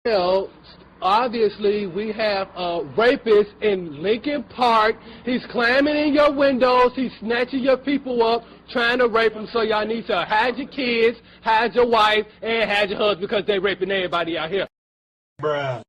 Well, obviously, we have a rapist in Lincoln Park. He's climbing in your windows. He's snatching your people up, trying to rape them. So y'all need to hide your kids, hide your wife, and hide your husband because they raping everybody out here. Bruh.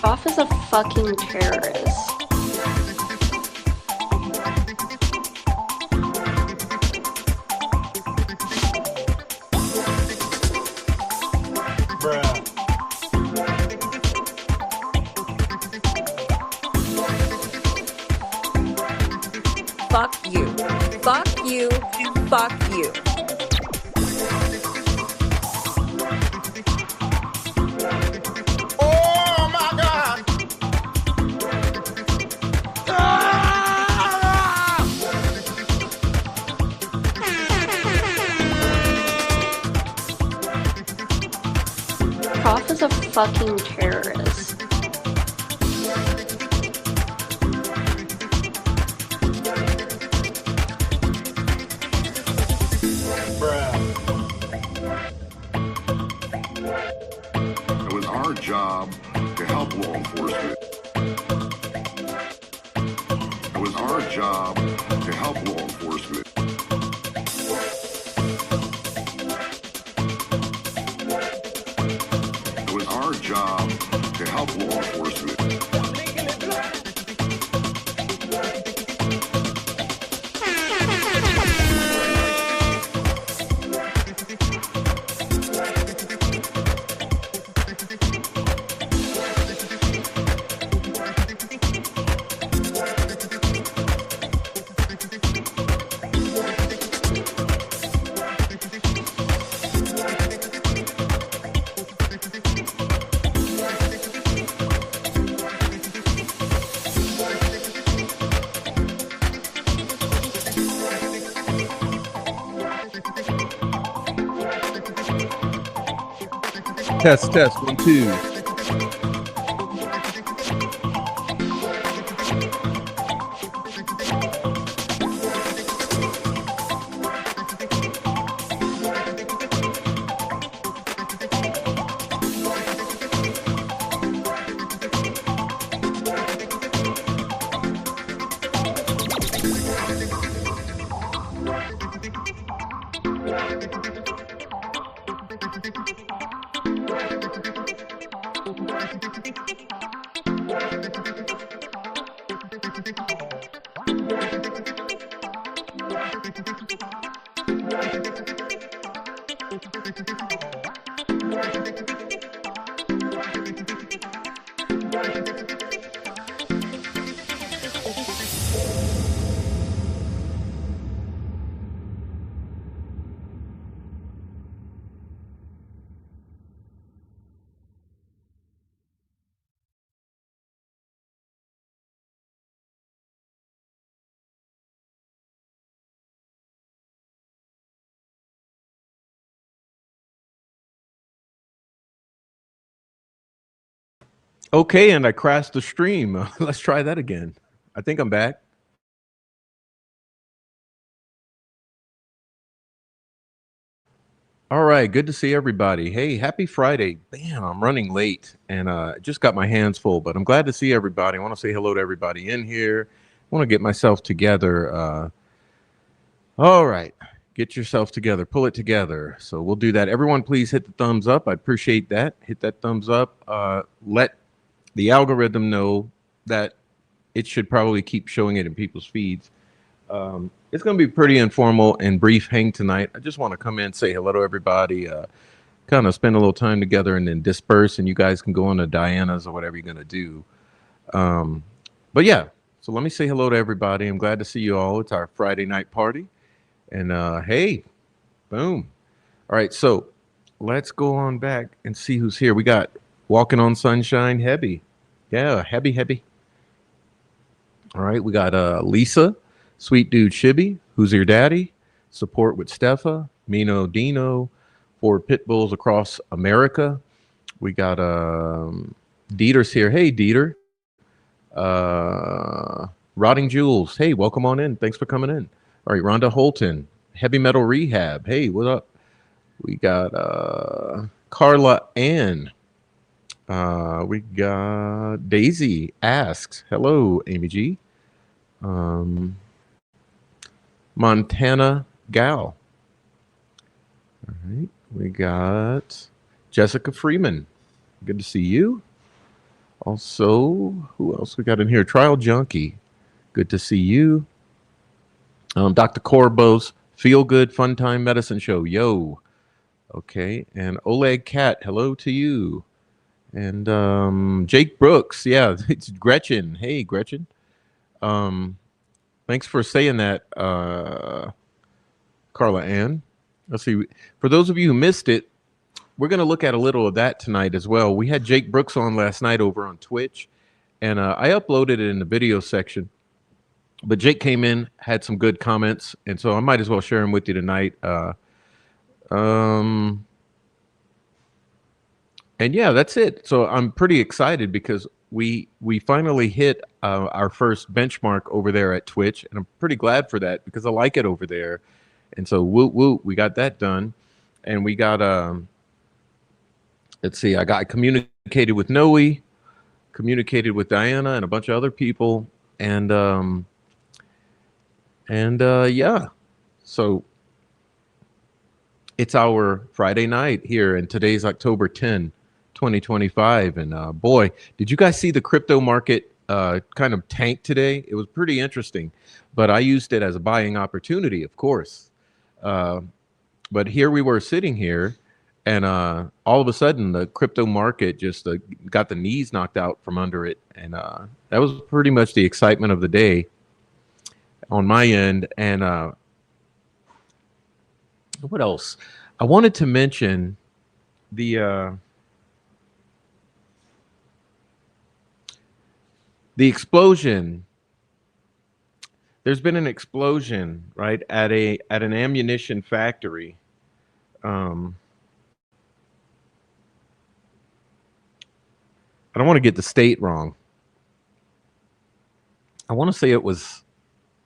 Off as a fucking terrorist. Bruh. Fuck you. Fuck you. Fuck you. Prof is a fucking terrorist. It was our job to help law enforcement. It was our job to help law enforcement. It was our job to help law enforcement. Test, 1, 2. Okay, and I crashed the stream. Let's try that again. I think I'm back. All right, good to see everybody. Hey, happy Friday. Damn, I'm running late and just got my hands full, but I'm glad to see everybody. I want to say hello to everybody in here. I want to get myself together. All right. Get yourself together. Pull it together. So we'll do that. Everyone, please hit the thumbs up. I appreciate that. Hit that thumbs up. Let the algorithm know that it should probably keep showing it in people's feeds. It's going to be pretty informal and brief hang tonight. I just want to come in, say hello to everybody, kind of spend a little time together and then disperse, and you guys can go on to Diana's or whatever you're going to do. But yeah, so let me say hello to everybody. I'm glad to see you all. It's our Friday night party. And hey, boom. All right, so let's go on back and see who's here. We got Walking on Sunshine, Hebby. Yeah, Hebby. All right, we got Lisa, Sweet Dude Shibby, Who's Your Daddy, Support with Stefa, Mino Dino, for Pit Bulls Across America. We got Dieter's here. Hey, Dieter. Rotting Jewels. Hey, welcome on in. Thanks for coming in. All right, Rhonda Holton, Heavy Metal Rehab. Hey, what up? We got Carla Ann. We got Daisy Asks. Hello, Amy G. Montana Gal. All right, we got Jessica Freeman. Good to see you. Also, who else we got in here? Trial Junkie. Good to see you. Dr. Corbo's Feel Good Fun Time Medicine Show. Yo. Okay. And Oleg Cat. Hello to you. And Jake Brooks. Yeah, it's Gretchen. Hey, Gretchen. Thanks for saying that, Carla Ann. Let's see. For those of you who missed it, we're going to look at a little of that tonight as well. We had Jake Brooks on last night over on Twitch, and I uploaded it in the video section. But Jake came in, had some good comments, and so I might as well share them with you tonight. And yeah, that's it. So I'm pretty excited because we finally hit our first benchmark over there at Twitch, and I'm pretty glad for that because I like it over there. And so we got that done, and we got let's see, I got communicated with Noe, communicated with Diana and a bunch of other people, and yeah, so it's our Friday night here, and today's October 10, 2025. And boy, did you guys see the crypto market kind of tank today? It was pretty interesting, but I used it as a buying opportunity, of course. But here we were sitting here, and all of a sudden the crypto market just got the knees knocked out from under it. And that was pretty much the excitement of the day on my end. And what else? I wanted to mention the explosion. There's been an explosion, right, at an ammunition factory. I don't want to get the state wrong. I want to say it was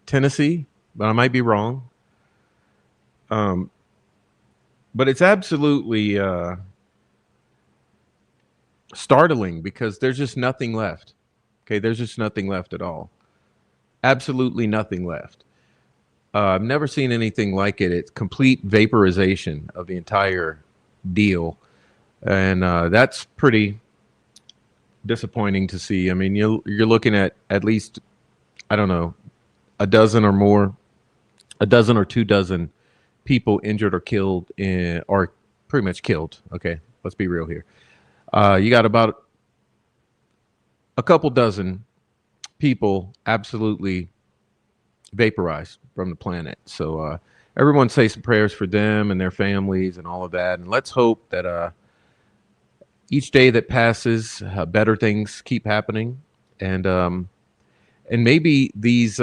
Tennessee, but I might be wrong. But it's absolutely startling because there's just nothing left. Okay, there's just nothing left at all. Absolutely nothing left. I've never seen anything like it. It's complete vaporization of the entire deal. And that's pretty disappointing to see. I mean, you're looking at least, I don't know, a dozen or 2 dozen people injured or killed or pretty much killed. Okay, let's be real here. You got about a couple dozen people absolutely vaporized from the planet. So everyone say some prayers for them and their families and all of that. And let's hope that each day that passes, better things keep happening. And maybe these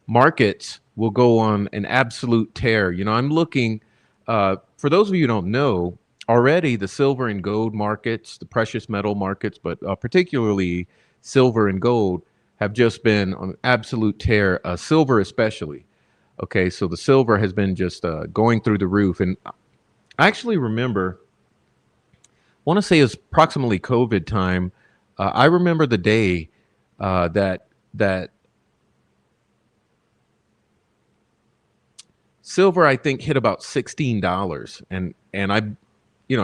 markets will go on an absolute tear. You know, I'm looking, for those of you who don't know, already the silver and gold markets, the precious metal markets, but particularly silver and gold, have just been on an absolute tear, silver especially. Okay, so the silver has been just going through the roof. And I actually remember, I want to say it was approximately COVID time. I remember the day that Silver, I think, hit about $16, and I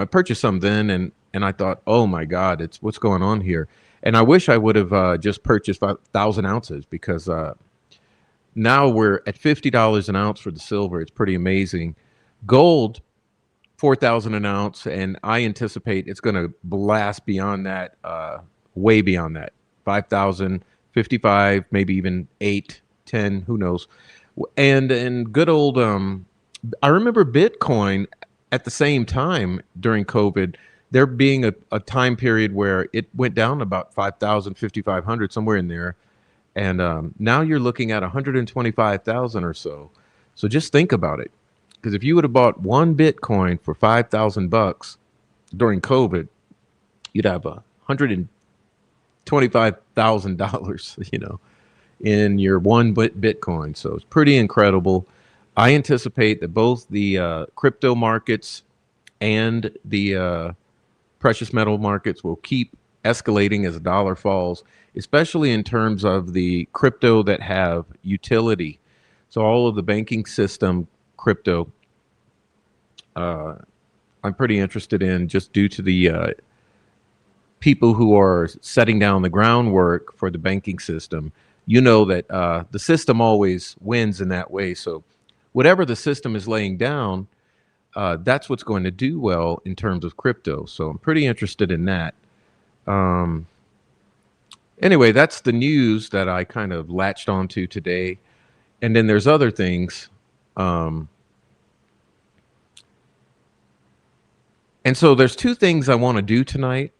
purchased some then, and I thought, oh my God, it's what's going on here. And I wish I would have just purchased 5,000 ounces, because now we're at $50 an ounce for the silver. It's pretty amazing. Gold, 4,000 an ounce, and I anticipate it's going to blast beyond that, way beyond that. 5,000, 55, maybe even 8, 10, who knows. And good old, I remember Bitcoin at the same time during COVID, there being a time period where it went down about 5,000, 5,500, somewhere in there. And now you're looking at 125,000 or so. So just think about it. Because if you would have bought one Bitcoin for $5,000 during COVID, you'd have $125,000, in your one Bitcoin. So it's pretty incredible. I anticipate that both the crypto markets and the precious metal markets will keep escalating as the dollar falls, especially in terms of the crypto that have utility. So all of the banking system crypto, I'm pretty interested in, just due to the people who are setting down the groundwork for the banking system. That the system always wins in that way. So whatever the system is laying down, that's what's going to do well in terms of crypto. So I'm pretty interested in that. Anyway, that's the news that I kind of latched onto today. And then there's other things. And so there's two things I want to do tonight.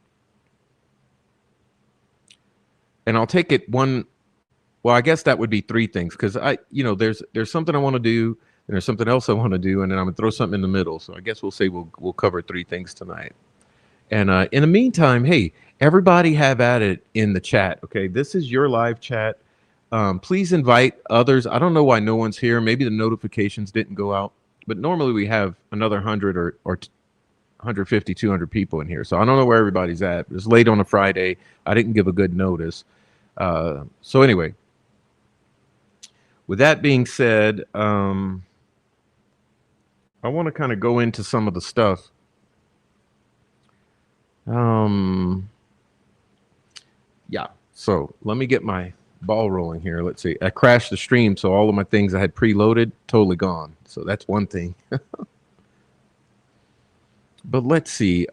And I'll take it one. Well, I guess that would be three things, because there's something I want to do, and there's something else I want to do, and then I'm gonna throw something in the middle. So I guess we'll say we'll cover three things tonight. And in the meantime, hey, everybody have at it in the chat. Okay, this is your live chat. Please invite others. I don't know why no one's here. Maybe the notifications didn't go out, but normally we have another 100 or 150, 200 people in here. So I don't know where everybody's at. It's late on a Friday. I didn't give a good notice. So anyway. With that being said, I want to kind of go into some of the stuff. Yeah, so let me get my ball rolling here. Let's see. I crashed the stream, so all of my things I had preloaded, totally gone. So that's one thing. But let's see.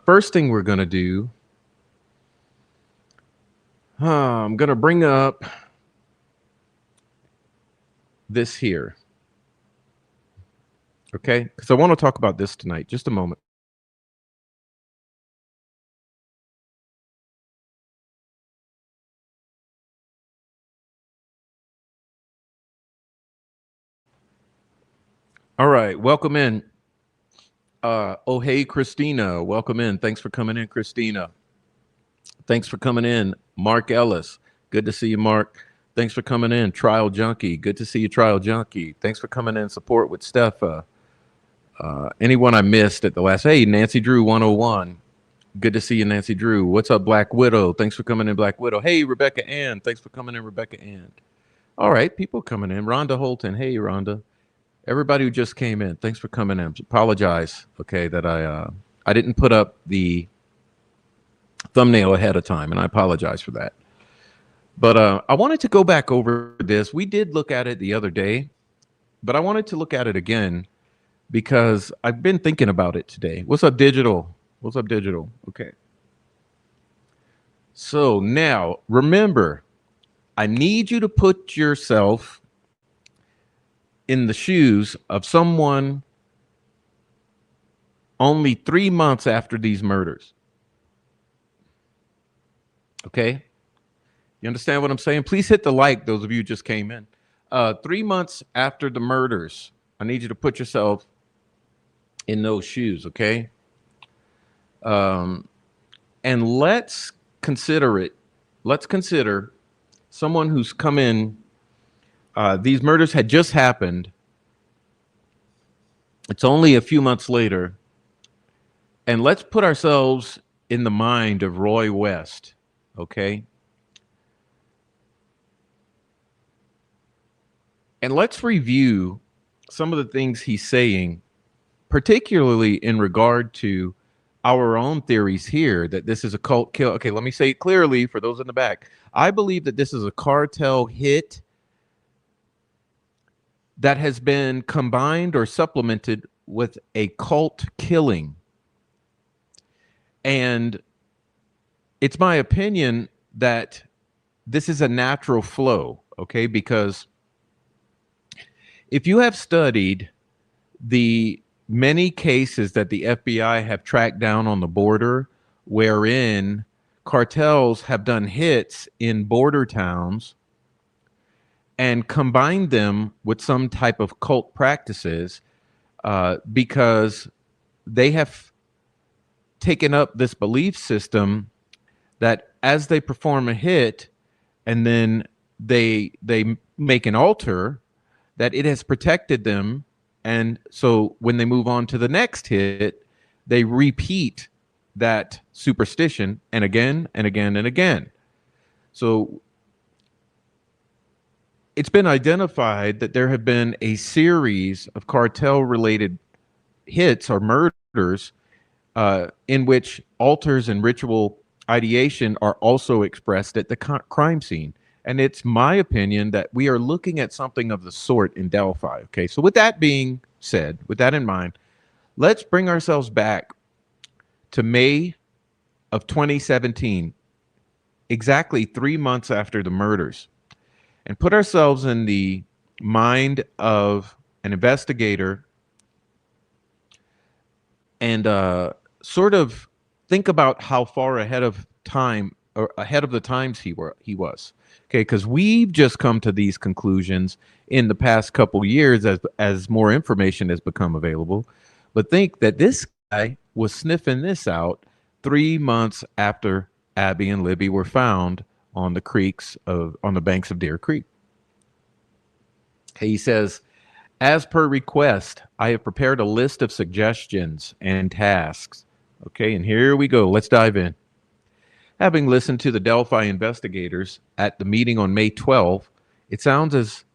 First thing we're going to do, I'm going to bring up this here. Okay, because I want to talk about this tonight. Just a moment. All right, welcome in. Oh, hey, Christina, welcome in. Thanks for coming in, Christina. Thanks for coming in, Mark Ellis. Good to see you, Mark. Thanks for coming in, Trial Junkie. Good to see you, Trial Junkie. Thanks for coming in, support with Steph. Anyone I missed at the last, hey, Nancy Drew 101. Good to see you, Nancy Drew. What's up, Black Widow? Thanks for coming in, Black Widow. Hey, Rebecca Ann. Thanks for coming in, Rebecca Ann. All right, people coming in. Rhonda Holton. Hey, Rhonda. Everybody who just came in, thanks for coming in. Apologize, okay, that I didn't put up the thumbnail ahead of time, and I apologize for that. But I wanted to go back over this. We did look at it the other day, but I wanted to look at it again because I've been thinking about it today. What's up, Digital? What's up, Digital? Okay. So now, remember, I need you to put yourself in the shoes of someone only 3 months after these murders. Okay? You understand what I'm saying? Please hit the like, those of you who just came in. 3 months after the murders, I need you to put yourself in those shoes, okay? And let's consider it. Let's consider someone who's come in. These murders had just happened. It's only a few months later. And let's put ourselves in the mind of Roy West, okay? And let's review some of the things he's saying, particularly in regard to our own theories here, that this is a cult kill. Okay, let me say it clearly for those in the back. I believe that this is a cartel hit that has been combined or supplemented with a cult killing. And it's my opinion that this is a natural flow, okay? Because if you have studied the many cases that the FBI have tracked down on the border, wherein cartels have done hits in border towns and combined them with some type of cult practices, because they have taken up this belief system that as they perform a hit and then they make an alter, that it has protected them. And so when they move on to the next hit, they repeat that superstition and again and again and again. So it's been identified that there have been a series of cartel-related hits or murders in which altars and ritual ideation are also expressed at the crime scene. And it's my opinion that we are looking at something of the sort in Delphi. Okay, so with that being said, with that in mind, let's bring ourselves back to May of 2017, exactly 3 months after the murders, and put ourselves in the mind of an investigator and sort of think about how far ahead of time or ahead of the times he was. Okay, because we've just come to these conclusions in the past couple years as more information has become available. But think that this guy was sniffing this out 3 months after Abby and Libby were found on the banks of Deer Creek. He says, as per request, I have prepared a list of suggestions and tasks. Okay, and here we go. Let's dive in. Having listened to the Delphi investigators at the meeting on May 12th, it sounds as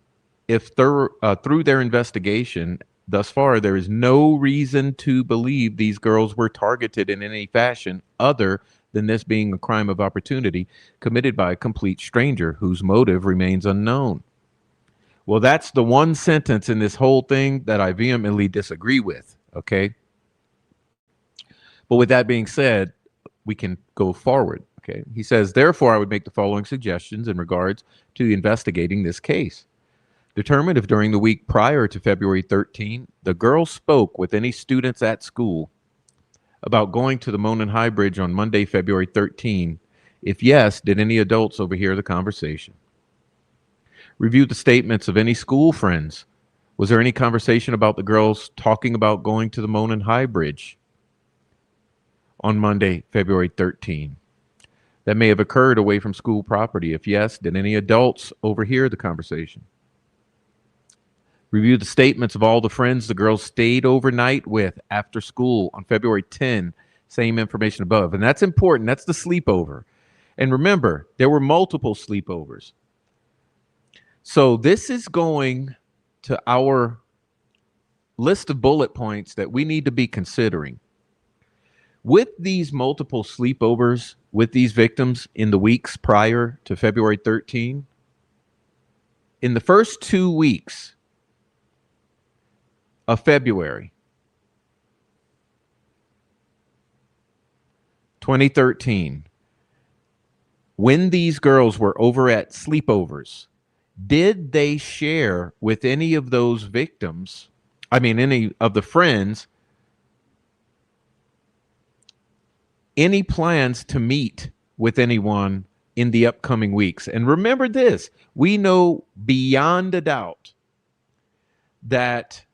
if through their investigation thus far, there is no reason to believe these girls were targeted in any fashion other than this being a crime of opportunity committed by a complete stranger whose motive remains unknown. Well, that's the one sentence in this whole thing that I vehemently disagree with, okay? But with that being said, we can go forward, okay? He says, therefore, I would make the following suggestions in regards to investigating this case. Determine if during the week prior to February 13, the girl spoke with any students at school about going to the Monon High Bridge on Monday, February 13. If yes, did any adults overhear the conversation? Review the statements of any school friends. Was there any conversation about the girls talking about going to the Monon High Bridge on Monday, February 13? That may have occurred away from school property. If yes, did any adults overhear the conversation? Review the statements of all the friends the girls stayed overnight with after school on February 10. Same information above. And that's important. That's the sleepover. And remember, there were multiple sleepovers. So this is going to our list of bullet points that we need to be considering. With these multiple sleepovers with these victims in the weeks prior to February 13, in the first 2 weeks of February 2013, when these girls were over at sleepovers, did they share with any of those victims, any of the friends, any plans to meet with anyone in the upcoming weeks? And remember this, we know beyond a doubt that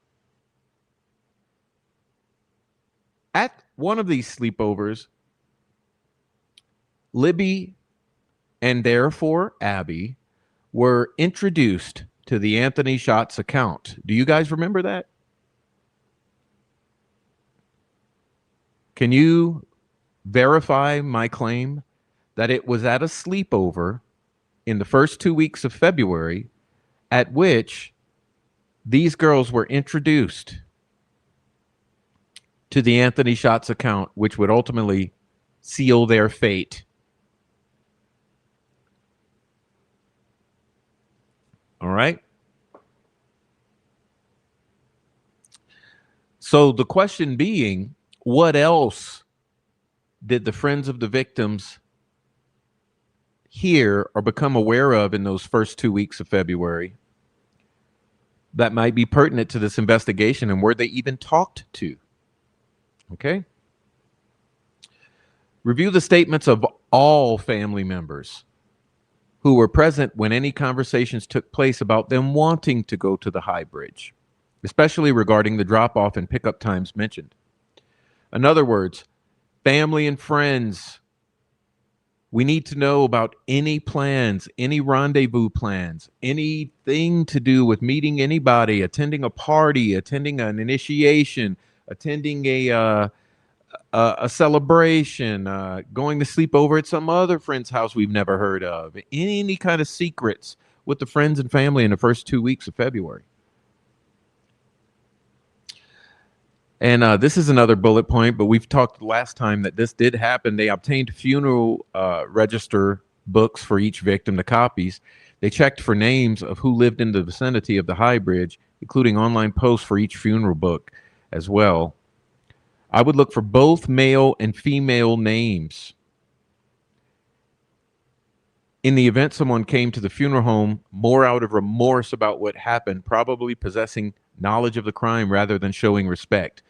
at one of these sleepovers, Libby and therefore Abby were introduced to the Anthony Schatz account. Do you guys remember that? Can you verify my claim that it was at a sleepover in the first 2 weeks of February at which these girls were introduced to the Anthony Shots account, which would ultimately seal their fate. All right. So the question being, what else did the friends of the victims hear or become aware of in those first 2 weeks of February that might be pertinent to this investigation, and were they even talked to? Okay. Review the statements of all family members who were present when any conversations took place about them wanting to go to the High Bridge, especially regarding the drop-off and pickup times mentioned. In other words, family and friends, we need to know about any plans, any rendezvous plans, anything to do with meeting anybody, attending a party, attending an initiation, attending a celebration, going to sleep over at some other friend's house we've never heard of, any kind of secrets with the friends and family in the first 2 weeks of February. And this is another bullet point, but we've talked last time that this did happen. They obtained funeral register books for each victim, the copies. They checked for names of who lived in the vicinity of the High Bridge, including online posts for each funeral book as well. I would look for both male and female names. In the event someone came to the funeral home more out of remorse about what happened, probably possessing knowledge of the crime rather than showing respect.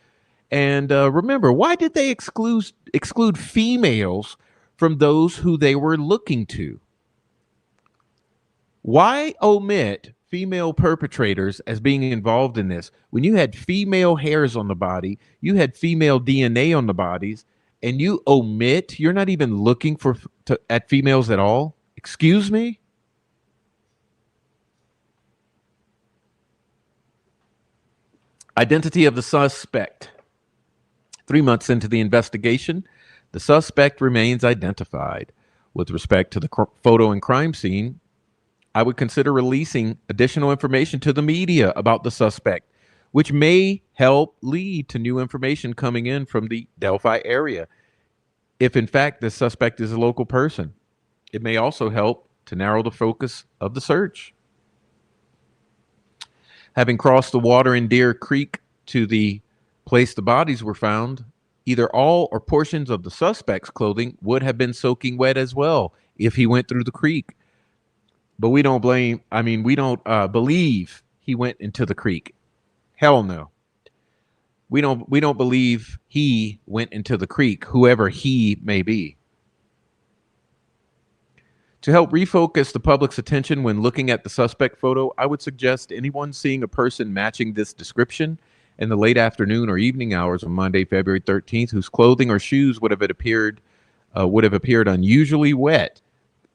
And remember, why did they exclude females from those who they were looking to? Why omit female perpetrators as being involved in this when you had female hairs on the body, you had female DNA on the bodies, and you omit, you're not even looking at females at all? Excuse me? Identity of the suspect. 3 months into the investigation, the suspect remains identified. With respect to the photo and crime scene, I would consider releasing additional information to the media about the suspect, which may help lead to new information coming in from the Delphi area. If in fact the suspect is a local person, it may also help to narrow the focus of the search. Having crossed the water in Deer Creek to the place the bodies were found, either all or portions of the suspect's clothing would have been soaking wet as well if he went through the creek. But we don't believe he went into the creek. Hell no. We don't believe he went into the creek, whoever he may be. To help refocus the public's attention when looking at the suspect photo, I would suggest anyone seeing a person matching this description in the late afternoon or evening hours on Monday, February 13th, whose clothing or shoes would have appeared unusually wet,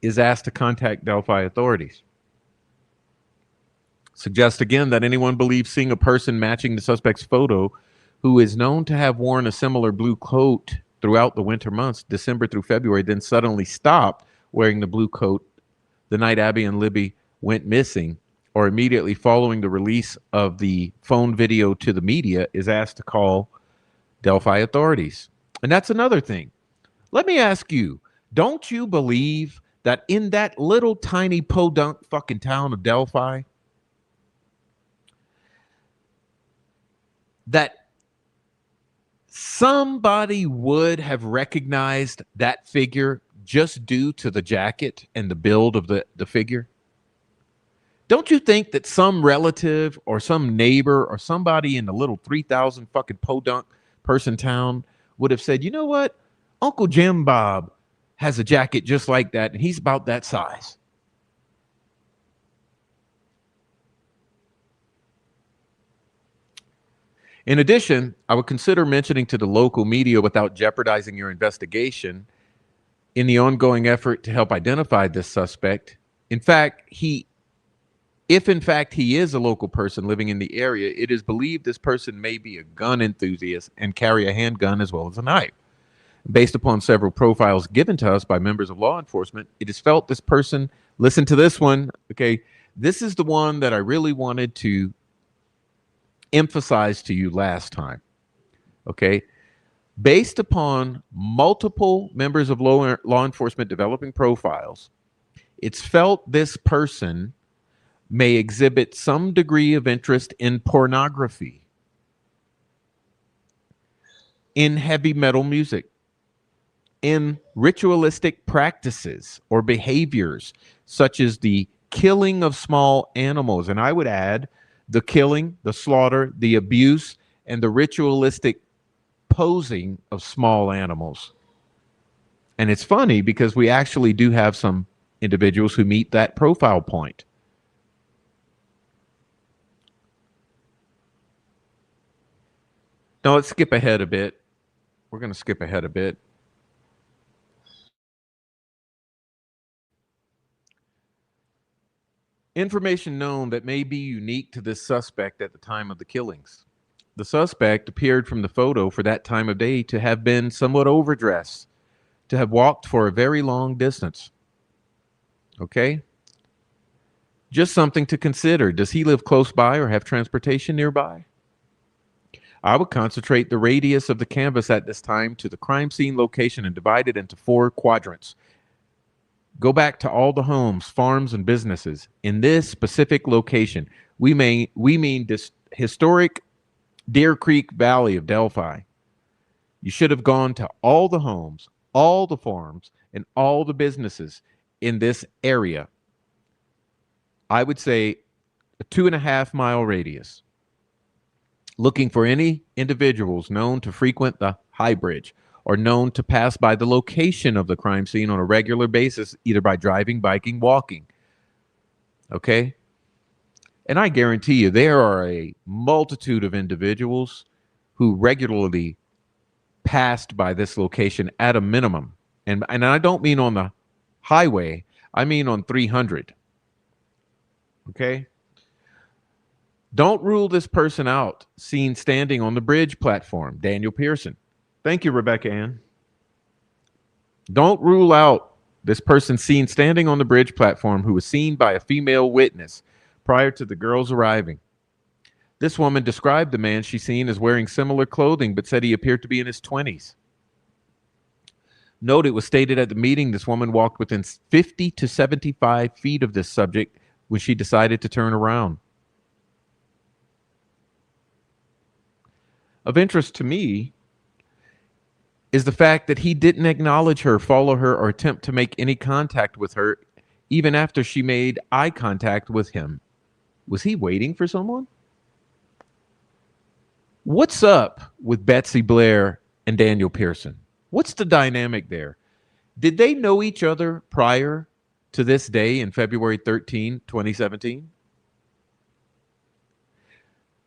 is asked to contact Delphi authorities. Suggest again that anyone believes seeing a person matching the suspect's photo who is known to have worn a similar blue coat throughout the winter months, December through February, then suddenly stopped wearing the blue coat the night Abby and Libby went missing, or immediately following the release of the phone video to the media, is asked to call Delphi authorities. And that's another thing. Let me ask you, don't you believe that in that little tiny podunk fucking town of Delphi, that somebody would have recognized that figure just due to the jacket and the build of the figure? Don't you think that some relative or some neighbor or somebody in the little 3,000 fucking podunk person town would have said, you know what? Uncle Jim Bob has a jacket just like that, and he's about that size. In addition, I would consider mentioning to the local media without jeopardizing your investigation in the ongoing effort to help identify this suspect. If in fact he is a local person living in the area, it is believed this person may be a gun enthusiast and carry a handgun as well as a knife. Based upon several profiles given to us by members of law enforcement, it is felt this person, listen to this one, okay, this is the one that I really wanted to emphasized to you last time. Okay. Based upon multiple members of law enforcement developing profiles, it's felt this person may exhibit some degree of interest in pornography, in heavy metal music, in ritualistic practices or behaviors, such as the killing of small animals. And I would add the killing, the slaughter, the abuse, and the ritualistic posing of small animals. And it's funny because we actually do have some individuals who meet that profile point. Now let's skip ahead a bit. We're going to skip ahead a bit. Information known that may be unique to this suspect at the time of the killings. The suspect appeared from the photo for that time of day to have been somewhat overdressed, to have walked for a very long distance. Okay? Just something to consider. Does he live close by or have transportation nearby? I would concentrate the radius of the canvas at this time to the crime scene location and divide it into 4 quadrants. Go back to all the homes, farms, and businesses in this specific location. We mean this historic Deer Creek Valley of Delphi. You should have gone to all the homes, all the farms, and all the businesses in this area. I would say a 2.5 mile radius, looking for any individuals known to frequent the High Bridge or known to pass by the location of the crime scene on a regular basis, either by driving, biking, walking. Okay? And I guarantee you there are a multitude of individuals who regularly passed by this location at a minimum. And I don't mean on the highway, I mean on 300. Okay? Don't rule this person out, seen standing on the bridge platform, Daniel Pearson. Thank you, Rebecca Ann. Don't rule out this person seen standing on the bridge platform who was seen by a female witness prior to the girls arriving. This woman described the man she seen as wearing similar clothing, but said he appeared to be in his 20s. Note, it was stated at the meeting this woman walked within 50 to 75 feet of this subject when she decided to turn around. Of interest to me is the fact that he didn't acknowledge her, follow her, or attempt to make any contact with her, even after she made eye contact with him. Was he waiting for someone? What's up with Betsy Blair and Daniel Pearson? What's the dynamic there? Did they know each other prior to this day in February 13, 2017?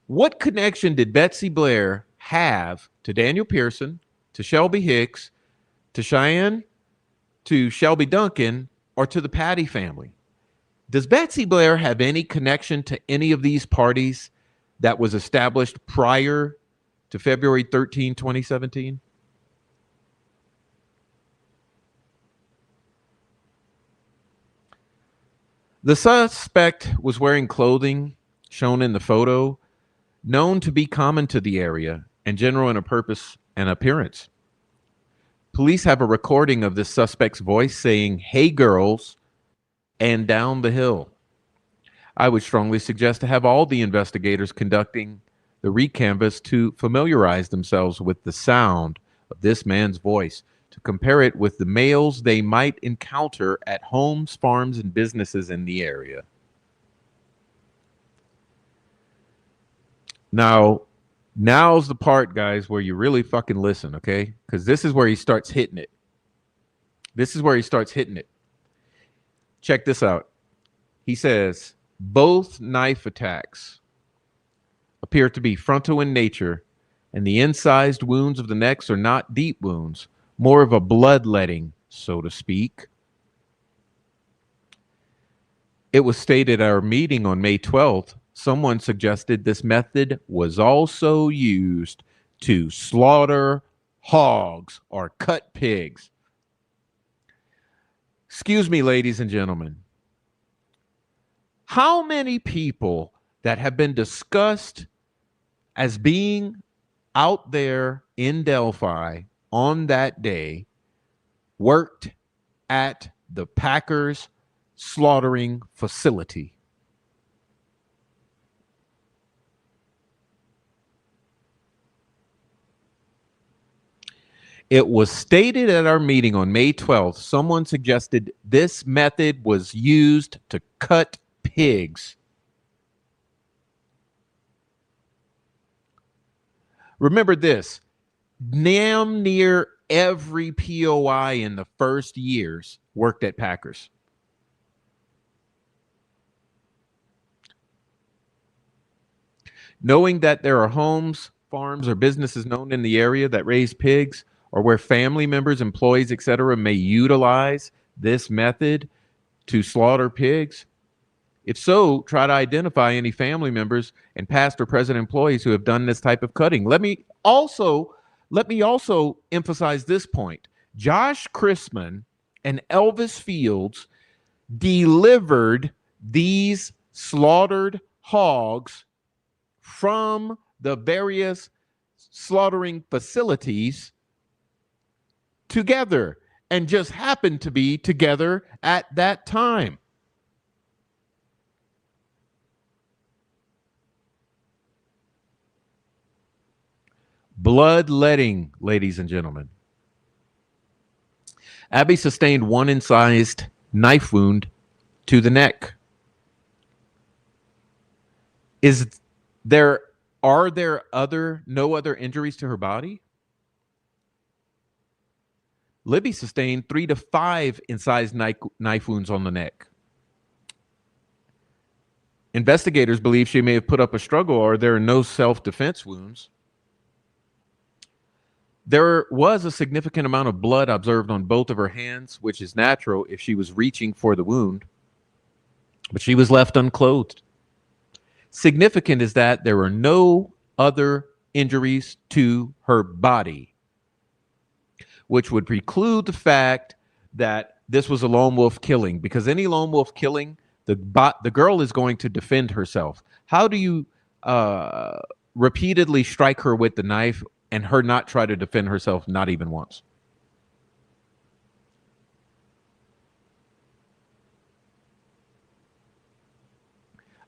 What connection did Betsy Blair have to Daniel Pearson, to Shelby Hicks, to Cheyenne, to Shelby Duncan, or to the Patty family? Does Betsy Blair have any connection to any of these parties that was established prior to February 13, 2017? The suspect was wearing clothing shown in the photo known to be common to the area and general in a purpose and appearance. Police have a recording of this suspect's voice saying, "Hey girls," and "down the hill." I would strongly suggest to have all the investigators conducting the recanvass to familiarize themselves with the sound of this man's voice, to compare it with the males they might encounter at homes, farms, and businesses in the area. Now's the part, guys, where you really fucking listen, okay? Because this is where he starts hitting it. Check this out. He says, both knife attacks appear to be frontal in nature, and the incised wounds of the necks are not deep wounds, more of a bloodletting, so to speak. It was stated at our meeting on May 12th, someone suggested this method was also used to slaughter hogs or cut pigs. Excuse me, ladies and gentlemen. How many people that have been discussed as being out there in Delphi on that day, worked at the Packers slaughtering facility. It was stated at our meeting on May 12th, someone suggested this method was used to cut pigs. Remember this, damn near every POI in the first years worked at Packers. Knowing that there are homes, farms, or businesses known in the area that raise pigs, or where family members, employees, etc., may utilize this method to slaughter pigs. If so, try to identify any family members and past or present employees who have done this type of cutting. Let me also emphasize this point. Josh Chrisman and Elvis Fields delivered these slaughtered hogs from the various slaughtering facilities together, and just happened to be together at that time. Bloodletting, ladies and gentlemen. Abby sustained one incised knife wound to the neck. Are there no other injuries to her body? Libby sustained 3 to 5 incised knife wounds on the neck. Investigators believe she may have put up a struggle, or there are no self-defense wounds. There was a significant amount of blood observed on both of her hands, which is natural if she was reaching for the wound, but she was left unclothed. Significant is that there were no other injuries to her body, which would preclude the fact that this was a lone wolf killing, because any lone wolf killing, the girl is going to defend herself. How do you repeatedly strike her with the knife and her not try to defend herself, not even once?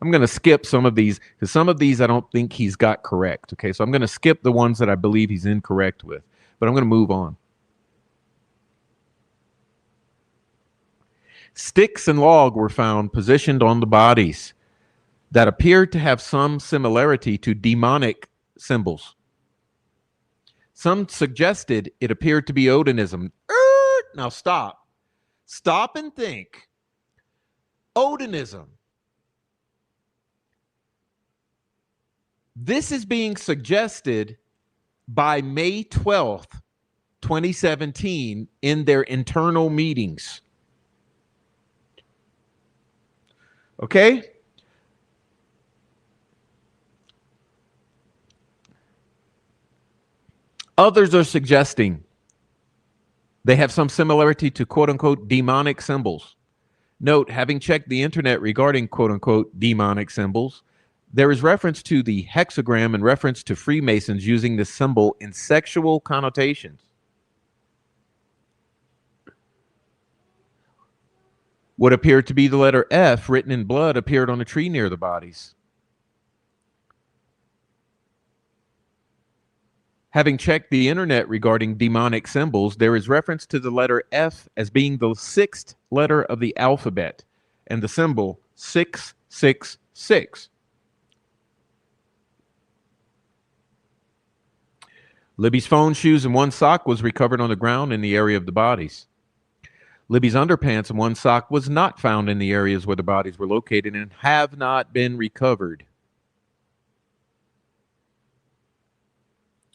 I'm going to skip some of these, because some of these I don't think he's got correct. Okay, so I'm going to skip the ones that I believe he's incorrect with, but I'm going to move on. Sticks and log were found positioned on the bodies that appeared to have some similarity to demonic symbols. Some suggested it appeared to be Odinism. Now stop. Stop and think. Odinism. This is being suggested by May 12th, 2017 in their internal meetings. Okay? Others are suggesting they have some similarity to quote-unquote demonic symbols. Note, having checked the internet regarding quote-unquote demonic symbols, there is reference to the hexagram and reference to Freemasons using this symbol in sexual connotations. What appeared to be the letter F written in blood appeared on a tree near the bodies. Having checked the internet regarding demonic symbols, there is reference to the letter F as being the 6th letter of the alphabet and the symbol 666. Libby's phone, shoes, and one sock was recovered on the ground in the area of the bodies. Libby's underpants and one sock was not found in the areas where the bodies were located and have not been recovered.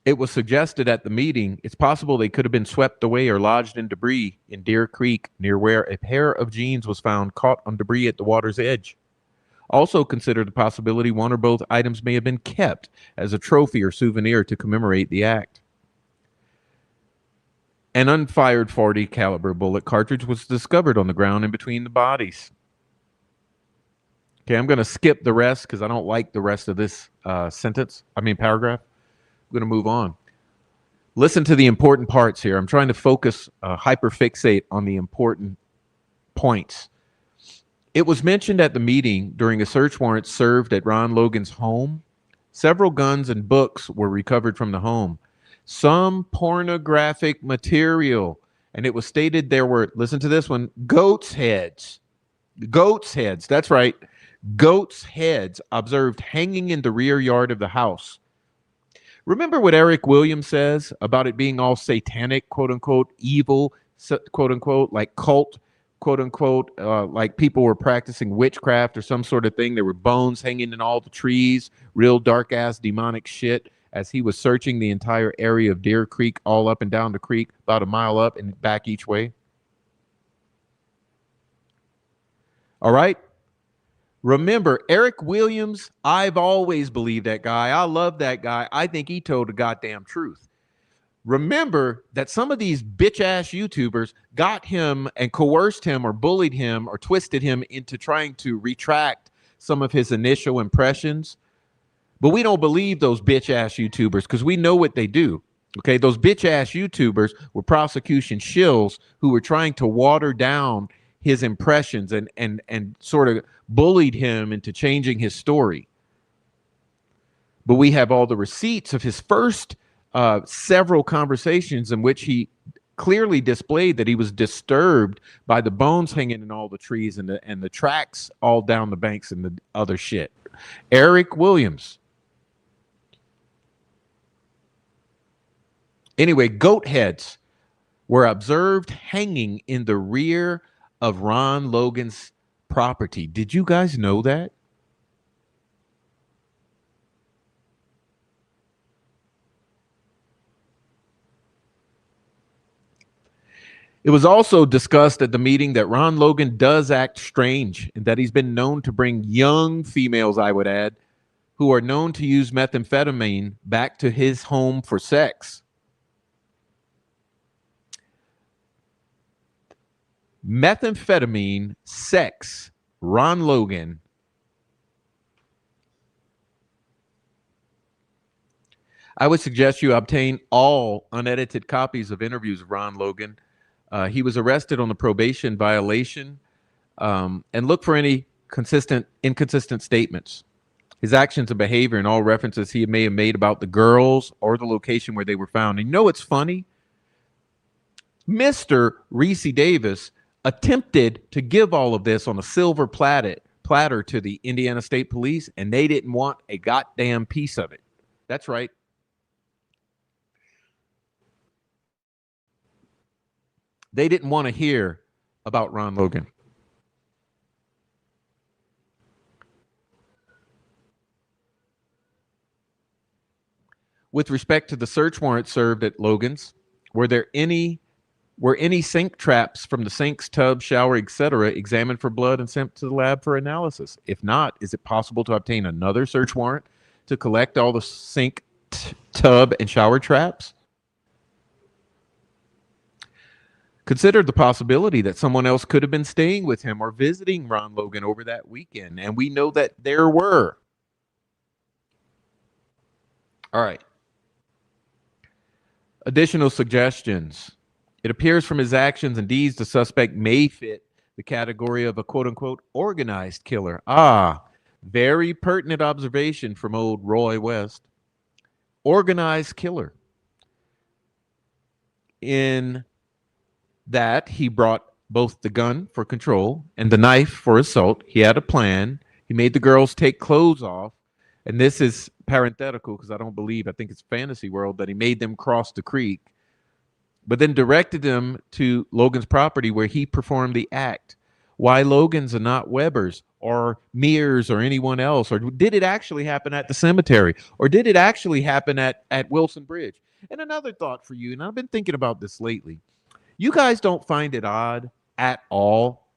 It was suggested at the meeting it's possible they could have been swept away or lodged in debris in Deer Creek, near where a pair of jeans was found caught on debris at the water's edge. Also considered the possibility one or both items may have been kept as a trophy or souvenir to commemorate the act. An unfired .40 caliber bullet cartridge was discovered on the ground in between the bodies. Okay, I'm going to skip the rest because I don't like the rest of this paragraph. I'm going to move on. Listen to the important parts here. I'm trying to focus, hyperfixate on the important points. It was mentioned at the meeting during a search warrant served at Ron Logan's home. Several guns and books were recovered from the home. Some pornographic material. And it was stated there were, listen to this one, goat's heads. Goat's heads. That's right. Goat's heads observed hanging in the rear yard of the house. Remember what Eric Williams says about it being all satanic, quote unquote, evil, quote unquote, like cult, quote unquote, like people were practicing witchcraft or some sort of thing. There were bones hanging in all the trees, real dark ass demonic shit, as he was searching the entire area of Deer Creek, all up and down the creek, about a mile up and back each way. All right. Remember, Eric Williams, I've always believed that guy. I love that guy. I think he told the goddamn truth. Remember that some of these bitch-ass YouTubers got him and coerced him or bullied him or twisted him into trying to retract some of his initial impressions. But we don't believe those bitch-ass YouTubers because we know what they do. Okay, those bitch-ass YouTubers were prosecution shills who were trying to water down his impressions and sort of bullied him into changing his story. But we have all the receipts of his first several conversations in which he clearly displayed that he was disturbed by the bones hanging in all the trees and the tracks all down the banks and the other shit. Eric Williams. Anyway, goat heads were observed hanging in the rear of Ron Logan's property. Did you guys know that? It was also discussed at the meeting that Ron Logan does act strange and that he's been known to bring young females, I would add, who are known to use methamphetamine back to his home for sex. Methamphetamine, sex, Ron Logan. I would suggest you obtain all unedited copies of interviews of Ron Logan. He was arrested on a probation violation, and look for any inconsistent statements. His actions and behavior and all references he may have made about the girls or the location where they were found. And you know what's funny? Mr. Reese Davis attempted to give all of this on a silver platter to the Indiana State Police, and they didn't want a goddamn piece of it. That's right. They didn't want to hear about Ron Logan. With respect to the search warrant served at Logan's, were any sink traps from the sinks, tub, shower, etc. examined for blood and sent to the lab for analysis? If not, is it possible to obtain another search warrant to collect all the sink, tub, and shower traps? Consider the possibility that someone else could have been staying with him or visiting Ron Logan over that weekend, and we know that there were. All right. Additional suggestions. It appears from his actions and deeds the suspect may fit the category of a quote-unquote organized killer. Ah, very pertinent observation from old Roy West. Organized killer. In that he brought both the gun for control and the knife for assault. He had a plan. He made the girls take clothes off. And this is parenthetical because I think it's fantasy world, that he made them cross the creek, but then directed them to Logan's property where he performed the act. Why Logan's and not Weber's or Mears or anyone else? Or did it actually happen at the cemetery? Or did it actually happen at Wilson Bridge? And another thought for you, and I've been thinking about this lately. You guys don't find it odd at all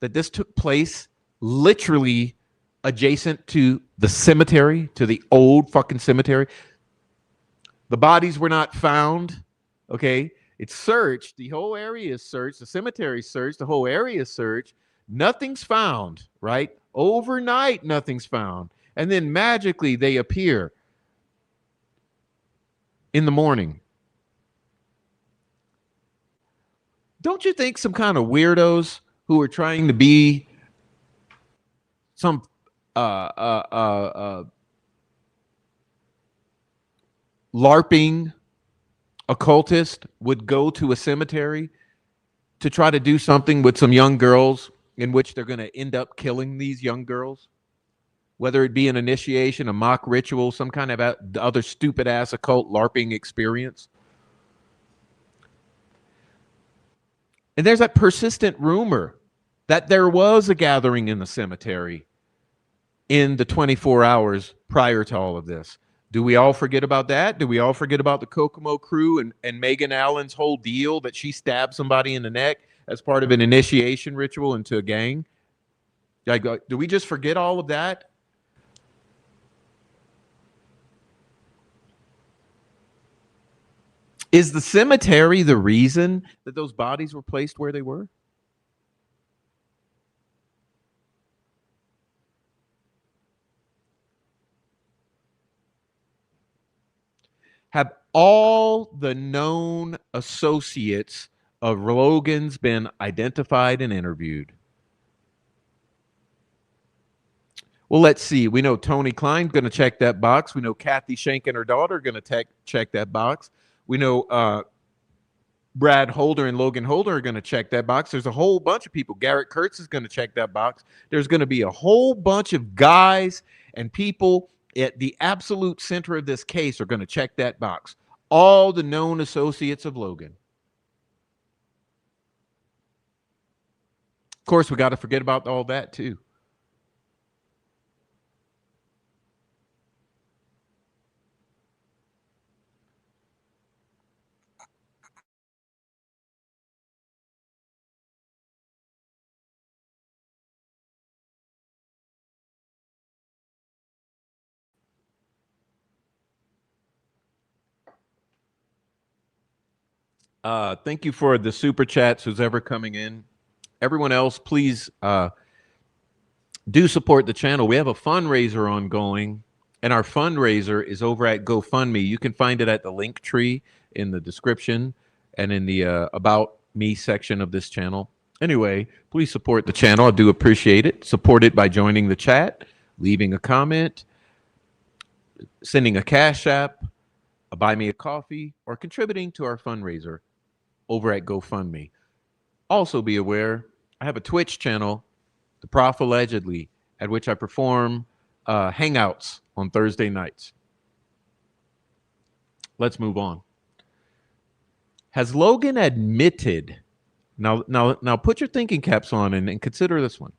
that this took place literally adjacent to the cemetery, to the old fucking cemetery? The bodies were not found, okay? It's searched. The whole area is searched. The cemetery is searched. The whole area is searched. Nothing's found, right? Overnight, nothing's found. And then magically they appear in the morning. Don't you think some kind of weirdos who are trying to be some LARPing occultist would go to a cemetery to try to do something with some young girls in which they're going to end up killing these young girls? Whether it be an initiation, a mock ritual, some kind of other stupid ass occult LARPing experience. And there's that persistent rumor that there was a gathering in the cemetery in the 24 hours prior to all of this. Do we all forget about that? Do we all forget about the Kokomo crew and Megan Allen's whole deal that she stabbed somebody in the neck as part of an initiation ritual into a gang? Like, do we just forget all of that? Is the cemetery the reason that those bodies were placed where they were? Have all the known associates of Logan's been identified and interviewed? Well, let's see. We know Tony Klein's going to check that box. We know Kathy Shank and her daughter are going to check that box. We know Brad Holder and Logan Holder are going to check that box. There's a whole bunch of people. Garrett Kurtz is going to check that box. There's going to be a whole bunch of guys and people at the absolute center of this case are going to check that box. All the known associates of Logan. Of course, we got to forget about all that too. Thank you for the super chats, who's ever coming in. Everyone else, please do support the channel. We have a fundraiser ongoing, and our fundraiser is over at GoFundMe. You can find it at the link tree in the description and in the About Me section of this channel. Anyway, please support the channel. I do appreciate it. Support it by joining the chat, leaving a comment, sending a Cash App, a Buy Me a Coffee, or contributing to our fundraiser over at GoFundMe. Also be aware, I have a Twitch channel, The Prof Allegedly, at which I perform hangouts on Thursday nights. Let's move on. Has Logan admitted, now put your thinking caps on and consider this one.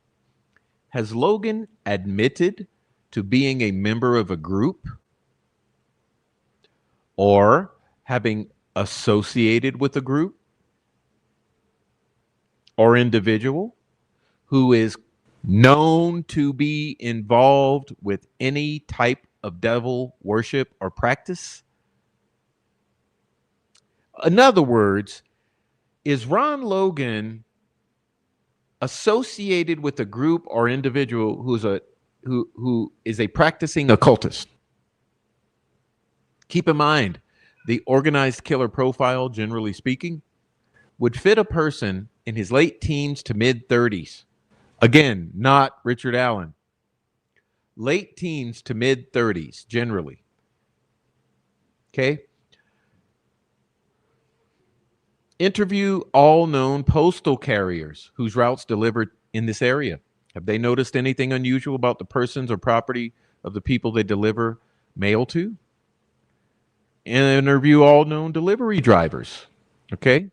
Has Logan admitted to being a member of a group or having associated with a group or individual who is known to be involved with any type of devil worship or practice? In other words, is Ron Logan associated with a group or individual who is a practicing occultist? Keep in mind, the organized killer profile, generally speaking, would fit a person in his late teens to mid 30s. Again, not Richard Allen. Late teens to mid 30s, generally. Okay? Interview all known postal carriers whose routes delivered in this area. Have they noticed anything unusual about the persons or property of the people they deliver mail to? And interview all known delivery drivers. Okay?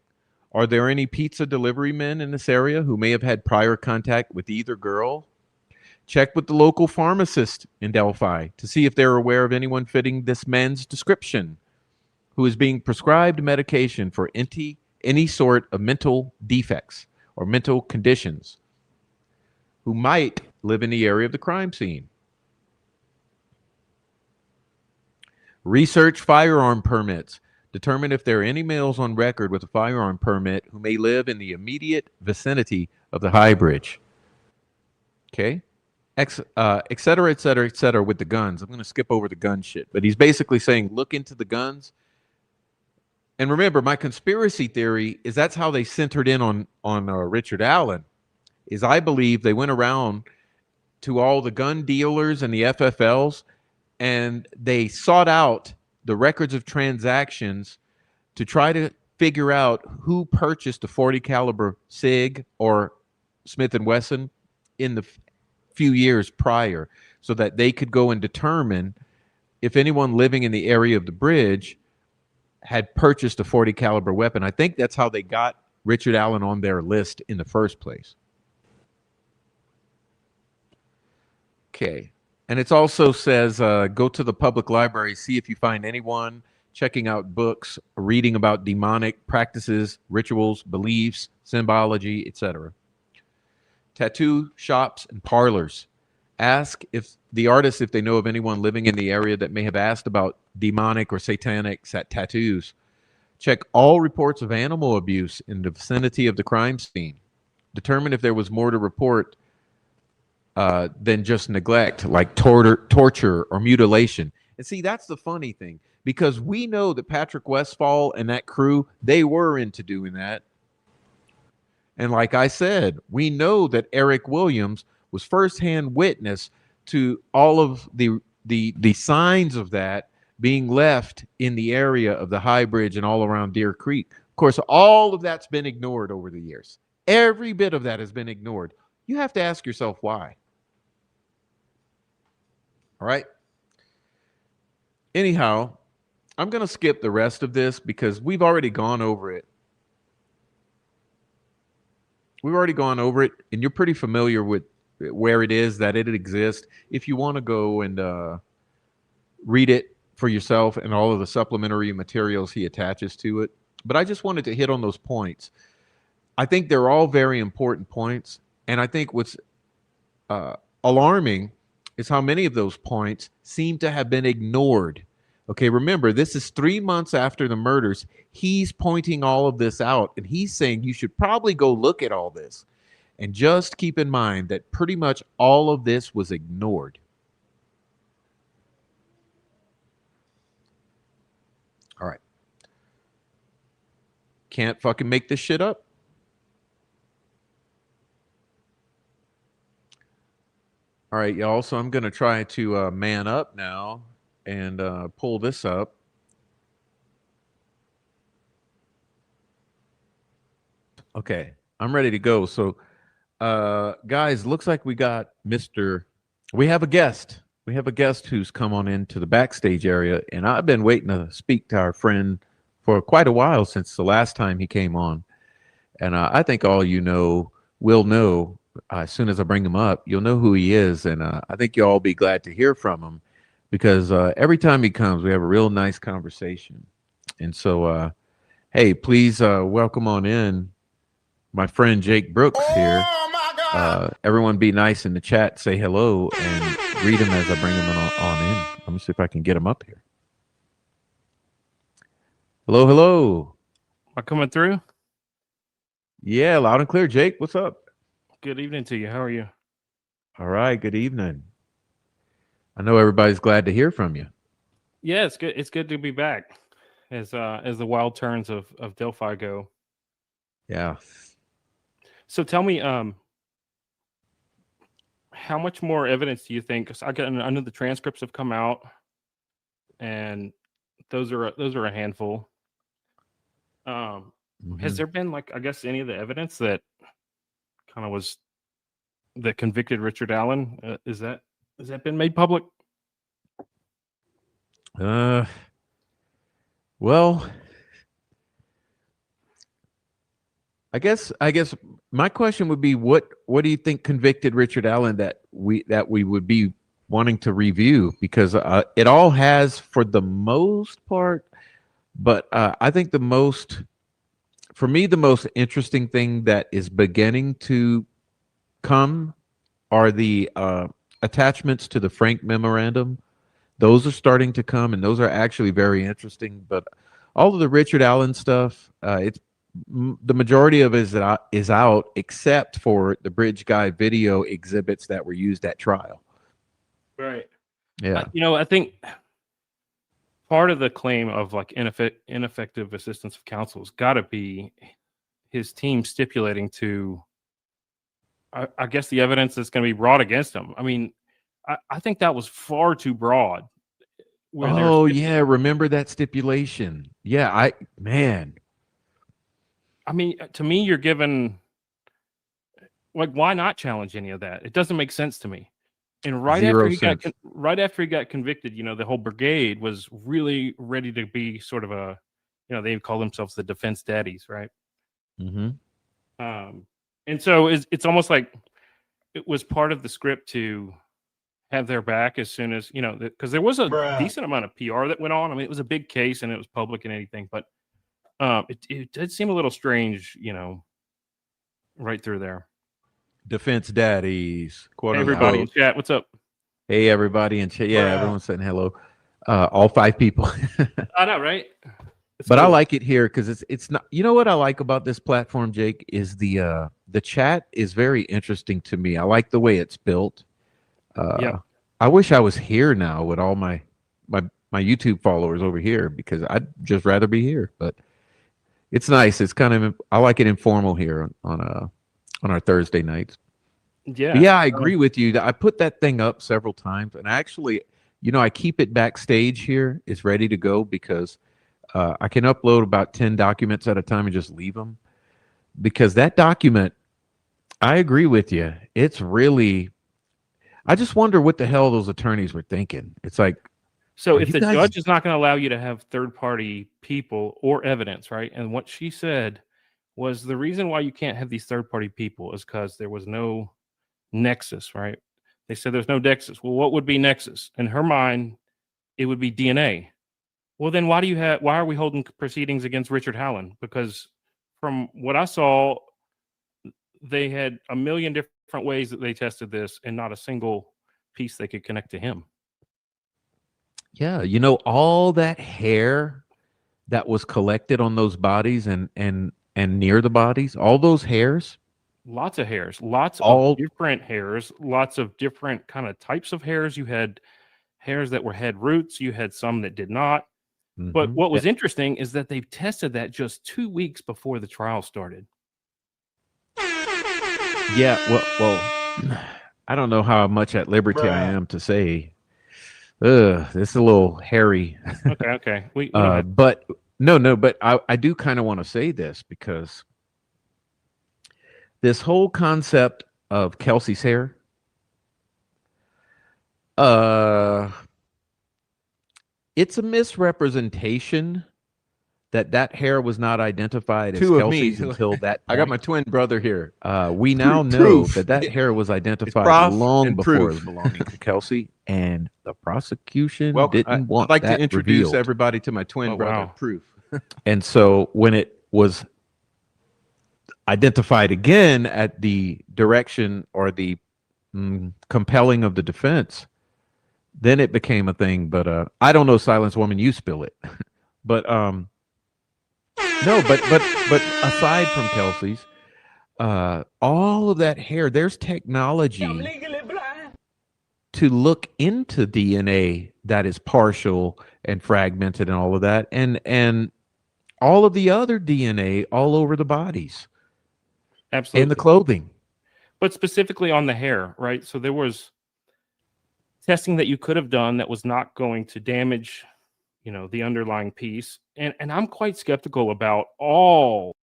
Are there any pizza delivery men in this area who may have had prior contact with either girl? Check with the local pharmacist in Delphi to see if they're aware of anyone fitting this man's description who is being prescribed medication for any sort of mental defects or mental conditions who might live in the area of the crime scene. Research firearm permits. Determine if there are any males on record with a firearm permit who may live in the immediate vicinity of the High Bridge. Okay? et cetera, et cetera, et cetera, with the guns. I'm going to skip over the gun shit, but he's basically saying, look into the guns. And remember, my conspiracy theory is that's how they centered in on Richard Allen. Is I believe they went around to all the gun dealers and the FFLs, and they sought out the records of transactions to try to figure out who purchased a 40 caliber SIG or Smith and Wesson in the few years prior, so that they could go and determine if anyone living in the area of the bridge had purchased a 40 caliber weapon. I think that's how they got Richard Allen on their list in the first place. Okay. And it also says, go to the public library, see if you find anyone checking out books, reading about demonic practices, rituals, beliefs, symbology, etc. Tattoo shops and parlors. Ask if the artists, if they know of anyone living in the area that may have asked about demonic or satanic tattoos. Check all reports of animal abuse in the vicinity of the crime scene. Determine if there was more to report than just neglect, like torture or mutilation. And see, that's the funny thing, because we know that Patrick Westphal and that crew, they were into doing that. And like I said, we know that Eric Williams was firsthand witness to all of the signs of that being left in the area of the High Bridge and all around Deer Creek. Of course, all of that's been ignored over the years. Every bit of that has been ignored. You have to ask yourself why. All right. Anyhow, I'm going to skip the rest of this because we've already gone over it. We've already gone over it, and you're pretty familiar with where it is, that it exists. If you want to go and read it for yourself and all of the supplementary materials he attaches to it. But I just wanted to hit on those points. I think they're all very important points. And I think what's alarming is how many of those points seem to have been ignored. Okay, remember, this is 3 months after the murders. He's pointing all of this out, and he's saying you should probably go look at all this. And just keep in mind that pretty much all of this was ignored. All right. Can't fucking make this shit up. All right, y'all. So I'm going to try to man up now and pull this up. Okay, I'm ready to go. So, guys, looks like we got we have a guest. We have a guest who's come on into the backstage area, and I've been waiting to speak to our friend for quite a while since the last time he came on. And I think all you know will know as soon as I bring him up, you'll know who he is. And I think you'll all be glad to hear from him because every time he comes, we have a real nice conversation. And so, hey, please welcome on in my friend Jake Brooks here. Oh my God! Everyone be nice in the chat, say hello, and greet him as I bring him on in. Let me see if I can get him up here. Hello, hello. Am I coming through? Yeah, loud and clear. Jake, what's up? Good evening to you. How are you? All right, good evening. I know everybody's glad to hear from you. Yeah, it's good. It's good to be back as the wild turns of Delphi go. Yeah. So tell me, how much more evidence do you think? 'Cause I know the transcripts have come out, and those are a handful. Has there been, like, I guess, any of the evidence that kind of was that convicted Richard Allen? Has that been made public? Well, I guess my question would be, what do you think convicted Richard Allen that we would be wanting to review? Because it all has for the most part, but I think for me, the most interesting thing that is beginning to come are the attachments to the Frank memorandum. Those are starting to come, and those are actually very interesting. But all of the Richard Allen stuff, it's the majority of it is out, except for the bridge guy video exhibits that were used at trial. Right. Yeah. I think part of the claim of like ineffective assistance of counsel has got to be his team stipulating to, I guess, the evidence that's going to be brought against him. I mean, I think that was far too broad. Oh yeah, remember that stipulation? Yeah, I mean, to me, you're given, like, why not challenge any of that? It doesn't make sense to me. And right after he got convicted, the whole brigade was really ready to be sort of a, they call themselves the defense daddies, right? Mm-hmm. And so it's almost like it was part of the script to have their back as soon as, because there was a decent amount of PR that went on. I mean, it was a big case and it was public and anything, but it did seem a little strange, right through there. Defense daddies. Hey, everybody in chat, what's up? Hey, everybody in chat. Yeah, everyone's saying hello. All 5 people. I know, right? But cool. I like it here because it's not. You know what I like about this platform, Jake, is the chat is very interesting to me. I like the way it's built. Yeah. I wish I was here now with all my YouTube followers over here because I'd just rather be here. But it's nice. It's kind of, I like it informal here on our Thursday nights. Yeah. But yeah, I agree with you. I put that thing up several times, and actually, I keep it backstage here. It's ready to go because I can upload about 10 documents at a time and just leave them. Because that document, I agree with you. It's really, I just wonder what the hell those attorneys were thinking. It's like, so if the judge is not going to allow you to have third-party people or evidence, right? And what she said was the reason why you can't have these third-party people is because there was no nexus, right? They said there's no nexus. Well, what would be nexus? In her mind, it would be DNA. Well, then why are we holding proceedings against Richard Howland? Because from what I saw, they had a million different ways that they tested this and not a single piece they could connect to him. Yeah, all that hair that was collected on those bodies and near the bodies, all those hairs. Lots of hairs, lots of different hairs, lots of different kind of types of hairs. You had hairs that had roots. You had some that did not. Mm-hmm. But what was interesting is that they tested that just 2 weeks before the trial started. Yeah, well, I don't know how much at liberty I am to say. This is a little hairy. Okay. But no, but I do kind of want to say this because this whole concept of Kelsey's hair, it's a misrepresentation that hair was not identified as Kelsey's until that point. I got my twin brother here. We now know that hair was identified long before it was belonging to Kelsey, and the prosecution didn't want that. I'd like to introduce everybody to my twin brother, wow. Proof. And so when it was identified again at the direction or the compelling of the defense, then it became a thing. But I don't know, Silence Woman, you spill it. But no, but aside from Kelsey's, all of that hair, there's technology to look into DNA that is partial and fragmented and all of that, and all of the other DNA all over the bodies. Absolutely. And the clothing. But specifically on the hair, right? So there was testing that you could have done that was not going to damage the underlying piece. And I'm quite skeptical about all.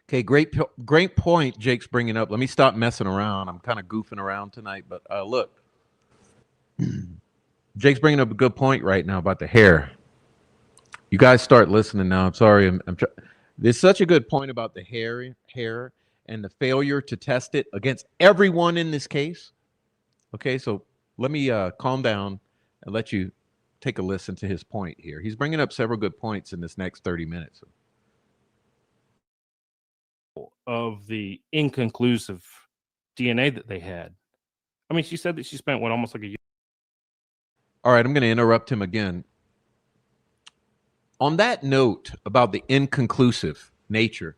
Okay, great point Jake's bringing up. Let me stop messing around. I'm kind of goofing around tonight, but look. Jake's bringing up a good point right now about the hair. You guys start listening now. I'm sorry. There's such a good point about the hair and the failure to test it against everyone in this case. Okay, so let me calm down and let you take a listen to his point here. He's bringing up several good points in this next 30 minutes. Of the inconclusive DNA that they had. I mean, she said that she spent almost like a year. All right, I'm going to interrupt him again. On that note about the inconclusive, nature.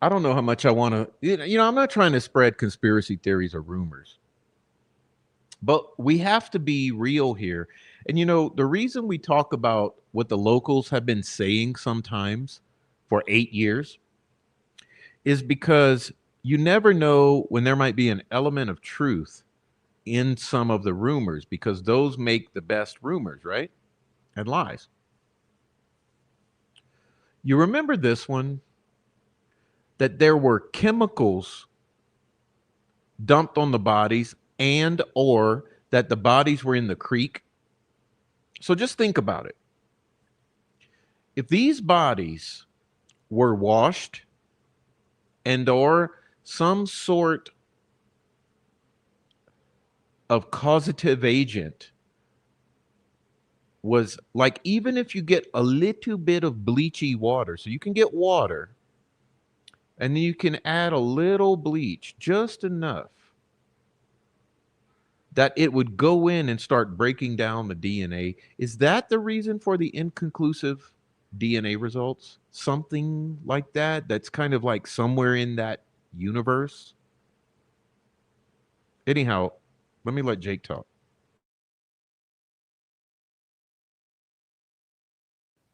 I don't know how much I want to, I'm not trying to spread conspiracy theories or rumors, but we have to be real here. And, the reason we talk about what the locals have been saying sometimes for 8 years is because you never know when there might be an element of truth in some of the rumors, because those make the best rumors, right? And lies. You remember this one, that there were chemicals dumped on the bodies and or that the bodies were in the creek. So just think about it. If these bodies were washed and or some sort of causative agent was like, even if you get a little bit of bleachy water, so you can get water and then you can add a little bleach, just enough that it would go in and start breaking down the DNA. Is that the reason for the inconclusive DNA results? Something like that? That's kind of like somewhere in that universe? Anyhow, let me let Jake talk.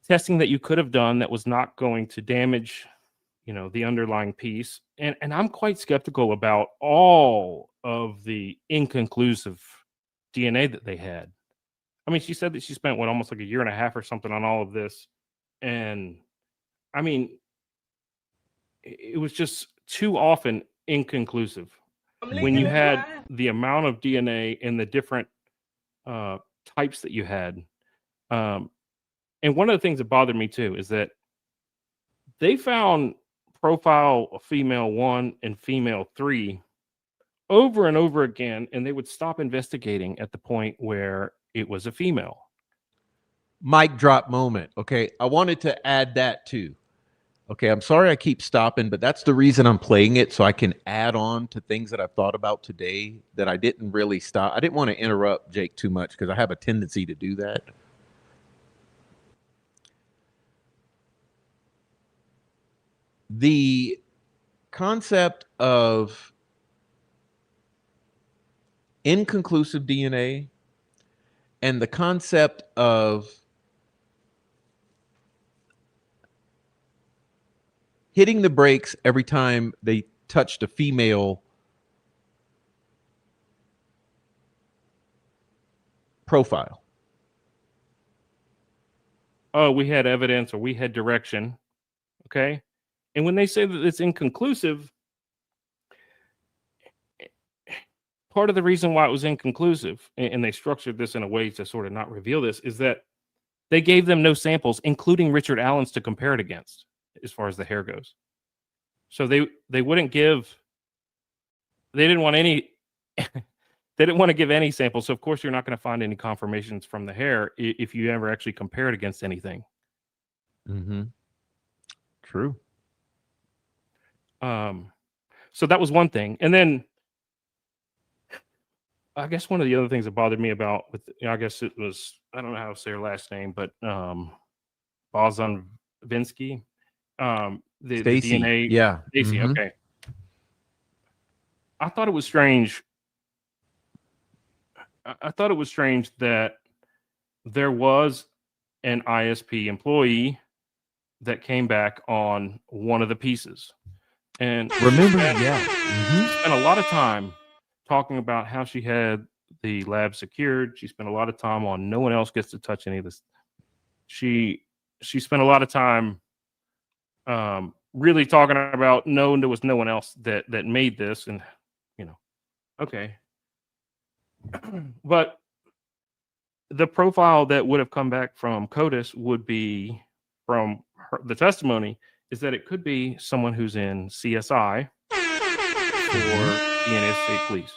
Testing that you could have done that was not going to damage the underlying piece. And I'm quite skeptical about all of the inconclusive DNA that they had. I mean, she said that she spent almost like a year and a half or something on all of this. And I mean, it was just too often inconclusive. When you had the amount of DNA and the different types that you had. And one of the things that bothered me too is that they found profile female 1 and female 3 over and over again, and they would stop investigating at the point where it was a female. Mic drop moment. Okay, I wanted to add that too. Okay, I'm sorry I keep stopping, but that's the reason I'm playing it, so I can add on to things that I've thought about today that I didn't really stop. I didn't want to interrupt Jake too much because I have a tendency to do that. The concept of inconclusive DNA and the concept of hitting the brakes every time they touched a female profile. Oh, we had evidence or we had direction. Okay. And when they say that it's inconclusive, part of the reason why it was inconclusive, and they structured this in a way to sort of not reveal this, is that they gave them no samples, including Richard Allen's, to compare it against as far as the hair goes. So they wouldn't give, they didn't want any, they didn't want to give any samples. So of course you're not going to find any confirmations from the hair if you ever actually compare it against anything. Mm-hmm. True. So that was one thing. And then I guess one of the other things that bothered me about I guess it was, I don't know how to say her last name, but Bozanvinsky, the DNA. Yeah. Stacey, Mm-hmm. okay. I thought it was strange. I thought it was strange that there was an ISP employee that came back on one of the pieces. And remember, she spent a lot of time talking about how she had the lab secured. She spent a lot of time on no one else gets to touch any of this. She spent a lot of time really talking about there was no one else that made this, and okay. But the profile that would have come back from CODIS would be from the testimony is that it could be someone who's in CSI or United States Police.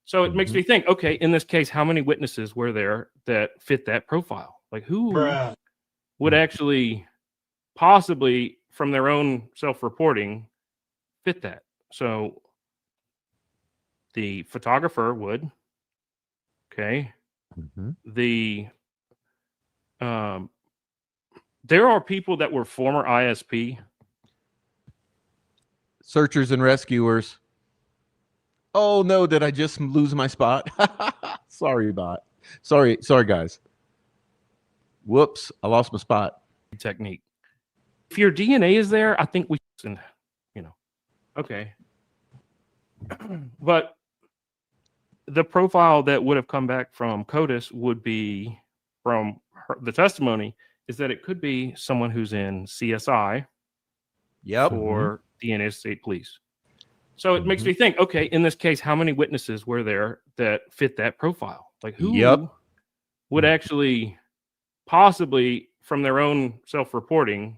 So it makes me think, okay, in this case, how many witnesses were there that fit that profile? Like who would actually possibly from their own self-reporting fit that? So the photographer would, okay. The There are people that were former ISP. Searchers and rescuers. Oh no, did I just lose my spot? Sorry, bot. Sorry, guys. Whoops, I lost my spot. Technique. If your DNA is there, I think we, okay. But the profile that would have come back from CODIS would be from the testimony is that it could be someone who's in CSI. Yep. For the United States Police. So it makes me think, okay, in this case, how many witnesses were there that fit that profile? Like who would actually possibly from their own self-reporting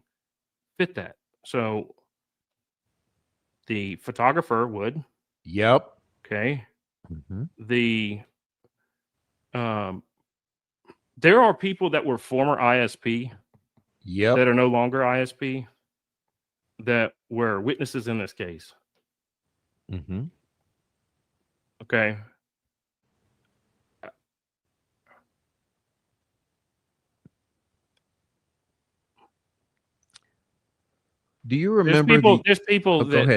fit that? So the photographer would. Yep. Okay. There are people that were former ISP. Yep. That are no longer ISP. That were witnesses in this case. Okay. Do you remember? There's people that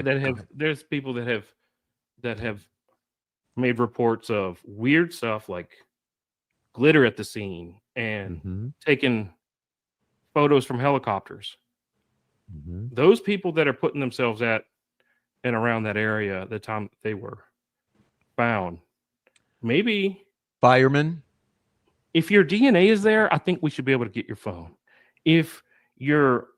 have made reports of weird stuff like glitter at the scene and taking photos from helicopters. Those people that are putting themselves at and around that area the time they were found, maybe firemen. If your DNA is there, I think we should be able to get your phone. If you're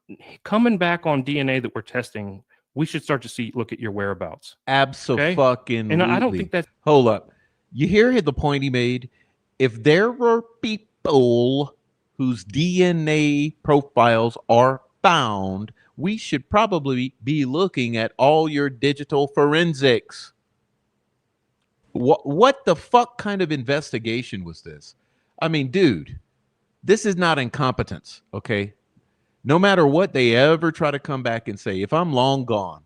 coming back on DNA that we're testing, we should start to look at your whereabouts. Absolutely. And I don't think that. Hold up. You hear the point he made? If there were people whose DNA profiles are found, we should probably be looking at all your digital forensics. What the fuck kind of investigation was this? I mean, dude, this is not incompetence, okay? No matter what they ever try to come back and say, if I'm long gone,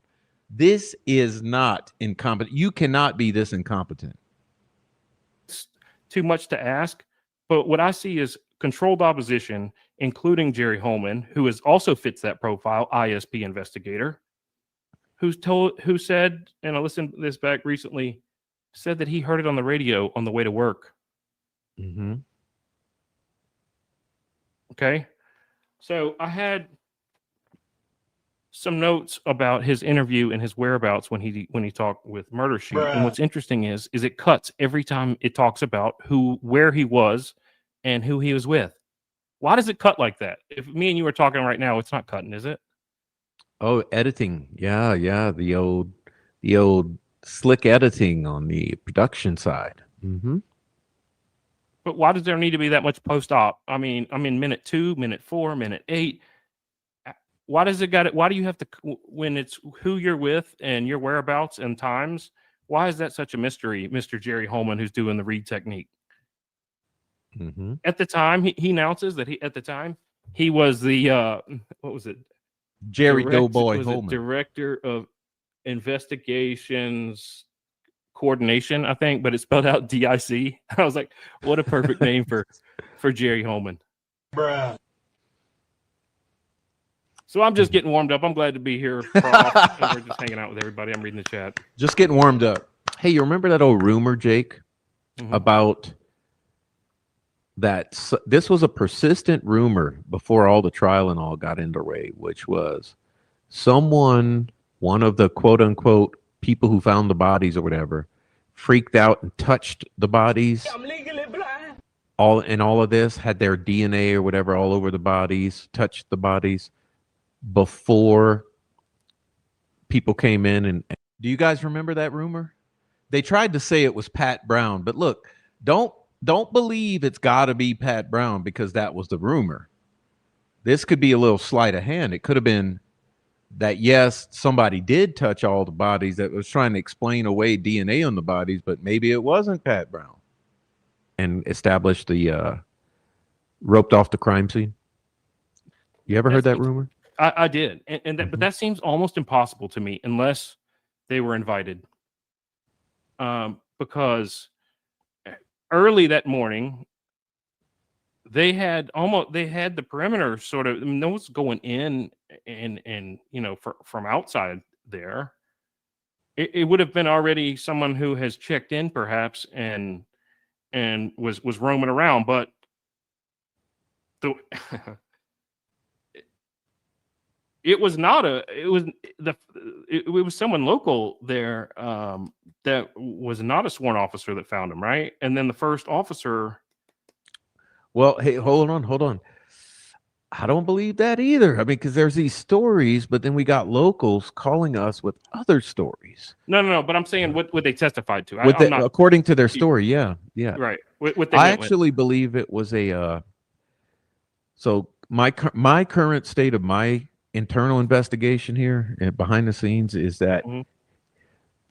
this is not incompetent. You cannot be this incompetent. It's too much to ask, but what I see is controlled opposition, including Jerry Holman, who also fits that profile, ISP investigator, who said, and I listened to this back recently, said that he heard it on the radio on the way to work. Okay. So I had some notes about his interview and his whereabouts when he talked with Murder Sheet. And what's interesting is it cuts every time it talks about where he was and who he was with. Why does it cut like that? If me and you are talking right now, it's not cutting, is it? Oh, editing. Yeah. The old slick editing on the production side. But why does there need to be that much post-op? I mean, I'm in minute 2, minute 4, minute 8. Why does it got it? Why do you have to, when it's who you're with and your whereabouts and times? Why is that such a mystery, Mr. Jerry Holman, who's doing the read technique? At the time, he announces that he was the what was it? Jerry Doughboy Holman, director of investigations coordination, I think, but it's spelled out DIC. I was like, what a perfect name for Jerry Holman. Bruh. So I'm just getting warmed up. I'm glad to be here, Prof. And we're just hanging out with everybody. I'm reading the chat. Just getting warmed up. Hey, you remember that old rumor, Jake, about that? This was a persistent rumor before all the trial and all got underway, which was one of the quote unquote people who found the bodies or whatever, freaked out and touched the bodies. I'm legally blind. All of this had their DNA or whatever all over the bodies, touched the bodies before people came in. And do you guys remember that rumor? They tried to say it was Pat Brown, but look, don't believe it's got to be Pat Brown because that was the rumor. This could be a little sleight of hand. It could have been that, yes, somebody did touch all the bodies that was trying to explain away DNA on the bodies, but maybe it wasn't Pat Brown and established the roped off the crime scene. You ever heard that rumor? I did. But that seems almost impossible to me unless they were invited. Because early that morning, they had the perimeter sort of. I mean, no one's going in and from outside there. It would have been already someone who has checked in perhaps and was roaming around, but the it was not it was someone local there that was not a sworn officer that found him, right? And then the first officer. Well, hey, hold on. I don't believe that either. I mean, because there's these stories, but then we got locals calling us with other stories. No. But I'm saying what they testified to. I'm not, according to their story, yeah. Right. What they I actually believe it was a. So my current state of my internal investigation here and behind the scenes is that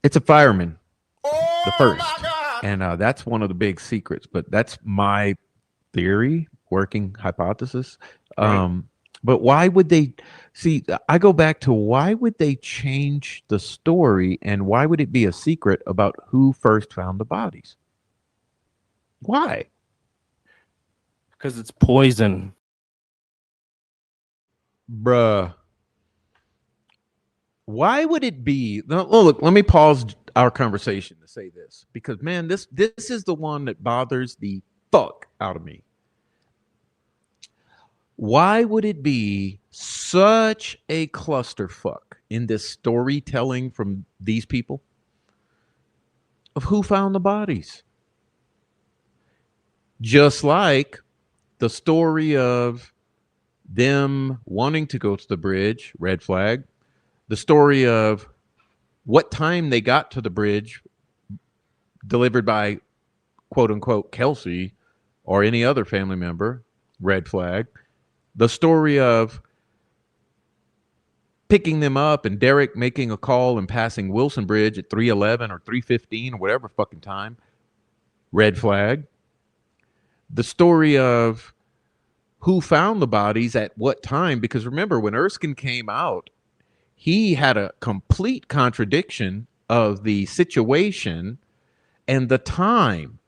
it's a fireman, the first, and that's one of the big secrets. But that's my theory, working hypothesis. Right. But why would they see? I go back to why would they change the story, and why would it be a secret about who first found the bodies? Why? Because it's poison. Bruh. Why would it be? No, look, let me pause our conversation to say this, because man, this is the one that bothers the fuck out of me. Why would it be such a clusterfuck in this storytelling from these people of who found the bodies? Just like the story of them wanting to go to the bridge, red flag. The story of what time they got to the bridge, delivered by quote unquote Kelsey or any other family member, red flag. The story of picking them up and Derek making a call and passing Wilson Bridge at 3:11 or 3:15 or whatever fucking time, red flag. The story of who found the bodies at what time, because remember, when Erskine came out, he had a complete contradiction of the situation and the time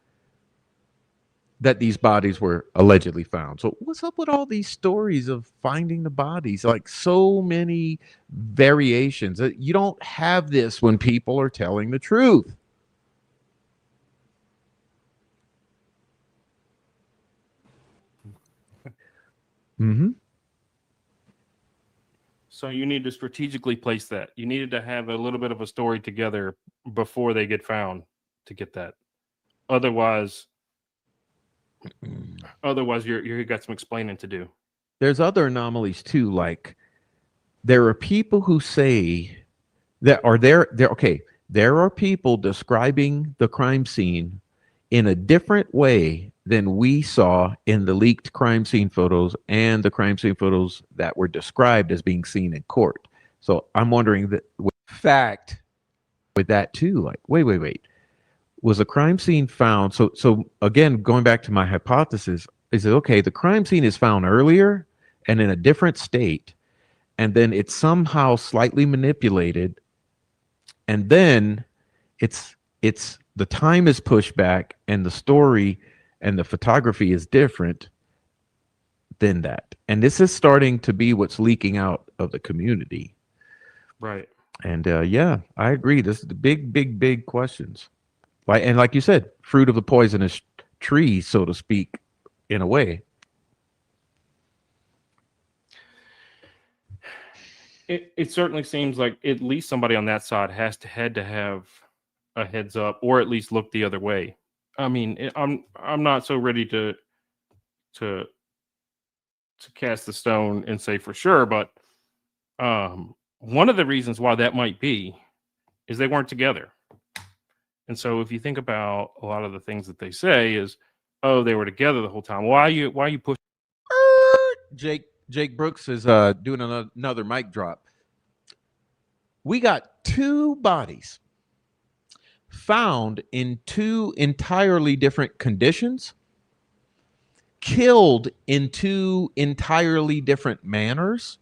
that these bodies were allegedly found. So what's up with all these stories of finding the bodies? Like, so many variations. You don't have this when people are telling the truth. Mm-hmm. So you need to strategically place that. You needed to have a little bit of a story together before they get found to get that. Otherwise you got some explaining to do. There's other anomalies too. Like, there are people who say that there are people describing the crime scene in a different way than we saw in the leaked crime scene photos and the crime scene photos that were described as being seen in court. So I'm wondering that with fact with that too, like, wait. Was a crime scene found? So again, going back to my hypothesis, is it okay? The crime scene is found earlier and in a different state, and then it's somehow slightly manipulated, and then it's the time is pushed back, and the story and the photography is different than that. And this is starting to be what's leaking out of the community, right? And yeah, I agree. This is the big questions. Like you said, fruit of the poisonous tree, so to speak, in a way. It certainly seems like at least somebody on that side had to have a heads up, or at least look the other way. I mean, I'm not so ready to cast the stone and say for sure, but one of the reasons why that might be is they weren't together. And so if you think about a lot of the things that they say is, oh, they were together the whole time. Why are you pushing? Jake Brooks is doing another mic drop. We got two bodies found in two entirely different conditions, killed in two entirely different manners,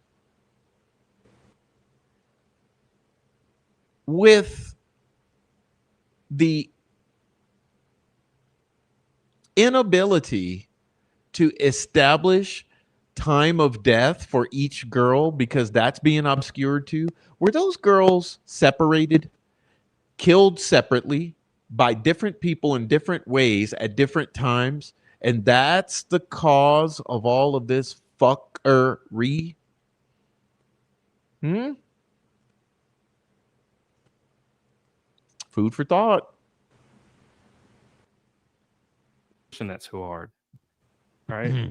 with the inability to establish time of death for each girl because that's being obscured too? Were those girls separated, killed separately by different people in different ways at different times? And that's the cause of all of this fuckery? Food for thought. And that's so hard, right?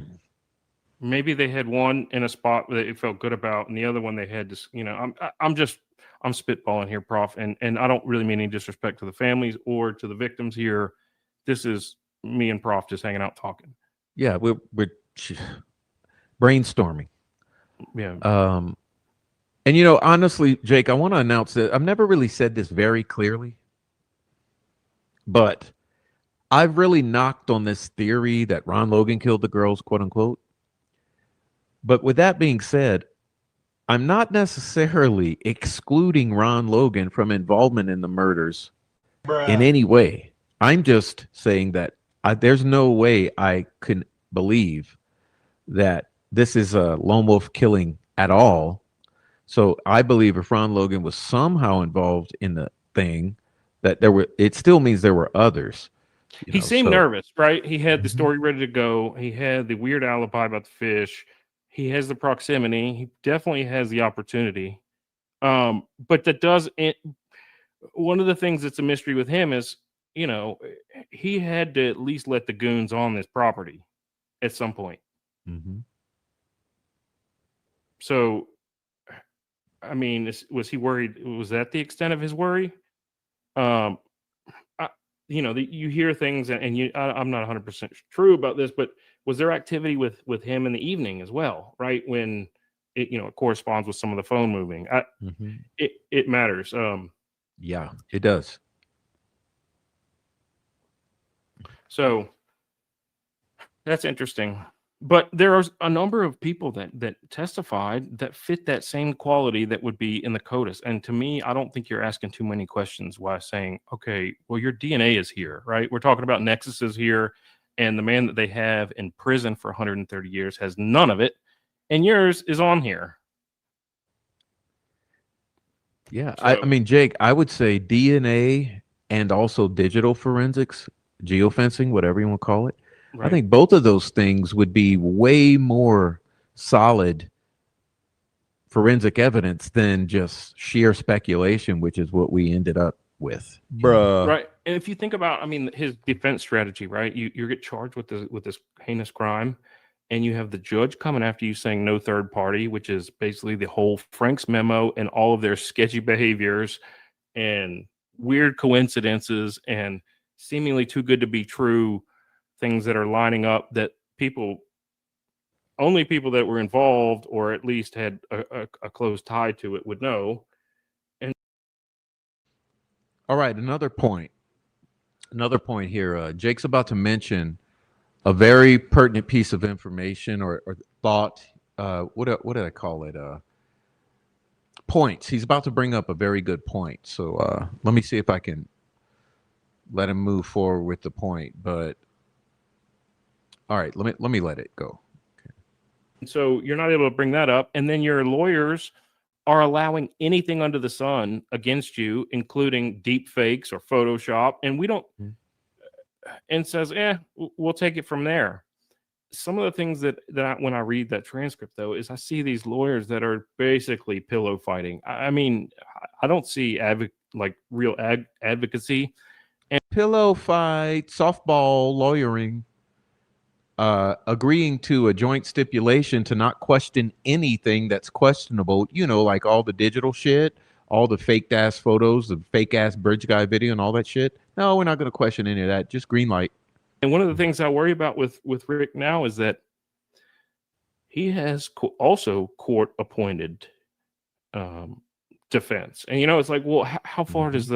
Maybe they had one in a spot that it felt good about, and the other one they had to, I'm spitballing here, Prof, and I don't really mean any disrespect to the families or to the victims here. This is me and Prof just hanging out talking. Yeah, we're brainstorming. Yeah. And honestly, Jake, I want to announce that I've never really said this very clearly, but I've really knocked on this theory that Ron Logan killed the girls, quote unquote. But with that being said, I'm not necessarily excluding Ron Logan from involvement in the murders in any way. I'm just saying that there's no way I can believe that this is a lone wolf killing at all. So I believe if Ron Logan was somehow involved in the thing, that it still means there were others. He seemed nervous, right? He had the story ready to go. He had the weird alibi about the fish. He has the proximity. He definitely has the opportunity. But that does one of the things that's a mystery with him is, he had to at least let the goons on this property at some point. Mm-hmm. So, I mean, was he worried? Was that the extent of his worry? You hear things, and I'm not 100% true about this, but was there activity with him in the evening as well, right? When it corresponds with some of the phone moving. It matters. Yeah, it does. So that's interesting. But there are a number of people that testified that fit that same quality that would be in the CODIS. And to me, I don't think you're asking too many questions while saying, okay, well, your DNA is here, right? We're talking about nexuses here. And the man that they have in prison for 130 years has none of it. And yours is on here. Yeah. So, I mean, Jake, I would say DNA and also digital forensics, geofencing, whatever you want to call it. Right. I think both of those things would be way more solid forensic evidence than just sheer speculation, which is what we ended up with. Bruh. Right. And if you think about, his defense strategy, right? You get charged with this heinous crime, and you have the judge coming after you saying no third party, which is basically the whole Frank's memo and all of their sketchy behaviors and weird coincidences and seemingly too good to be true things that are lining up that only people that were involved or at least had a close tie to it would know. And all right, another point here. Jake's about to mention a very pertinent piece of information or thought. What did I call it? Points. He's about to bring up a very good point. So let me see if I can let him move forward with the point. But all right, let me let it go. Okay. So you're not able to bring that up, and then your lawyers are allowing anything under the sun against you, including deep fakes or Photoshop, and we don't. And says, we'll take it from there. Some of the things that when I read that transcript, though, is I see these lawyers that are basically pillow fighting. I mean, I don't see real advocacy. And pillow fight, softball lawyering, agreeing to a joint stipulation to not question anything that's questionable, like all the digital shit, all the faked ass photos, the fake ass bridge guy video and all that shit. No, we're not going to question any of that. Just green light. And one of the things I worry about with Rick now is that he has also court appointed defense. And it's like, well, how far does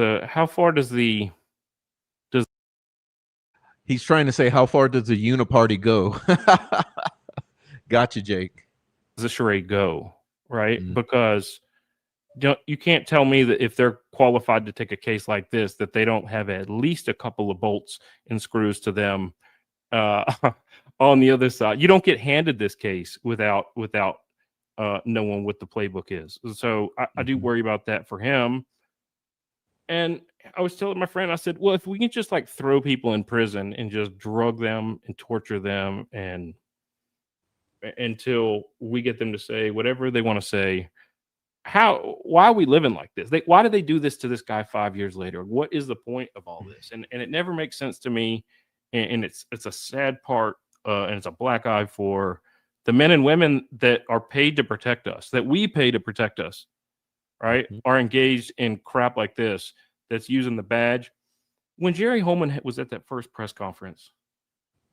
he's trying to say, how far does the uniparty go? Gotcha, Jake. Does the charade go, right? Mm-hmm. Because you can't tell me that if they're qualified to take a case like this, that they don't have at least a couple of bolts and screws to them on the other side. You don't get handed this case without knowing what the playbook is. So I do worry about that for him. And I was telling my friend, I said, well, if we can just like throw people in prison and just drug them and torture them and until we get them to say whatever they want to say, why are we living like this? Why did they do this to this guy 5 years later? What is the point of all this? And it never makes sense to me. And it's a sad part, and it's a black eye for the men and women that are paid to protect us, that we pay to protect us, right? Are engaged in crap like this, that's using the badge. When Jerry Holman was at that first press conference,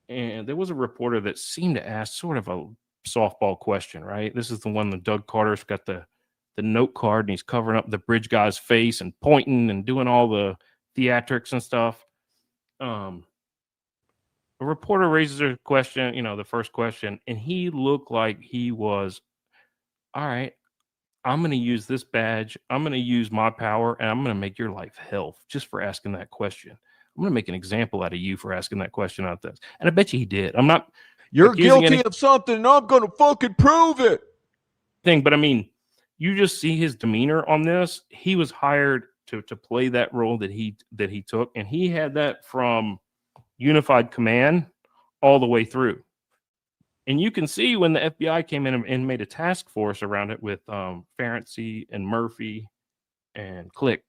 and there was a reporter that seemed to ask sort of a softball question, right? This is the one that Doug Carter's got the note card and he's covering up the bridge guy's face and pointing and doing all the theatrics and stuff. A reporter raises a question, the first question, and he looked like he was, all right, I'm going to use this badge. I'm going to use my power, and I'm going to make your life hell just for asking that question. I'm going to make an example out of you for asking that question out there. And I bet you he did. I'm not. You're guilty of something, and I'm going to fucking prove it. But I mean, you just see his demeanor on this. He was hired to play that role that he took, and he had that from unified command all the way through. And you can see when the FBI came in and made a task force around it with Ferenczi and Murphy and Click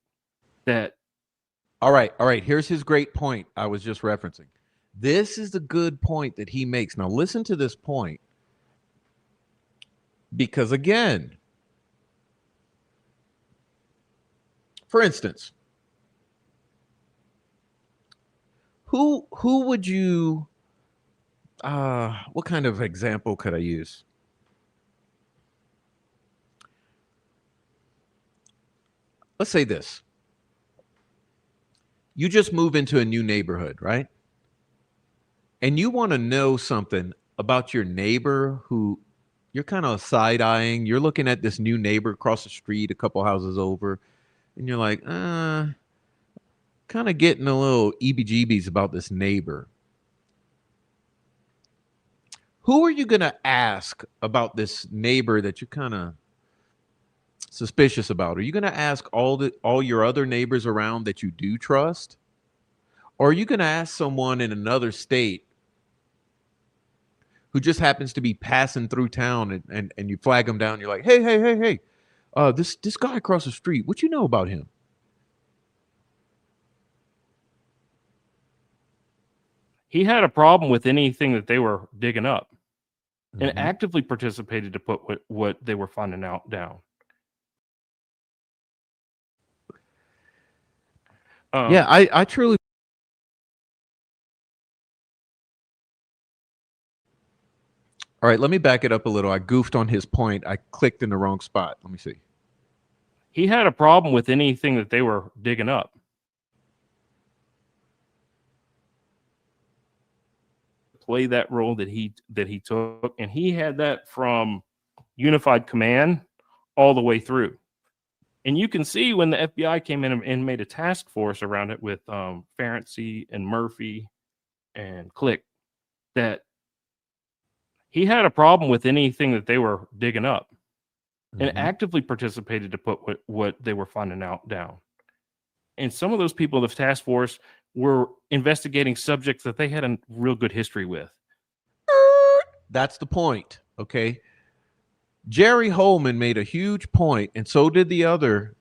that. All right. Here's his great point I was just referencing. This is the good point that he makes. Now listen to this point. Because again, for instance, who would you what kind of example could I use? Let's say this. You just move into a new neighborhood, right? And you want to know something about your neighbor who you're kind of side-eyeing. You're looking at this new neighbor across the street, a couple houses over, and you're like, kind of getting a little EBGBs about this neighbor. Who are you going to ask about this neighbor that you're kind of suspicious about? Are you going to ask all your other neighbors around that you do trust? Or are you going to ask someone in another state who just happens to be passing through town and you flag them down? You're like, hey, this guy across the street, what you know about him? He had a problem with anything that they were digging up and actively participated to put what they were finding out down. Yeah, I truly. All right, let me back it up a little. I goofed on his point. I clicked in the wrong spot. Let me see. He had a problem with anything that they were digging up. Play that role that he took, and he had that from unified command all the way through. And you can see when the FBI came in and made a task force around it with Ferenczi and Murphy and Click that he had a problem with anything that they were digging up and actively participated to put what they were finding out down. And some of those people of the task force were investigating subjects that they had a real good history with. That's the point, okay? Jerry Holman made a huge point, and so did the other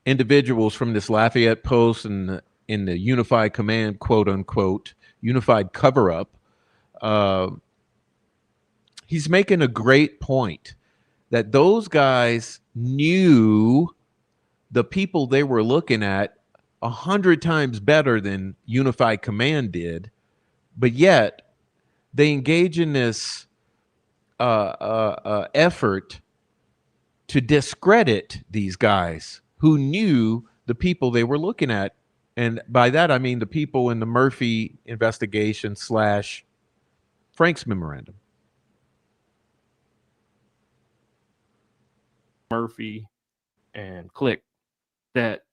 individuals from this Lafayette Post and in the unified command, quote unquote, unified cover-up. He's making a great point that those guys knew the people they were looking at 100 times better than unified command did, but yet they engage in this effort to discredit these guys who knew the people they were looking at. And by that, I mean the people in the Murphy investigation / Frank's memorandum. Murphy and Click that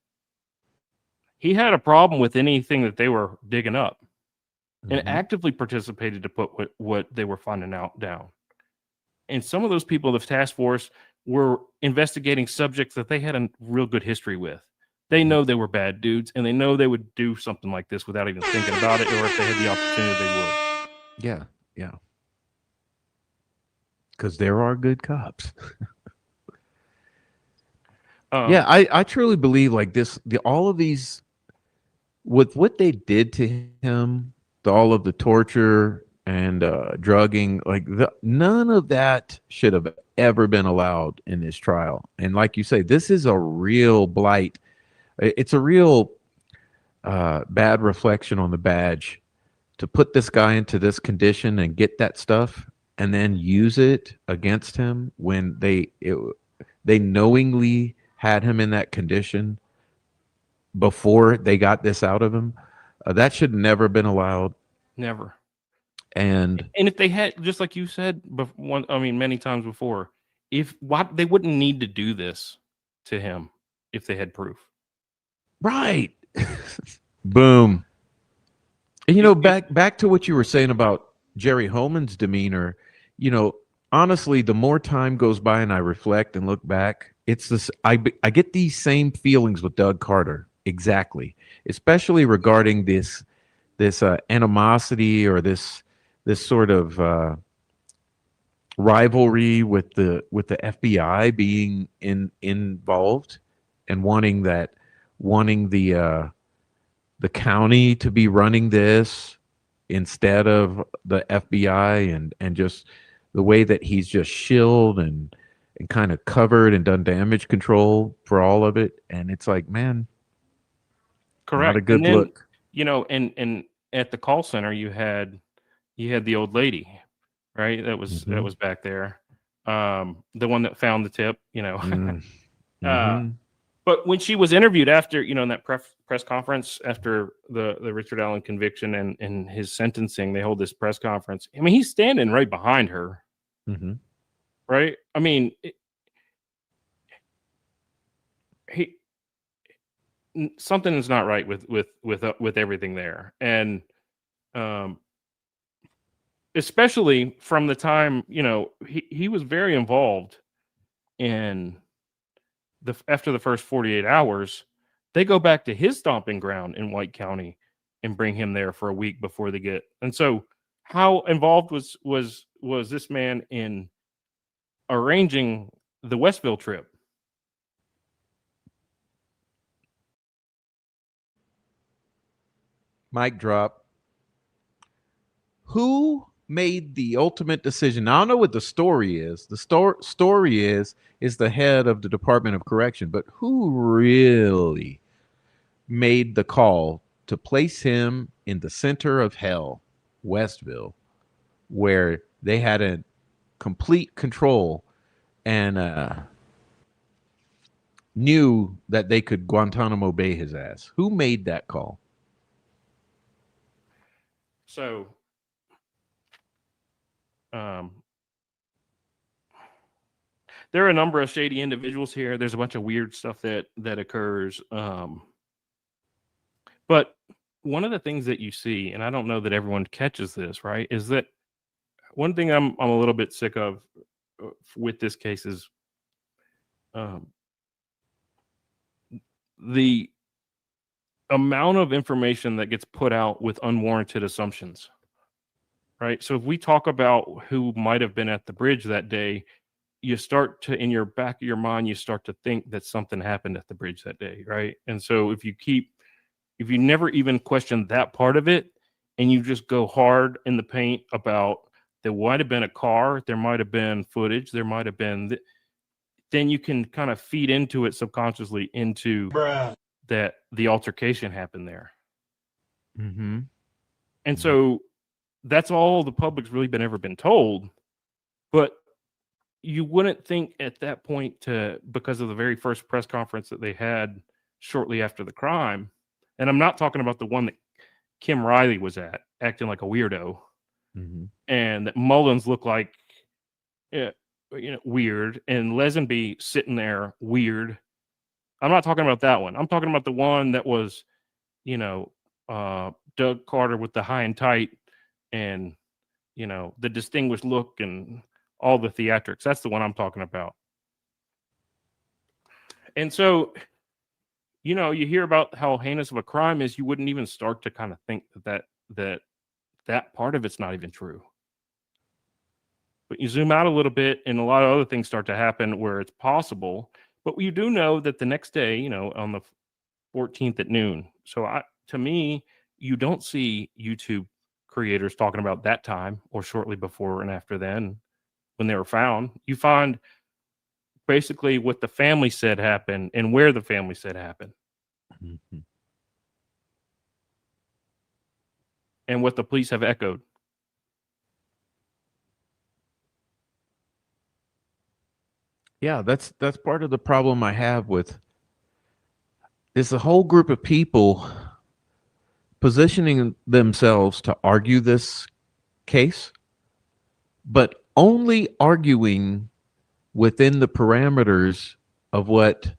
he had a problem with anything that they were digging up and actively participated to put what they were finding out down. And some of those people, the task force, were investigating subjects that they had a real good history with. They know they were bad dudes, and they know they would do something like this without even thinking about it, or if they had the opportunity, they would. Yeah, yeah. Because there are good cops. Yeah, I truly believe like this. All of these, with what they did to him, all of the torture and drugging, like none of that should have ever been allowed in this trial. And like you say, this is a real blight. It's a real bad reflection on the badge to put this guy into this condition and get that stuff and then use it against him when they knowingly had him in that condition before they got this out of him. That should never been allowed. Never. And if they had, just like you said, many times before, they wouldn't need to do this to him if they had proof. Right. Boom. And back to what you were saying about Jerry Holman's demeanor, honestly, the more time goes by and I reflect and look back, it's this. I get these same feelings with Doug Carter, exactly, especially regarding this animosity or this sort of rivalry with the FBI being involved and wanting the county to be running this instead of the FBI, and just the way that he's just shielded and kind of covered and done damage control for all of it. And it's like, man, correct. Not a good look. And at the call center, you had the old lady, right? That was back there. The one that found the tip, But when she was interviewed after, in that press conference after the Richard Allen conviction and his sentencing, they hold this press conference. I mean, he's standing right behind her, right? I mean, something is not right with everything there, and especially from the time he was very involved in. After the first 48 hours, they go back to his stomping ground in White County and bring him there for a week before they get. And so, how involved was this man in arranging the Westville trip? Mic drop. Who made the ultimate decision? I don't know what the story is. The story is the head of the Department of Correction, but who really made the call to place him in the center of hell, Westville, where they had a complete control and knew that they could Guantanamo Bay his ass? Who made that call? So, there are a number of shady individuals here. There's a bunch of weird stuff that occurs. But one of the things that you see, and I don't know that everyone catches this, right, is that one thing I'm a little bit sick of with this case is the amount of information that gets put out with unwarranted assumptions, right? So if we talk about who might have been at the bridge that day, you start to, in your back of your mind, you start to think that something happened at the bridge that day, right? And so if you never even question that part of it, and you just go hard in the paint about there might have been a car, there might have been footage, there might have been, then you can kind of feed into it subconsciously into that the altercation happened there. Mm-hmm. And so that's all the public's really ever been told. But you wouldn't think at that point, because of the very first press conference that they had shortly after the crime, and I'm not talking about the one that Kim Riley was at, acting like a weirdo, and that Mullins looked like weird, and Lesenby sitting there weird. I'm not talking about that one. I'm talking about the one that was, Doug Carter with the high and tight and, you know, the distinguished look and all the theatrics. That's the one I'm talking about. And so, you know, you hear about how heinous of a crime is, you wouldn't even start to kind of think that part of it's not even true. But you zoom out a little bit and a lot of other things start to happen where it's possible. But you do know that the next day, you know, on the 14th at noon. So to me, you don't see YouTube creators talking about that time or shortly before and after then when they were found. You find basically what the family said happened and where the family said happened. Mm-hmm. And what the police have echoed. Yeah, that's part of the problem I have with this. A whole group of people positioning themselves to argue this case, but only arguing within the parameters of what,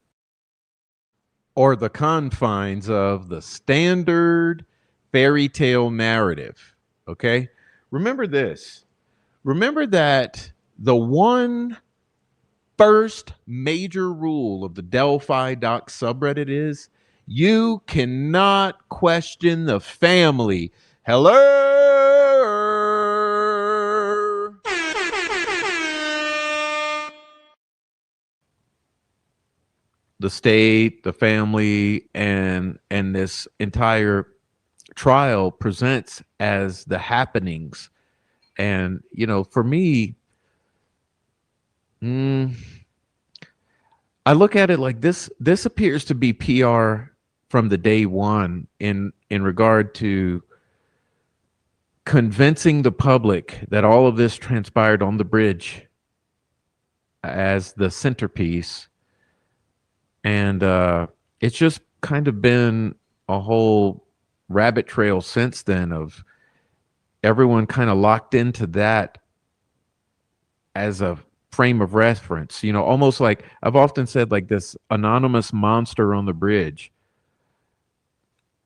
or the confines of, the standard fairy tale narrative. Okay? Remember this. Remember that the one first major rule of the Delphi doc subreddit is you cannot question the family. Hello. The state, the family, and this entire trial presents as the happenings. And, you know, for me, I look at it like this. This appears to be PR from the day one in regard to convincing the public that all of this transpired on the bridge as the centerpiece. And it's just kind of been a whole rabbit trail since then of everyone kind of locked into that as a frame of reference, you know, almost like I've often said, like this anonymous monster on the bridge.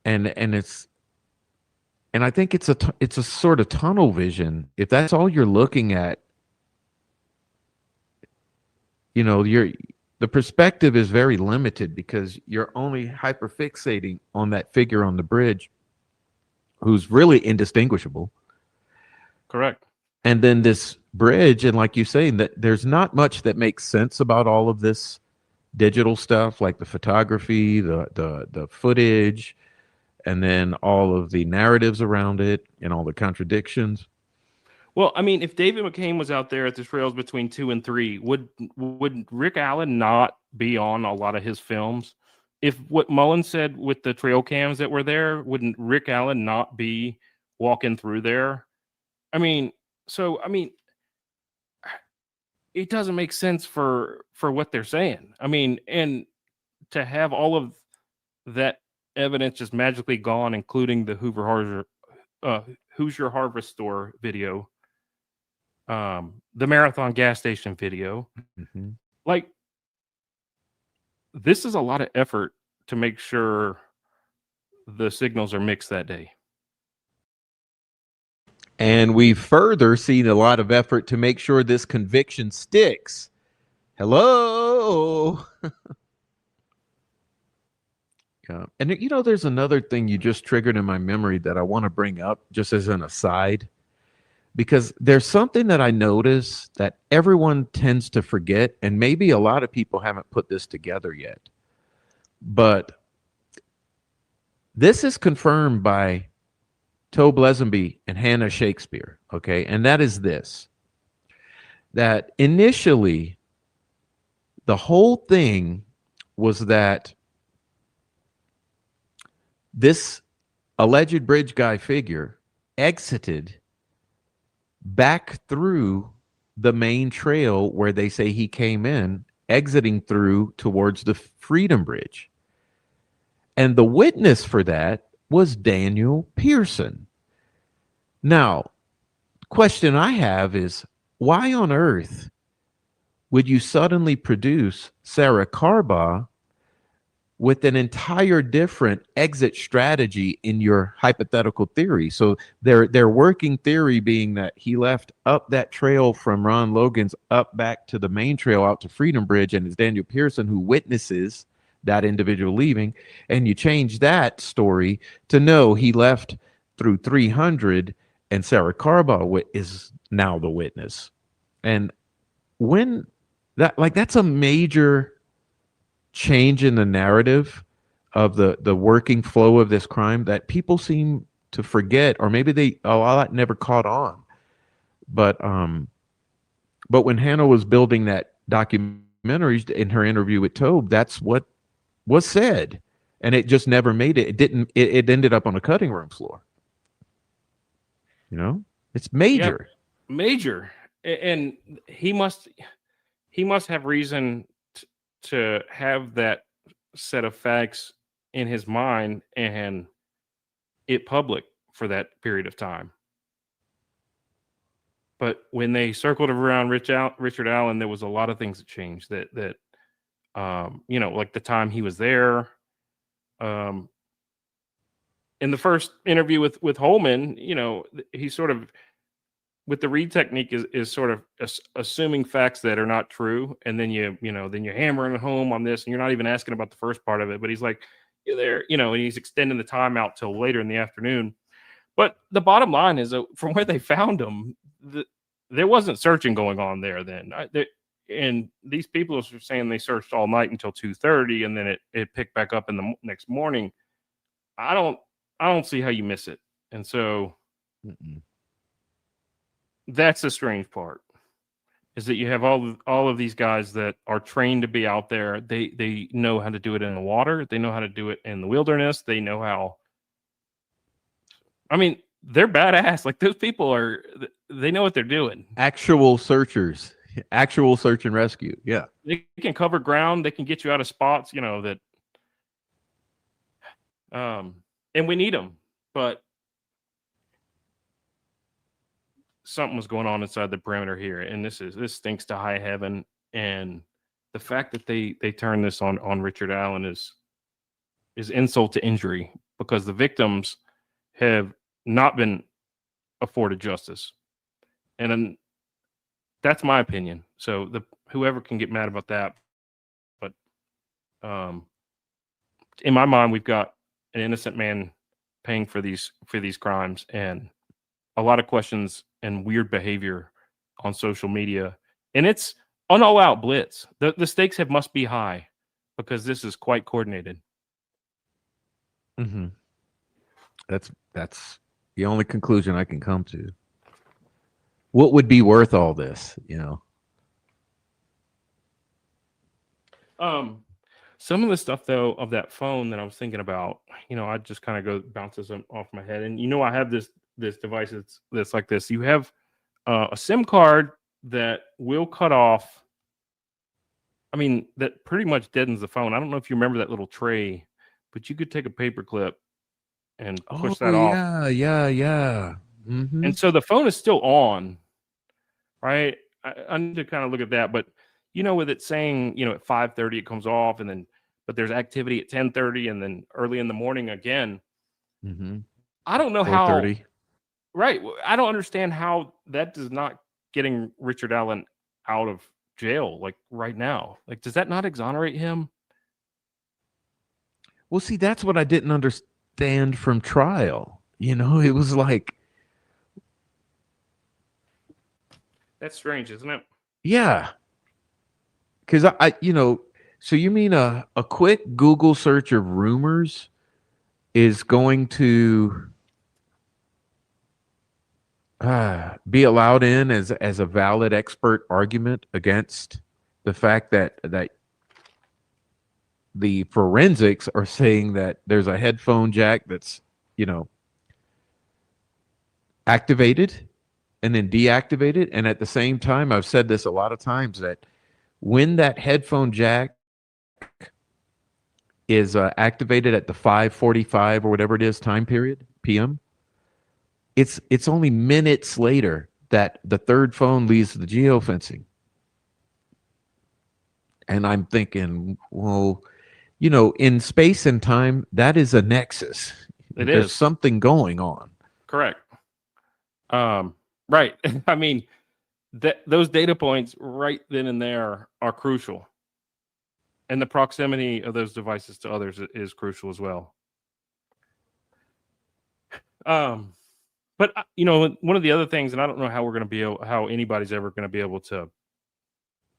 And I think it's a sort of tunnel vision. If that's all you're looking at, you know, the perspective is very limited because you're only hyperfixating on that figure on the bridge who's really indistinguishable. Correct. And then this bridge, and like you say, that there's not much that makes sense about all of this digital stuff, like the photography, the footage, and then all of the narratives around it and all the contradictions. Well, I mean, if David McCain was out there at the trails between 2 and 3, would Rick Allen not be on a lot of his films? If what Mullen said with the trail cams that were there, wouldn't Rick Allen not be walking through there? I mean, it doesn't make sense for what they're saying. I mean, and to have all of that evidence just magically gone, including the Hoosier Harvest Store video, the Marathon gas station video, like this is a lot of effort to make sure the signals are mixed that day. And we've further seen a lot of effort to make sure this conviction sticks. Hello. Yeah. And you know, there's another thing you just triggered in my memory that I want to bring up just as an aside, because there's something that I notice that everyone tends to forget, and maybe a lot of people haven't put this together yet. But this is confirmed by Tobe Lesenby and Hannah Shakespeare, okay? And that is this, that initially the whole thing was that this alleged bridge guy figure exited back through the main trail where they say he came in, exiting through towards the Freedom Bridge. And the witness for that was Daniel Pearson. Now, question I have is, why on earth would you suddenly produce Sarah Carbaugh with an entire different exit strategy in your hypothetical theory. So their working theory being that he left up that trail from Ron Logan's up back to the main trail out to Freedom Bridge, and it's Daniel Pearson who witnesses that individual leaving. And you change that story to no, he left through 300 and Sarah Carball is now the witness. And when that's a major change in the narrative of the working flow of this crime that people seem to forget, or maybe that never caught on. But when Hannah was building that documentary in her interview with Tobe, that's what was said, and it just never made it. It ended up on a cutting room floor. It's major. Yep. Major, and he must have reason to have that set of facts in his mind and it public for that period of time. But when they circled around Richard Allen, there was a lot of things that changed. That like the time he was there. In the first interview with Holman, he sort of, with the read technique, is sort of assuming facts that are not true, and then you're hammering home on this, and you're not even asking about the first part of it. But he's like, you're there, and he's extending the time out till later in the afternoon. But the bottom line is, from where they found him, there wasn't searching going on there then. And these people are saying they searched all night until 2:30, and then it picked back up in the next morning. I don't see how you miss it, and so. That's the strange part, is that you have all of these guys that are trained to be out there. They know how to do it in the water. They know how to do it in the wilderness. They know how. I mean, they're badass. Like, those people they know what they're doing. Actual searchers, actual search and rescue. Yeah, they can cover ground. They can get you out of spots. That. And we need them, but. Something was going on inside the perimeter here, and this stinks to high heaven. And the fact that they turned this on Richard Allen is insult to injury, because the victims have not been afforded justice, and that's my opinion. So whoever can get mad about that, but in my mind, we've got an innocent man paying for these crimes, and a lot of questions and weird behavior on social media, and it's an all-out blitz. The stakes must be high, because this is quite coordinated. Mm-hmm. That's the only conclusion I can come to. What would be worth all this, Some of the stuff, though, of that phone that I was thinking about, I just kind of bounces off my head, and I have this device that's like this. You have a SIM card that will cut off. I mean, that pretty much deadens the phone. I don't know if you remember that little tray, but you could take a paper clip and push that off. Yeah. Mm-hmm. And so the phone is still on, right? I need to kind of look at that, but with it saying, at 5:30 it comes off, but there's activity at 10:30, and then early in the morning again. Mm-hmm. I don't know how. Right. I don't understand how that is not getting Richard Allen out of jail, like, right now. Like, does that not exonerate him? Well, see, that's what I didn't understand from trial. It was like. That's strange, isn't it? Yeah. Because so you mean a quick Google search of rumors is going to be allowed in as a valid expert argument against the fact that the forensics are saying that there's a headphone jack that's activated and then deactivated, and at the same time, I've said this a lot of times, that when that headphone jack is activated at the 5:45 or whatever it is time period PM, it's only minutes later that the third phone leaves the geofencing. And I'm thinking, well, you know, in space and time, that is a nexus. There's is something going on. correct. Right. I mean, those data points right then and there are crucial, and the proximity of those devices to others is crucial as well. But you know, one of the other things, and I don't know how we're going to be how anybody's ever going to be able to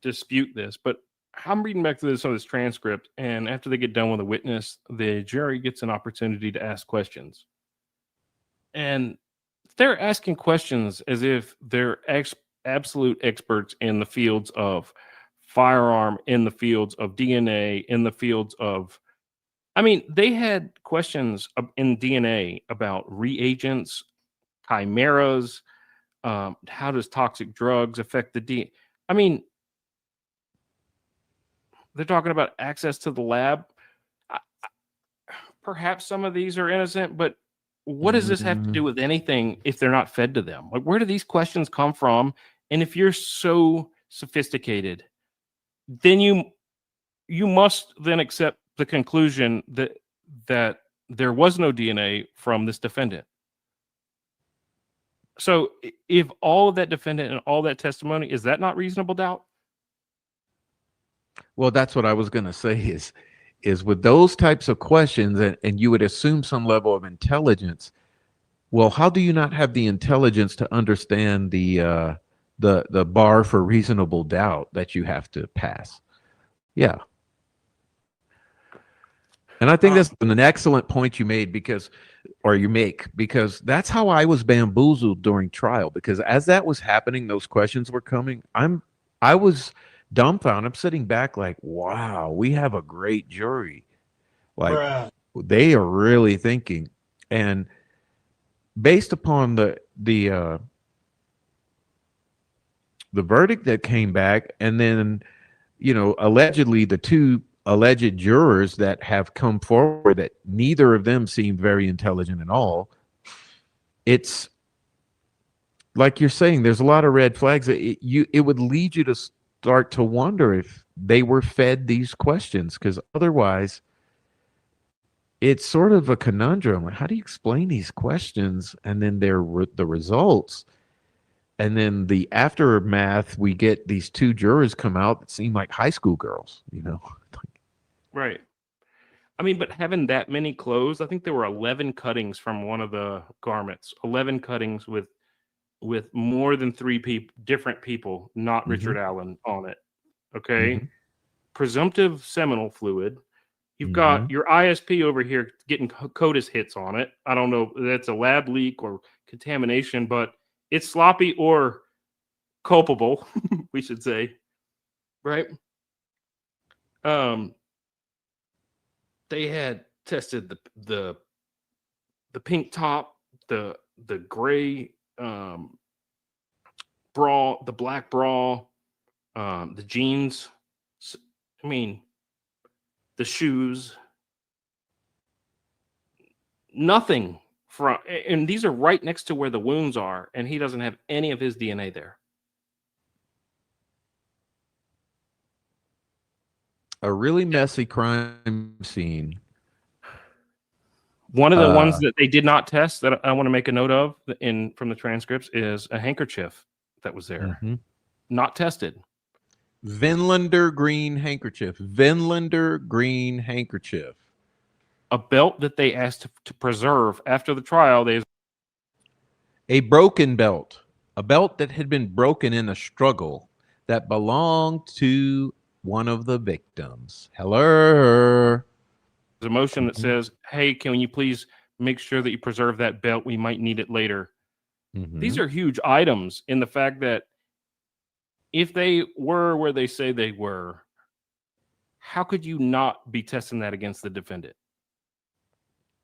dispute this, but I'm reading back through some of this transcript, and after they get done with a witness, the jury gets an opportunity to ask questions, and they're asking questions as if they're absolute experts in the fields of firearm, in the fields of DNA, in the fields of, I mean, they had questions in DNA about reagents, chimeras, how does toxic drugs affect the DNA? I mean, they're talking about access to the lab. Perhaps some of these are innocent, but what does this have to do with anything if they're not fed to them? Like, where do these questions come from? And if you're so sophisticated, then you must then accept the conclusion that there was no DNA from this defendant. So if all of that defendant and all that testimony, is that not reasonable doubt? Well, that's what I was going to say is with those types of questions, and you would assume some level of intelligence. Well, how do you not have the intelligence to understand the bar for reasonable doubt that you have to pass? Yeah. And I think that's an excellent point you made because that's how I was bamboozled during trial, because as that was happening, those questions were coming. I was dumbfounded. I'm sitting back like, wow, we have a great jury. Like, they are really thinking. And based upon the verdict that came back, and then, you know, allegedly the two alleged jurors that have come forward, that neither of them seem very intelligent at all. It's like you're saying, there's a lot of red flags. It would lead you to start to wonder if they were fed these questions, because otherwise it's sort of a conundrum. Like, how do you explain these questions and then the results? And then the aftermath, we get these two jurors come out that seem like high school girls, you know? Right. I mean, but having that many clothes, I think there were 11 cuttings from one of the garments, 11 cuttings with more than three different people, not Richard Allen, on it. Okay. Presumptive seminal fluid. You've got your ISP over here getting CODIS hits on it. I don't know if that's a lab leak or contamination, but it's sloppy or culpable, we should say. Right. They had tested the pink top, the gray bra, the black bra, the jeans. I mean, the shoes. Nothing from, and these are right next to where the wounds are, and he doesn't have any of his DNA there. A really messy crime scene. One of the ones that they did not test that I want to make a note of from the transcripts is a handkerchief that was there. Not tested. Vinlander green handkerchief. Vinlander green handkerchief. A belt that they asked to preserve after the trial. A broken belt. A belt that had been broken in a struggle that belonged to one of the victims. Hello. There's a motion that says, hey, can you please make sure that you preserve that belt? We might need it later. These are huge items in the fact that if they were where they say they were, how could you not be testing that against the defendant?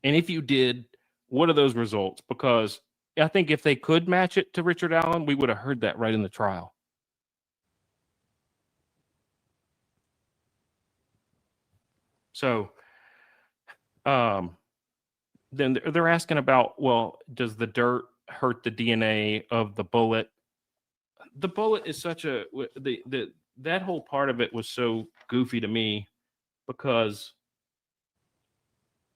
And if you did, what are those results? Because I think if they could match it to Richard Allen, we would have heard that right in the trial. So then they're asking about, well, does the dirt hurt the DNA of the bullet? The bullet is such that whole part of it was so goofy to me, because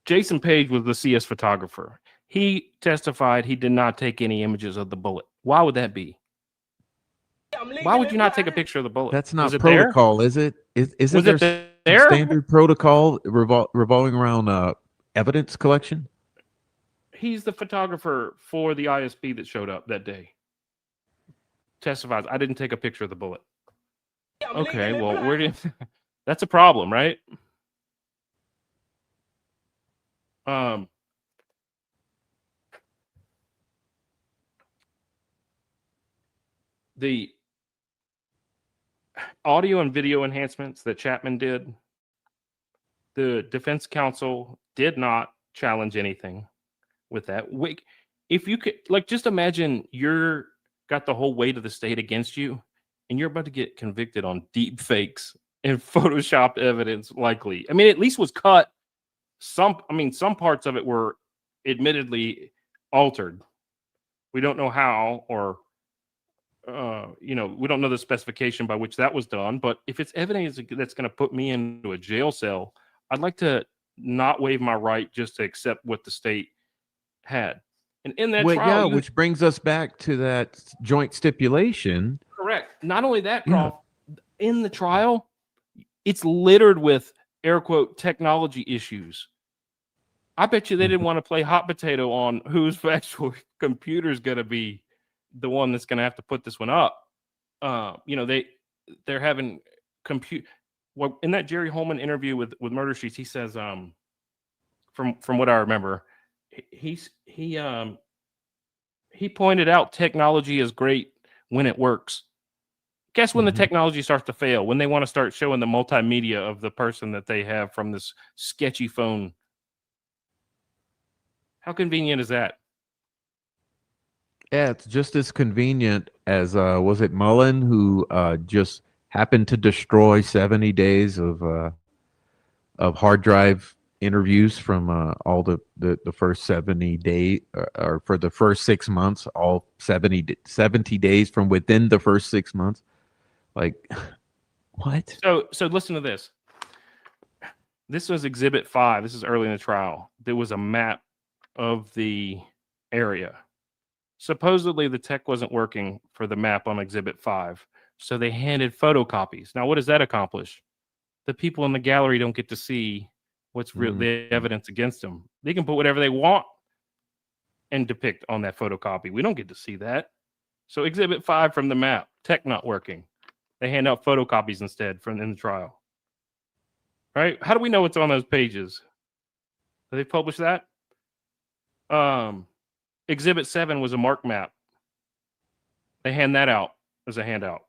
Jason Page was the CS photographer. He testified he did not take any images of the bullet. Why would that be? Why would you not take a picture of the bullet? That's not was it protocol, is it? Isn't there some standard protocol revolving around evidence collection? He's the photographer for the ISP that showed up that day. Testifies, I didn't take a picture of the bullet. Okay, well, where did that's a problem, right? The audio and video enhancements that Chapman did, the defense counsel did not challenge anything with that. If you could, like, just imagine you're got the whole weight of the state against you and you're about to get convicted on deep fakes and photoshopped evidence, likely. I mean, at least was cut. Some parts of it were admittedly altered. We don't know how, or we don't know the specification by which that was done. But if it's evidence that's going to put me into a jail cell, I'd like to not waive my right just to accept what the state had. And in that trial, which brings us back to that joint stipulation. Correct. Not only that, Carl, in the trial, it's littered with air quote technology issues. I bet you they didn't want to play hot potato on whose actual computer is going to be the one that's going to have to put this one up. They're having compute. Well, in that Jerry Holman interview with Murder Sheets, he says, from what I remember, he pointed out technology is great when it works. Guess when the technology starts to fail, when they want to start showing the multimedia of the person that they have from this sketchy phone. How convenient is that? Yeah, it's just as convenient as was it Mullen who just happened to destroy 70 days of hard drive interviews from all the first 70 days, or for the first 6 months, all 70 days from within the first 6 months. Like, what? So listen to this. This was Exhibit 5. This is early in the trial. There was a map of the area. Supposedly the tech wasn't working for the map on Exhibit 5, so they handed photocopies. Now, what does that accomplish? The people in the gallery don't get to see what's the evidence against them. They can put whatever they want and depict on that photocopy. We don't get to see that. So Exhibit 5 from the map, tech not working. They hand out photocopies instead from in the trial. Right? How do we know what's on those pages? Did they publish that? Exhibit 7 was a mark map. They hand that out as a handout.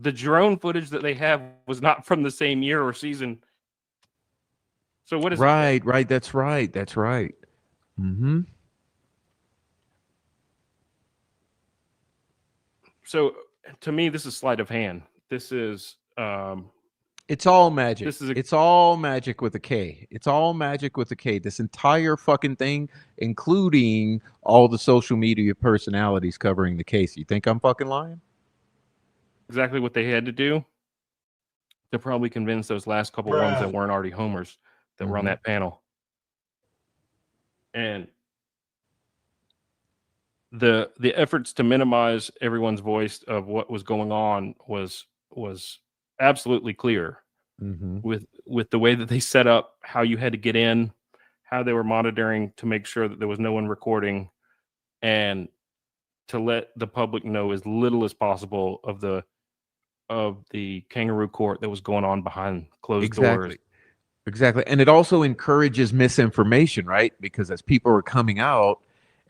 The drone footage that they have was not from the same year or season. So what is right? That's right. Mm-hmm. So to me, this is sleight of hand. This is it's all magic. It's all magic with a K. It's all magic with a K. This entire fucking thing, including all the social media personalities covering the case. You think I'm fucking lying? Exactly what they had to do to probably convince those last couple ones that weren't already homers that were on that panel. And the efforts to minimize everyone's voice of what was going on was absolutely clear with the way that they set up how you had to get in, how they were monitoring to make sure that there was no one recording, and to let the public know as little as possible of the kangaroo court that was going on behind closed doors. Exactly. And it also encourages misinformation, right? Because as people are coming out,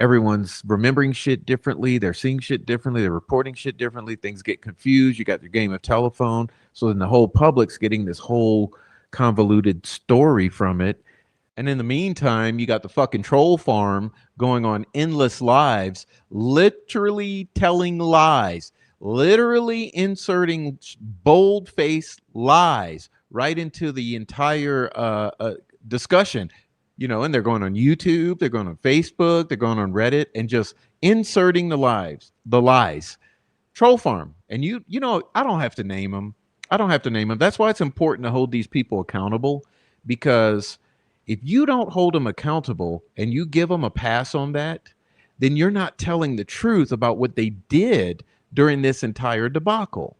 everyone's remembering shit differently. They're seeing shit differently. They're reporting shit differently. Things get confused. You got your game of telephone. So then the whole public's getting this whole convoluted story from it. And in the meantime, you got the fucking troll farm going on endless lives, literally telling lies, literally inserting bold-faced lies right into the entire discussion. You know, and they're going on YouTube, they're going on Facebook, they're going on Reddit, and just inserting the lies. Troll farm. And you know, I don't have to name them. That's why it's important to hold these people accountable, because if you don't hold them accountable and you give them a pass on that, then you're not telling the truth about what they did during this entire debacle.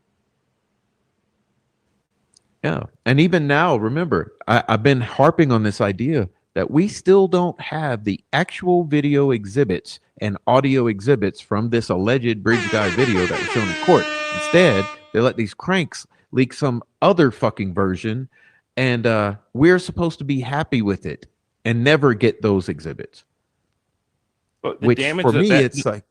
Yeah. And even now, remember, I've been harping on this idea that we still don't have the actual video exhibits and audio exhibits from this alleged bridge guy video that was shown in court. Instead, they let these cranks leak some other fucking version, and we're supposed to be happy with it and never get those exhibits. But the Which damage for me, that it's like,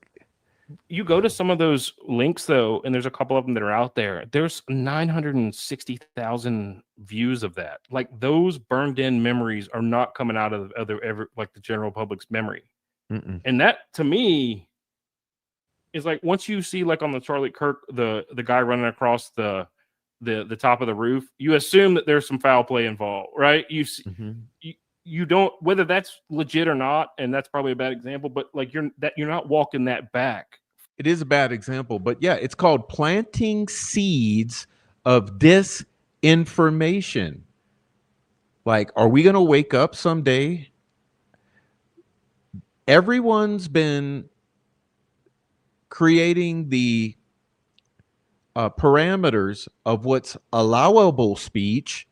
you go to some of those links though, and there's a couple of them that are out there. There's 960,000 views of that. Like those burned in memories are not coming out of like the general public's memory. And that to me is like, once you see like on the Charlie Kirk, the guy running across the top of the roof, you assume that there's some foul play involved, right? You don't, whether that's legit or not, and that's probably a bad example, but like you're not walking that back. It is a bad example, but yeah, it's called planting seeds of disinformation. Like, are we going to wake up someday? Everyone's been creating the parameters of what's allowable speech,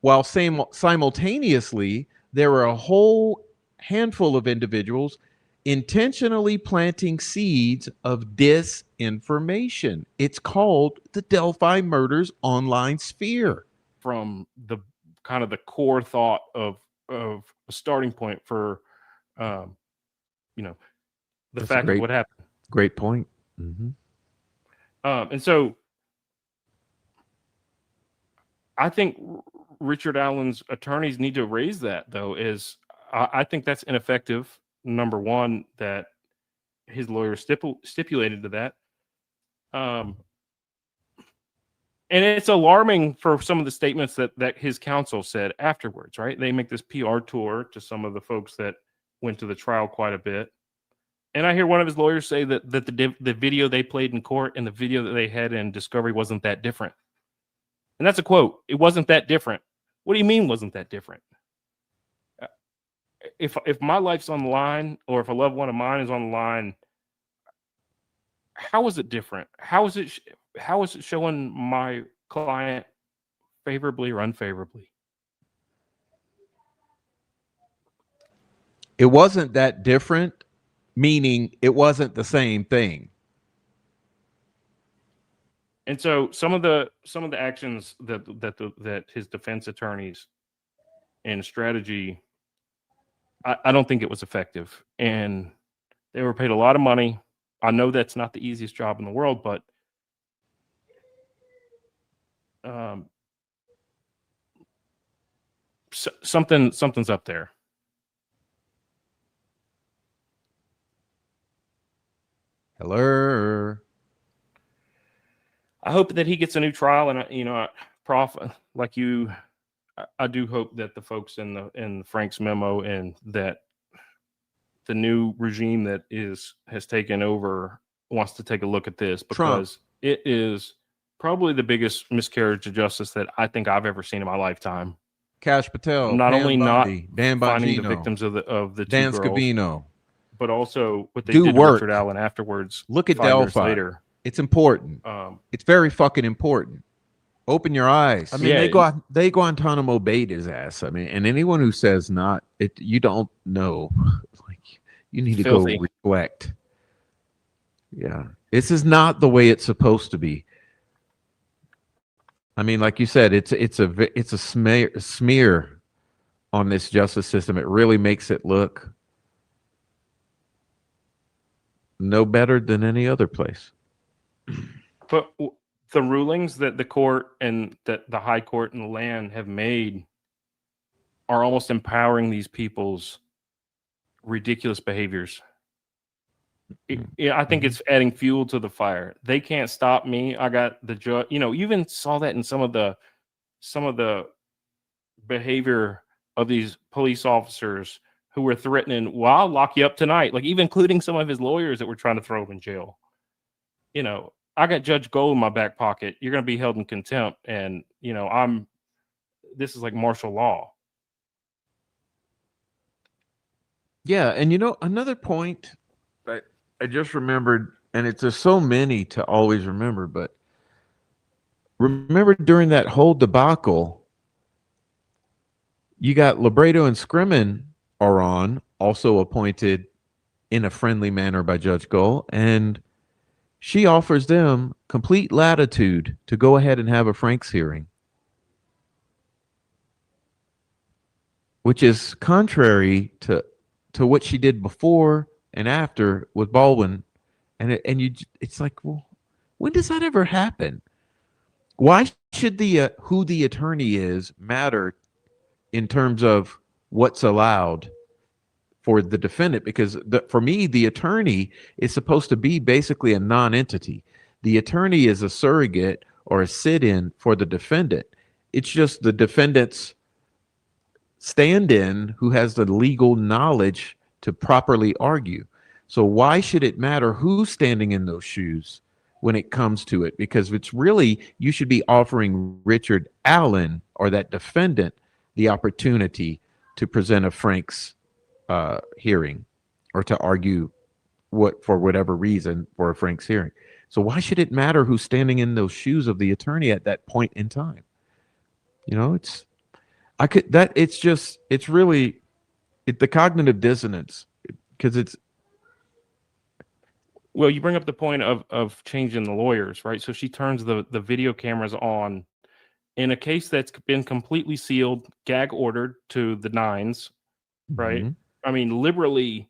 while simultaneously there are a whole handful of individuals intentionally planting seeds of disinformation. It's called the Delphi Murders online sphere. From the kind of the core thought of a starting point for, the That's fact of what happened. Great point. And so I think Richard Allen's attorneys need to raise that, though, is I think that's ineffective. Number one, that his lawyer stipulated to that. And it's alarming for some of the statements that his counsel said afterwards, right? They make this PR tour to some of the folks that went to the trial quite a bit. And I hear one of his lawyers say that the video they played in court and the video that they had in discovery wasn't that different. And that's a quote. It wasn't that different. What do you mean wasn't that different? If my life's on the line, or if a loved one of mine is on the line, how is it different? How is it showing my client favorably or unfavorably? It wasn't that different, meaning it wasn't the same thing. And so some of the actions that his defense attorneys and strategy, I don't think it was effective. And they were paid a lot of money. I know that's not the easiest job in the world, but something's up there. Hello. I hope that he gets a new trial, and Prof, like you, I do hope that the folks in Frank's memo and that the new regime that has taken over wants to take a look at this, because it is probably the biggest miscarriage of justice that I think I've ever seen in my lifetime. Kash Patel, not Dan only Bundy, not Dan finding Bongino, the victims of the Dan two girls, Scavino, but also what they Do did work. to Richard Allen afterwards. Look at 5 years Delphi. later. It's important. It's very fucking important. Open your eyes. I mean, Yeah. they Guantanamo Bay'd his ass. I mean, and anyone who says not, you don't know. Like, you need to Filthy. go reflect. Yeah, this is not the way it's supposed to be. I mean, like you said, it's a smear on this justice system. It really makes it look no better than any other place. But the rulings that the court and that the high court and the land have made are almost empowering these people's ridiculous behaviors. I think it's adding fuel to the fire. They can't stop me. I got the judge. You even saw that in some of the behavior of these police officers who were threatening, well, I'll lock you up tonight. Like, even including some of his lawyers that were trying to throw him in jail. I got Judge Gold in my back pocket. You're going to be held in contempt. And, this is like martial law. Yeah, and another point that I just remembered, and it's just so many to always remember, but remember during that whole debacle, you got Libredo and Scrimmin are on, also appointed in a friendly manner by Judge Gull, and she offers them complete latitude to go ahead and have a Franks hearing, which is contrary to what she did before and after with Baldwin. It's like, well, when does that ever happen? Why should who the attorney is matter in terms of what's allowed for the defendant? Because for me, the attorney is supposed to be basically a non-entity. The attorney is a surrogate or a sit-in for the defendant. It's just the defendant's stand-in who has the legal knowledge to properly argue. So why should it matter who's standing in those shoes when it comes to it? Because it's really, you should be offering Richard Allen or that defendant the opportunity to present a Franks hearing or to argue for whatever reason for a Franks hearing. So why should it matter who's standing in those shoes of the attorney at that point in time? It's really the cognitive dissonance, because it's. Well, you bring up the point of changing the lawyers, right? So she turns the video cameras on in a case that's been completely sealed, gag ordered to the nines, right? I mean, liberally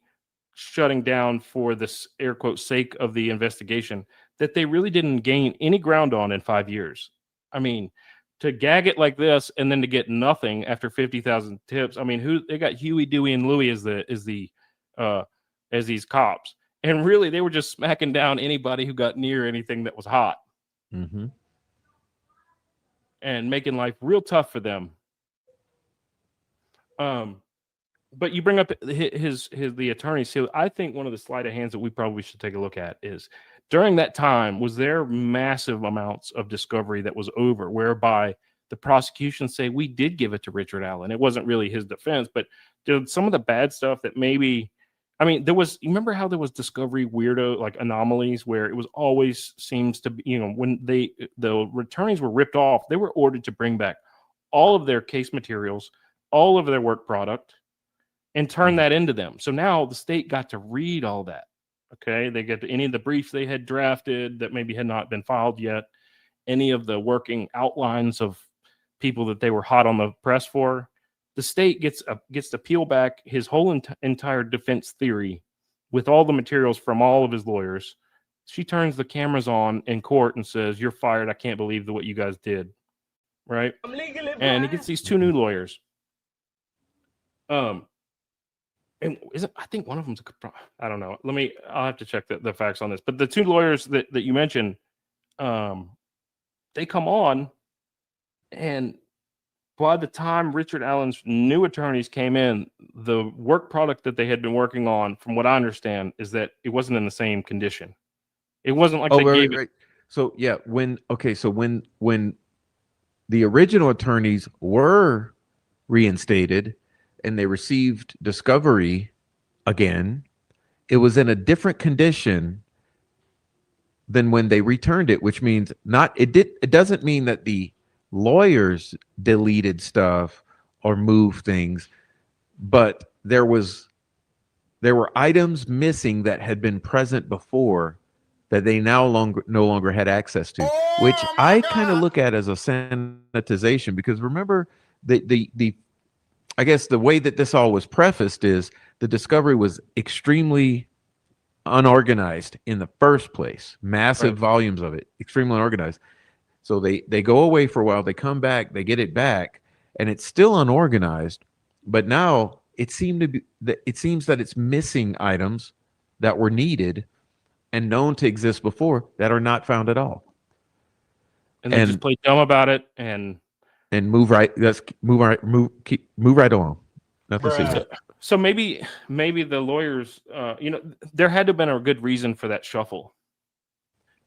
shutting down for this air quote sake of the investigation that they really didn't gain any ground on in 5 years. I mean, to gag it like this and then to get nothing after 50,000 tips. I mean, they got Huey, Dewey, and Louie as these cops, and really they were just smacking down anybody who got near anything that was hot, and making life real tough for them. But you bring up the attorney. So I think one of the sleight of hands that we probably should take a look at is, during that time, was there massive amounts of discovery that was over, whereby the prosecution say we did give it to Richard Allen. It wasn't really his defense, but did some of the bad stuff that maybe, I mean, you remember how there was discovery weirdo, like anomalies, where it was always seems to be, when the attorneys were ripped off, they were ordered to bring back all of their case materials, all of their work product, and turn that into them. So now the state got to read all that. Okay, they get any of the briefs they had drafted that maybe had not been filed yet, any of the working outlines of people that they were hot on the press for. The state gets to peel back his whole entire defense theory with all the materials from all of his lawyers. She turns the cameras on in court and says, "You're fired. I can't believe what you guys did." Right? And he gets these two new lawyers. And I think one of them's I don't know. I'll have to check the facts on this. But the two lawyers that you mentioned, they come on, and by the time Richard Allen's new attorneys came in, the work product that they had been working on, from what I understand, is that it wasn't in the same condition. It wasn't like right. So yeah, when the original attorneys were reinstated and they received discovery again, it was in a different condition than when they returned it, which means it doesn't mean that the lawyers deleted stuff or moved things, but there were items missing that had been present before that they no longer had access to, which I kind of look at as a sanitization, because remember the I guess the way that this all was prefaced is the discovery was extremely unorganized in the first place. Massive volumes of it, extremely unorganized. So they go away for a while, they come back, they get it back, and it's still unorganized. But now it seems that it's missing items that were needed and known to exist before that are not found at all. And they just play dumb about it and move right. Move right along. Nothing serious. So maybe the lawyers, there had to have been a good reason for that shuffle.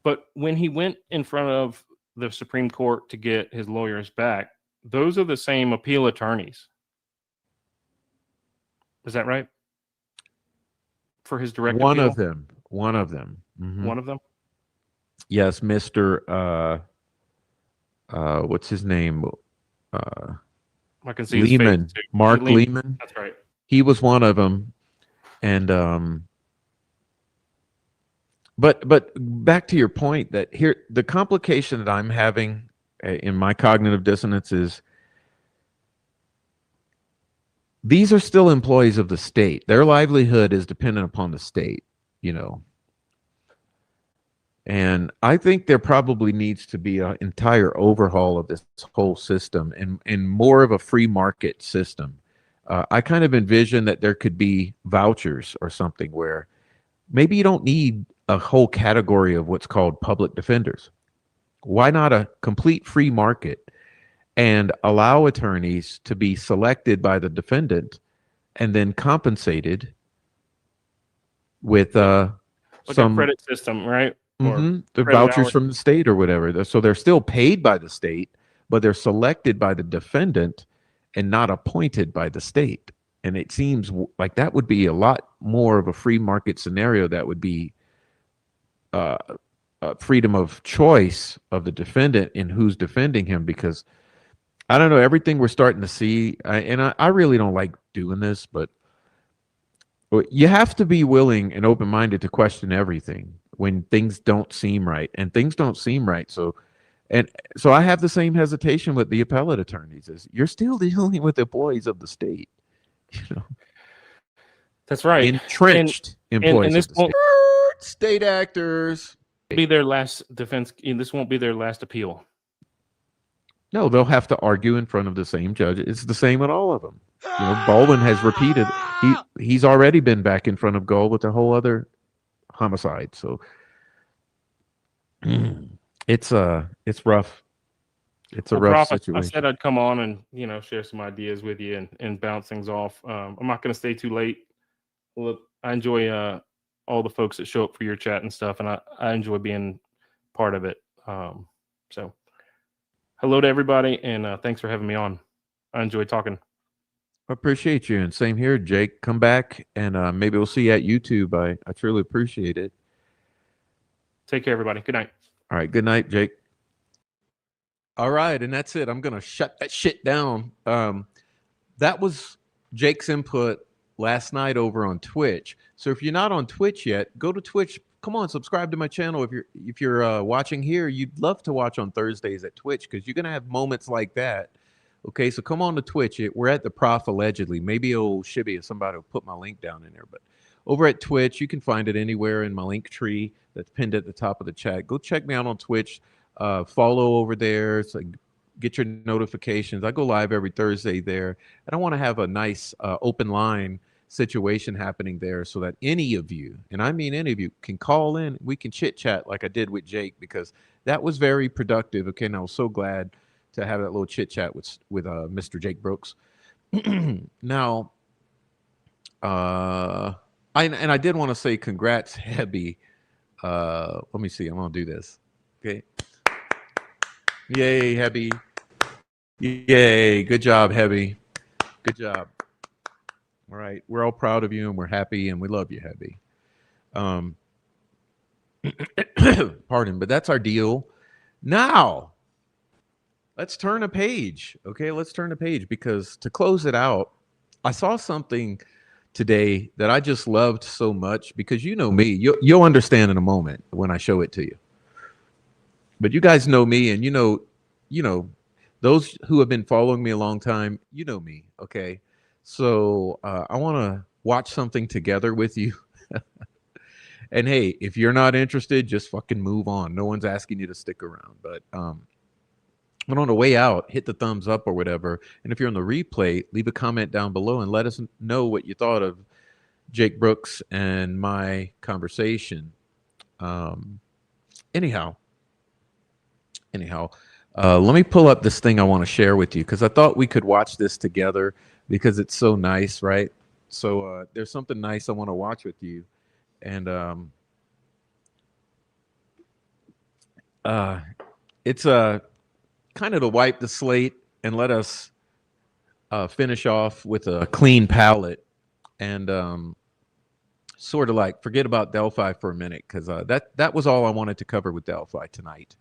But when he went in front of the Supreme Court to get his lawyers back, those are the same appeal attorneys. Is that right? For his direct One appeal? of them. One of them. Mhm. One of them? Yes, Mr. What's his name? Uh, I can see his face. Lehman. Too. Mark Lehman. That's right. He was one of them. And but back to your point that here the complication that I'm having in my cognitive dissonance is these are still employees of the state. Their livelihood is dependent upon the state, you know. And I think there probably needs to be an entire overhaul of this whole system and more of a free market system. I kind of envision that there could be vouchers or something where maybe you don't need a whole category of what's called public defenders. Why not a complete free market and allow attorneys to be selected by the defendant and then compensated with like some a credit system, right? the vouchers from the state or whatever. So they're still paid by the state, but they're selected by the defendant and not appointed by the state. And it seems like that would be a lot more of a free market scenario that would be freedom of choice of the defendant in who's defending him. Because I don't know, everything we're starting to see, I really don't like doing this, but you have to be willing and open-minded to question everything when things don't seem right, and things don't seem right. So I have the same hesitation with the appellate attorneys. Is you're still dealing with employees of the state, you know. That's right. Entrenched employees this of the state actors. Be their last defense. This won't be their last appeal. No, they'll have to argue in front of the same judge. It's the same with all of them. You know, Baldwin has repeated. He's already been back in front of Gull with a whole other homicide. So it's rough. It's a rough situation. I said I'd come on and share some ideas with you and bounce things off. I'm not going to stay too late. Look, I enjoy all the folks that show up for your chat and stuff, and I enjoy being part of it. So hello to everybody, and thanks for having me on. I enjoy talking. I appreciate you, and same here, Jake. Come back, and maybe we'll see you at YouTube. I truly appreciate it. Take care, everybody. Good night. All right, good night, Jake. All right, and that's it. I'm going to shut that shit down. That was Jake's input last night over on Twitch. So if you're not on Twitch yet, go to Twitch. Come on, subscribe to my channel. If you're watching here, you'd love to watch on Thursdays at Twitch because you're going to have moments like that. Okay, so come on to Twitch. We're at the Prof allegedly. Maybe old Shibby or somebody will put my link down in there. But over at Twitch, you can find it anywhere in my link tree that's pinned at the top of the chat. Go check me out on Twitch. Follow over there. So get your notifications. I go live every Thursday there. And I want to have a nice open line situation happening there so that any of you, and I mean any of you, can call in. We can chit chat like I did with Jake because that was very productive. Okay, and I was so glad to have that little chit chat with Mr. Jake Brooks. Now, I did want to say congrats, Hebby. Let me see. I'm gonna do this. Okay. Yay, Hebby. Yay. Good job, Hebby. Good job. All right. We're all proud of you and we're happy and we love you, Hebby. Pardon, but that's our deal. Now, let's turn a page. Okay, let's turn a page because to close it out, I saw something today that I just loved so much because you know me. You'll understand in a moment when I show it to you. But you guys know me, and you know, those who have been following me a long time, you know me. Okay, so I want to watch something together with you. And hey, if you're not interested, just fucking move on. No one's asking you to stick around. But on the way out, hit the thumbs up or whatever. And if you're on the replay, leave a comment down below and let us know what you thought of Jake Brooks and my conversation. Anyhow, let me pull up this thing I want to share with you because I thought we could watch this together because it's so nice, right? So there's something nice I want to watch with you. And it's kind of to wipe the slate and let us finish off with a clean palate and sort of like forget about Delphi for a minute, because that was all I wanted to cover with Delphi tonight.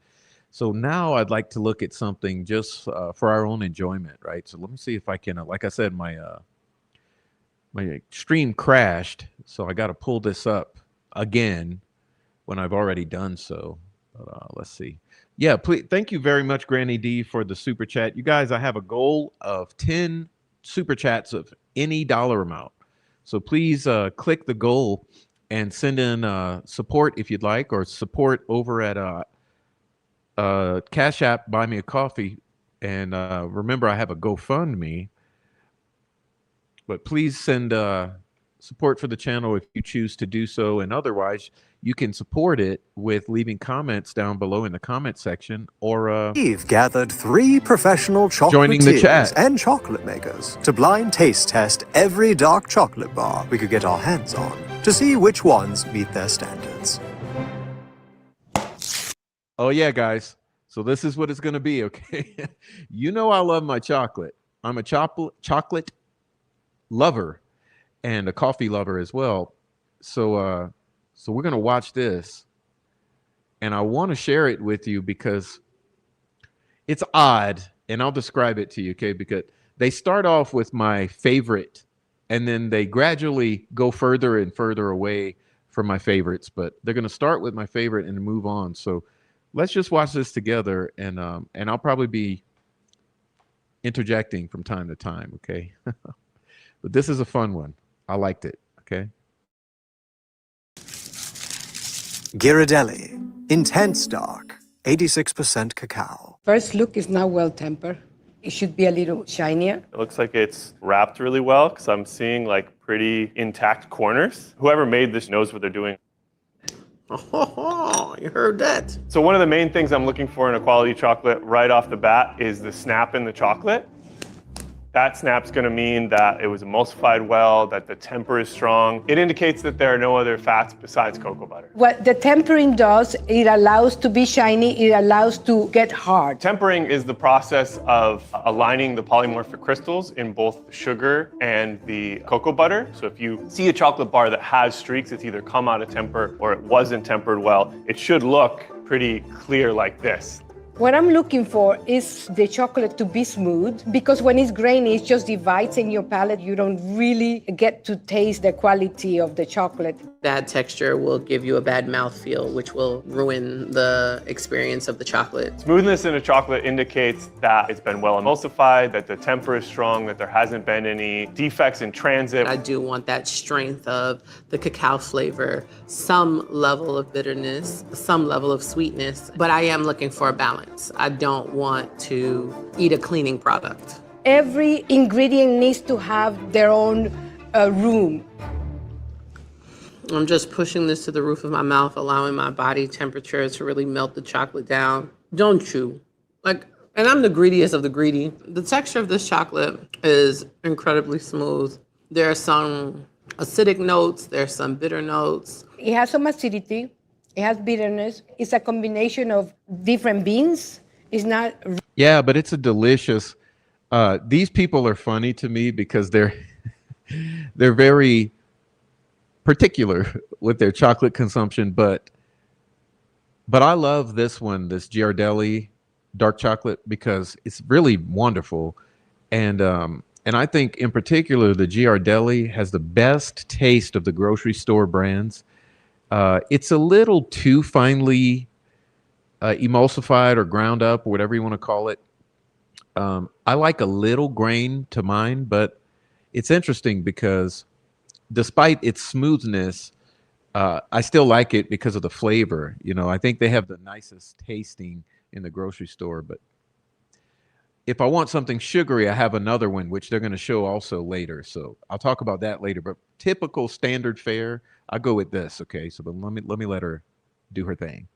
So now I'd like to look at something just for our own enjoyment, right? So let me see if I can, like I said, my stream crashed, so I got to pull this up again when I've already done so. But, let's see. Yeah, please. Thank you very much, Granny D, for the super chat. You guys, I have a goal of 10 super chats of any dollar amount. So please click the goal and send in support if you'd like, or support over at Cash App, Buy Me a Coffee. And remember, I have a GoFundMe. But please send support for the channel if you choose to do so. And otherwise, you can support it with leaving comments down below in the comment section, or We've gathered 3 professional joining the chat and chocolate makers to blind taste test every dark chocolate bar we could get our hands on to see which ones meet their standards. Oh yeah, guys. So this is what it's going to be, okay? You know I love my chocolate. I'm a chocolate lover and a coffee lover as well. So so we're going to watch this, and I want to share it with you because it's odd, and I'll describe it to you, okay? Because they start off with my favorite, and then they gradually go further and further away from my favorites, but they're going to start with my favorite and move on. So let's just watch this together, and I'll probably be interjecting from time to time, okay? But this is a fun one. I liked it, okay? Ghirardelli, intense dark, 86% cacao. First look is not well tempered. It should be a little shinier. It looks like it's wrapped really well because I'm seeing like pretty intact corners. Whoever made this knows what they're doing. Oh, you heard that. So one of the main things I'm looking for in a quality chocolate right off the bat is the snap in the chocolate. That snap's going to mean that it was emulsified well, that the temper is strong. It indicates that there are no other fats besides cocoa butter. What the tempering does, it allows to be shiny, it allows to get hard. Tempering is the process of aligning the polymorphic crystals in both the sugar and the cocoa butter. So if you see a chocolate bar that has streaks, it's either come out of temper or it wasn't tempered well. It should look pretty clear like this. What I'm looking for is the chocolate to be smooth, because when it's grainy, it just divides in your palate. You don't really get to taste the quality of the chocolate. Bad texture will give you a bad mouthfeel, which will ruin the experience of the chocolate. Smoothness in a chocolate indicates that it's been well emulsified, that the temper is strong, that there hasn't been any defects in transit. I do want that strength of the cacao flavor, some level of bitterness, some level of sweetness, but I am looking for a balance. I don't want to eat a cleaning product. Every ingredient needs to have their own room. I'm just pushing this to the roof of my mouth, allowing my body temperature to really melt the chocolate down. Don't chew. And I'm the greediest of the greedy. The texture of this chocolate is incredibly smooth. There are some acidic notes, there's some bitter notes. It has some acidity. It has bitterness. It's a combination of different beans. It's not. Yeah, but it's a delicious. These people are funny to me because they're very particular with their chocolate consumption. But I love this one, this Ghirardelli dark chocolate, because it's really wonderful, and I think in particular the Ghirardelli has the best taste of the grocery store brands. It's a little too finely emulsified or ground up, or whatever you want to call it. I like a little grain to mine, but it's interesting because despite its smoothness, I still like it because of the flavor. You know, I think they have the nicest tasting in the grocery store. But if I want something sugary, I have another one, which they're going to show also later. So I'll talk about that later. But typical standard fare, I go with this. Okay, so but let me let her do her thing.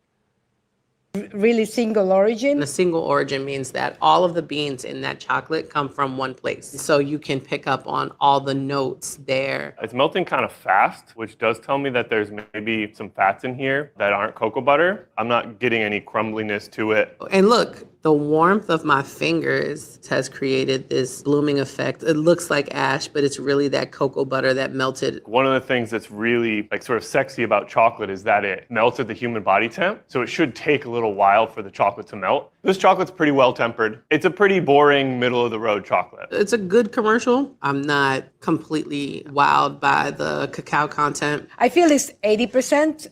Really single origin. A single origin means that all of the beans in that chocolate come from one place. So you can pick up on all the notes there. It's melting kind of fast, which does tell me that there's maybe some fats in here that aren't cocoa butter. I'm not getting any crumbliness to it. And look, The warmth of my fingers has created this blooming effect. It looks like ash, but it's really that cocoa butter that melted. One of the things that's really like sort of sexy about chocolate is that it melts at the human body temp. So it should take a little while for the chocolate to melt. This chocolate's pretty well tempered. It's a pretty boring middle of the road chocolate. It's a good commercial. I'm not completely wowed by the cacao content. I feel it's 80%.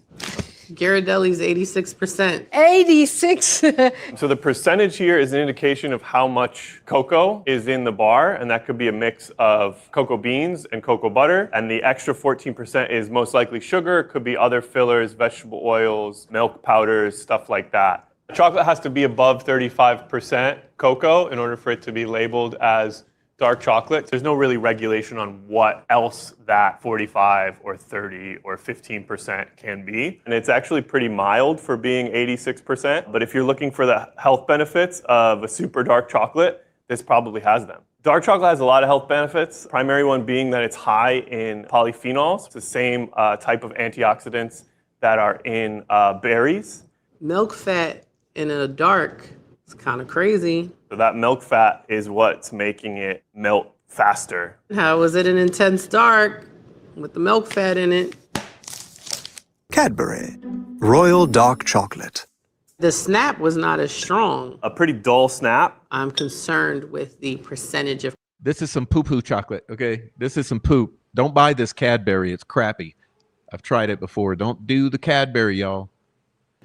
Ghirardelli's 86%. 86. So the percentage here is an indication of how much cocoa is in the bar, and that could be a mix of cocoa beans and cocoa butter. And the extra 14% is most likely sugar. It could be other fillers, vegetable oils, milk powders, stuff like that. Chocolate has to be above 35% cocoa in order for it to be labeled as dark chocolate. There's no really regulation on what else that 45 or 30 or 15% can be. And it's actually pretty mild for being 86%. But if you're looking for the health benefits of a super dark chocolate, this probably has them. Dark chocolate has a lot of health benefits. Primary one being that it's high in polyphenols. It's the same type of antioxidants that are in berries. Milk fat in a dark, it's kind of crazy. So that milk fat is what's making it melt faster. How was it an intense dark with the milk fat in it? Cadbury, Royal Dark Chocolate. The snap was not as strong. A pretty dull snap. I'm concerned with the percentage of... This is some poo-poo chocolate, okay? This is some poop. Don't buy this Cadbury. It's crappy. I've tried it before. Don't do the Cadbury, y'all.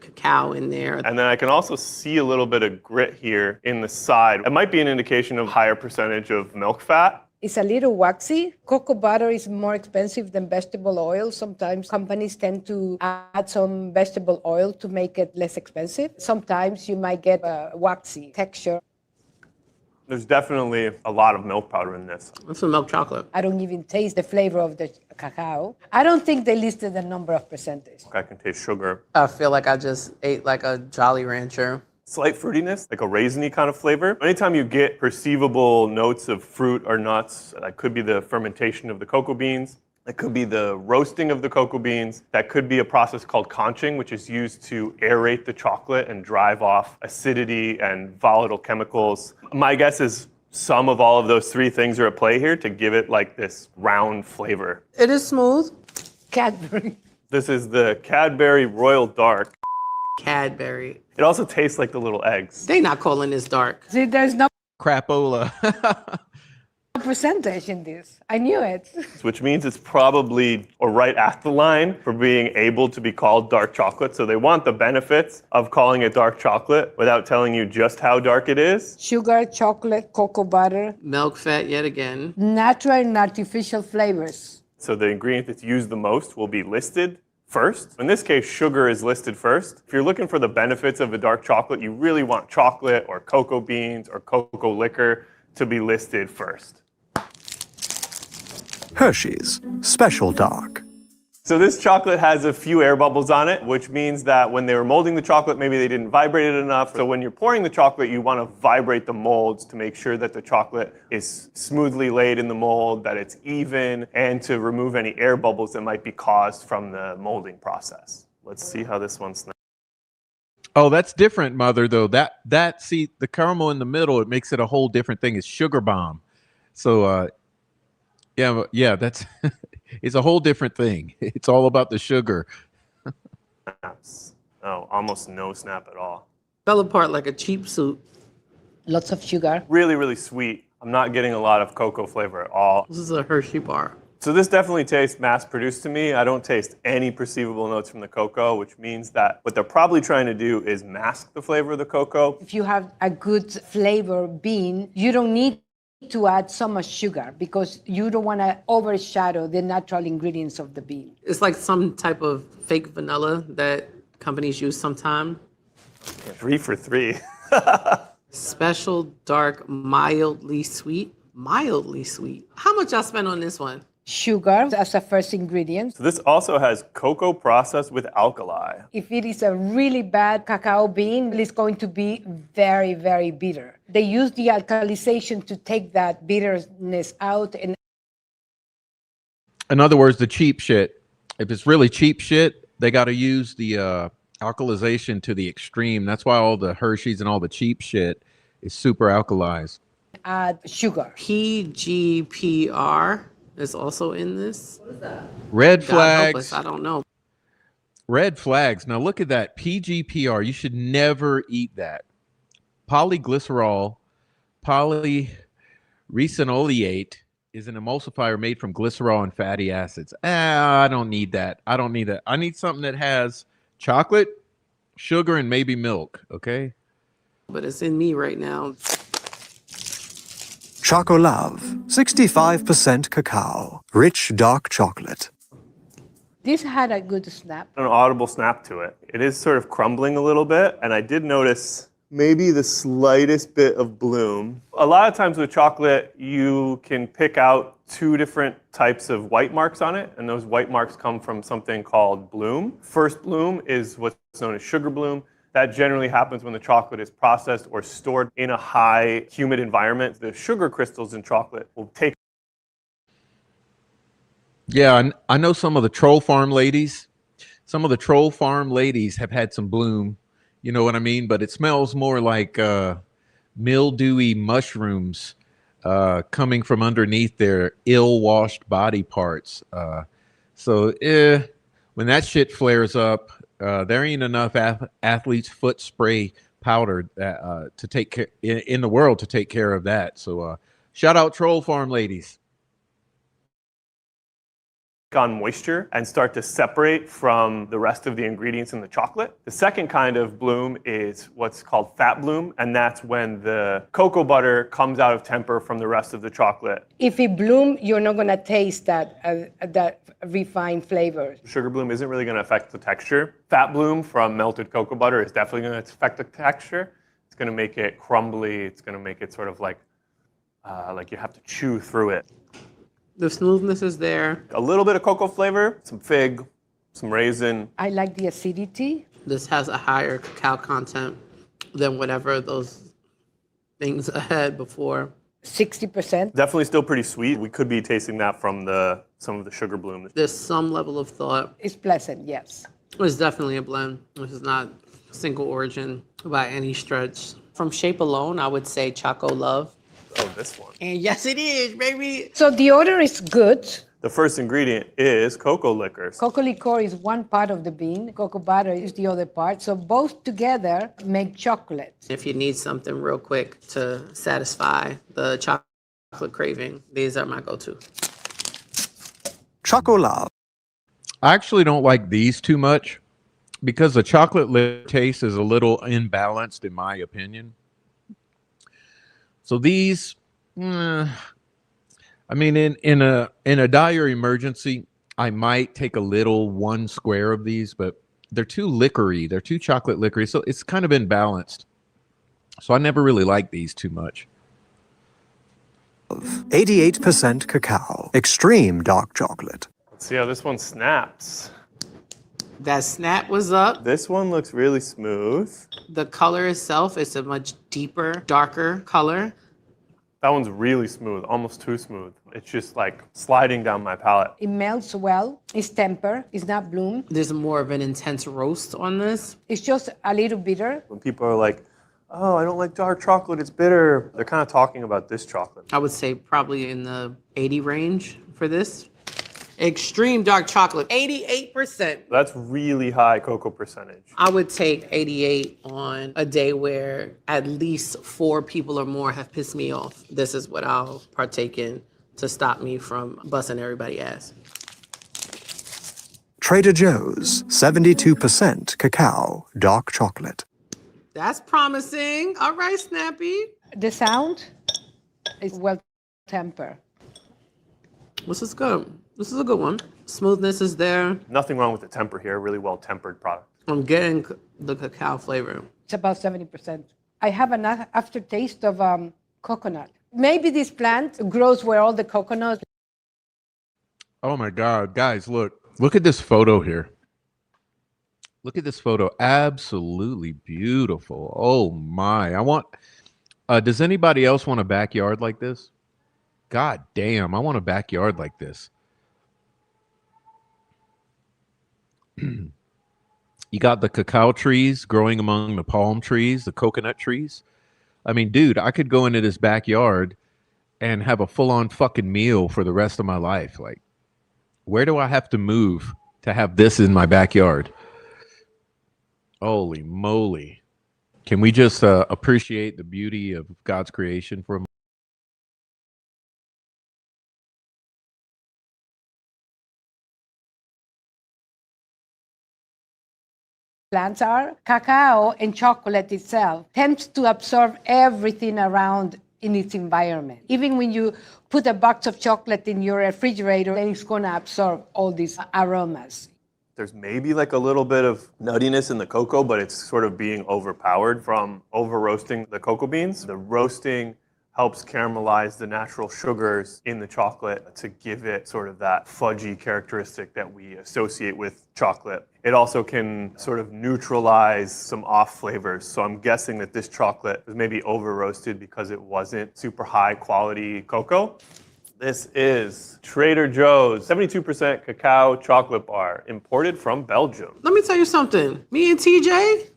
Cacao in there. And then I can also see a little bit of grit here in the side. It might be an indication of higher percentage of milk fat. It's a little waxy. Cocoa butter is more expensive than vegetable oil. Sometimes companies tend to add some vegetable oil to make it less expensive. Sometimes you might get a waxy texture. There's definitely a lot of milk powder in this. It's some milk chocolate. I don't even taste the flavor of the cacao. I don't think they listed the number of percentage. I can taste sugar. I feel like I just ate like a Jolly Rancher. Slight fruitiness, like a raisiny kind of flavor. Anytime you get perceivable notes of fruit or nuts, that could be the fermentation of the cocoa beans. That could be the roasting of the cocoa beans. That could be a process called conching, which is used to aerate the chocolate and drive off acidity and volatile chemicals. My guess is some of all of those three things are at play here to give it like this round flavor. It is smooth. Cadbury. This is the Cadbury Royal Dark. Cadbury. It also tastes like the little eggs. They not calling this dark. See, there's no Crapola. percentage in this. I knew it. Which means it's probably or right at the line for being able to be called dark chocolate. So they want the benefits of calling it dark chocolate without telling you just how dark it is. Sugar, chocolate, cocoa butter, Milk fat yet again. natural and artificial flavors. So the ingredient that's used the most will be listed first. In this case, sugar is listed first. If you're looking for the benefits of a dark chocolate, you really want chocolate or cocoa beans or cocoa liquor to be listed first. Hershey's Special Dark. So this chocolate has a few air bubbles on it, which means that when they were molding the chocolate, maybe they didn't vibrate it enough. So when you're pouring the chocolate, you want to vibrate the molds to make sure that the chocolate is smoothly laid in the mold, that it's even, and to remove any air bubbles that might be caused from the molding process. Let's see how this one's. Oh, that's different, Mother, though. That see, the caramel in the middle, it makes it a whole different thing. It's sugar bomb. So, yeah, that's it's a whole different thing. It's all about the sugar. Snaps. Oh, almost no snap at all. Fell apart like a cheap suit. Lots of sugar. Really, really sweet. I'm not getting a lot of cocoa flavor at all. This is a Hershey bar. So this definitely tastes mass-produced to me. I don't taste any perceivable notes from the cocoa, which means that what they're probably trying to do is mask the flavor of the cocoa. If you have a good flavor bean, you don't need to add so much sugar because you don't want to overshadow the natural ingredients of the bean. It's like some type of fake vanilla that companies use sometime. 3 for 3. Special dark, mildly sweet. Mildly sweet. How much y'all spend on this one? Sugar as a first ingredient. So this also has cocoa processed with alkali. If it is a really bad cacao bean, it's going to be very, very bitter. They use the alkalization to take that bitterness out. And In other words, the cheap shit. If it's really cheap shit, they got to use the Alkalization to the extreme. That's why all the Hershey's and all the cheap shit is super alkalized. Add sugar. PGPR is also in this. What is that? Red God help flags. us, I don't know. Red flags. Now look at that. PGPR. You should never eat that. Polyglycerol, polyresinoliate is an emulsifier made from glycerol and fatty acids. I don't need that. I don't need that. I need something that has chocolate, sugar, and maybe milk. Okay. But it's in me right now. Chocolove, 65% cacao, rich dark chocolate. This had a good snap. An audible snap to it. It is sort of crumbling a little bit, and I did notice maybe the slightest bit of bloom. A lot of times with chocolate, you can pick out 2 different types of white marks on it, and those white marks come from something called bloom. First bloom is what's known as sugar bloom. That generally happens when the chocolate is processed or stored in a high humid environment. The sugar crystals in chocolate will take. Yeah, I know some of the troll farm ladies. Some of the troll farm ladies have had some bloom. You know what I mean? But it smells more like mildewy mushrooms coming from underneath their ill-washed body parts. So when that shit flares up, there ain't enough athlete's foot spray powder to take care in the world to take care of that. So shout out troll farm ladies. On moisture and start to separate from the rest of the ingredients in the chocolate. The second kind of bloom is what's called fat bloom, and that's when the cocoa butter comes out of temper from the rest of the chocolate. If it bloom, you're not going to taste that refined flavor. Sugar bloom isn't really going to affect the texture. Fat bloom from melted cocoa butter is definitely going to affect the texture. It's going to make it crumbly. It's going to make it sort of like you have to chew through it. The smoothness is there. A little bit of cocoa flavor, some fig, some raisin. I like the acidity. This has a higher cacao content than whatever those things I had before. 60%. Definitely still pretty sweet. We could be tasting that from some of the sugar bloom. There's some level of thought. It's pleasant, yes. It's definitely a blend. This is not single origin by any stretch. From shape alone, I would say Choco Love. Oh, this one. And yes, it is, baby. So the odor is good. The first ingredient is cocoa liquors. Cocoa liquor is one part of the bean. Cocoa butter is the other part. So both together make chocolate. If you need something real quick to satisfy the chocolate craving, these are my go-to. Chocolove. I actually don't like these too much because the chocolate taste is a little imbalanced in my opinion. So these, I mean, in a dire emergency, I might take a little 1 square of these, but they're too liquory. They're too chocolate liquory, so it's kind of imbalanced. So I never really like these too much. 88% cacao, extreme dark chocolate. Let's see how this one snaps. That snap was up. This one looks really smooth. The color itself is a much deeper, darker color. That one's really smooth, almost too smooth. It's just like sliding down my palate. It melts well. It's temper. It's not bloom. There's more of an intense roast on this. It's just a little bitter. When people are like, oh, I don't like dark chocolate, it's bitter, they're kind of talking about this chocolate. I would say probably in the 80 range for this. Extreme dark chocolate, 88%. That's really high cocoa percentage. I would take 88 on a day where at least 4 people or more have pissed me off. This is what I'll partake in to stop me from busting everybody's ass. Trader Joe's, 72% cacao, dark chocolate. That's promising. All right, Snappy. The sound is well tempered. This is good. This is a good one. Smoothness is there. Nothing wrong with the temper here, really well tempered product. I'm getting the cacao flavor. It's about 70%. I have an aftertaste of coconut. Maybe this plant grows where all the coconuts. Oh my God, guys, look at this photo here. Look at this photo. Absolutely beautiful. Oh my. Does anybody else want a backyard like this? God damn, I want a backyard like this. You got the cacao trees growing among the palm trees, the coconut trees. I mean, dude, I could go into this backyard and have a full-on fucking meal for the rest of my life. Like, where do I have to move to have this in my backyard? Holy moly. Can we just appreciate the beauty of God's creation for a moment? Plants are, cacao and chocolate itself tends to absorb everything around in its environment. Even when you put a box of chocolate in your refrigerator, then it's going to absorb all these aromas. There's maybe like a little bit of nuttiness in the cocoa, but it's sort of being overpowered from over roasting the cocoa beans. The roasting helps caramelize the natural sugars in the chocolate to give it sort of that fudgy characteristic that we associate with chocolate. It also can sort of neutralize some off flavors. So I'm guessing that this chocolate was maybe over roasted because it wasn't super high quality cocoa. This is Trader Joe's 72% cacao chocolate bar, imported from Belgium. Let me tell you something. Me and TJ,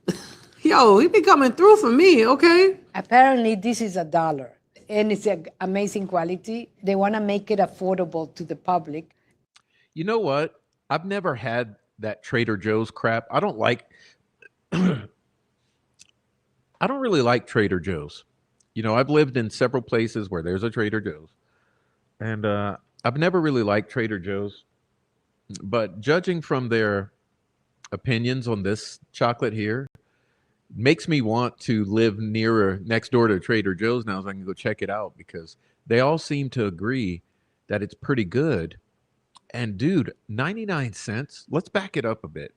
yo, he be coming through for me, okay? Apparently, this is $1. And it's an amazing quality. They want to make it affordable to the public. You know what? I've never had that Trader Joe's crap. I don't really like Trader Joe's. You know, I've lived in several places where there's a Trader Joe's. And I've never really liked Trader Joe's. But judging from their opinions on this chocolate here, makes me want to live next door to Trader Joe's now so I can go check it out, because they all seem to agree that it's pretty good. And dude, 99 cents, let's back it up a bit.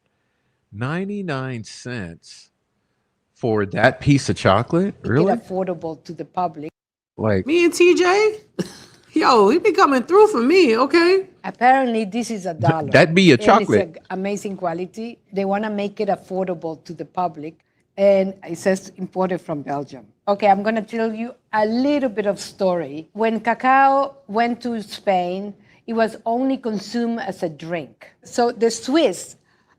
99 cents for that piece of chocolate? Really? Make it affordable to the public. Like me and TJ, yo, he be coming through for me, okay? Apparently, this is $1. That'd be a and chocolate. It's an amazing quality. They want to make it affordable to the public. And it says imported from Belgium. Okay, I'm going to tell you a little bit of story. When cacao went to Spain, it was only consumed as a drink. So the Swiss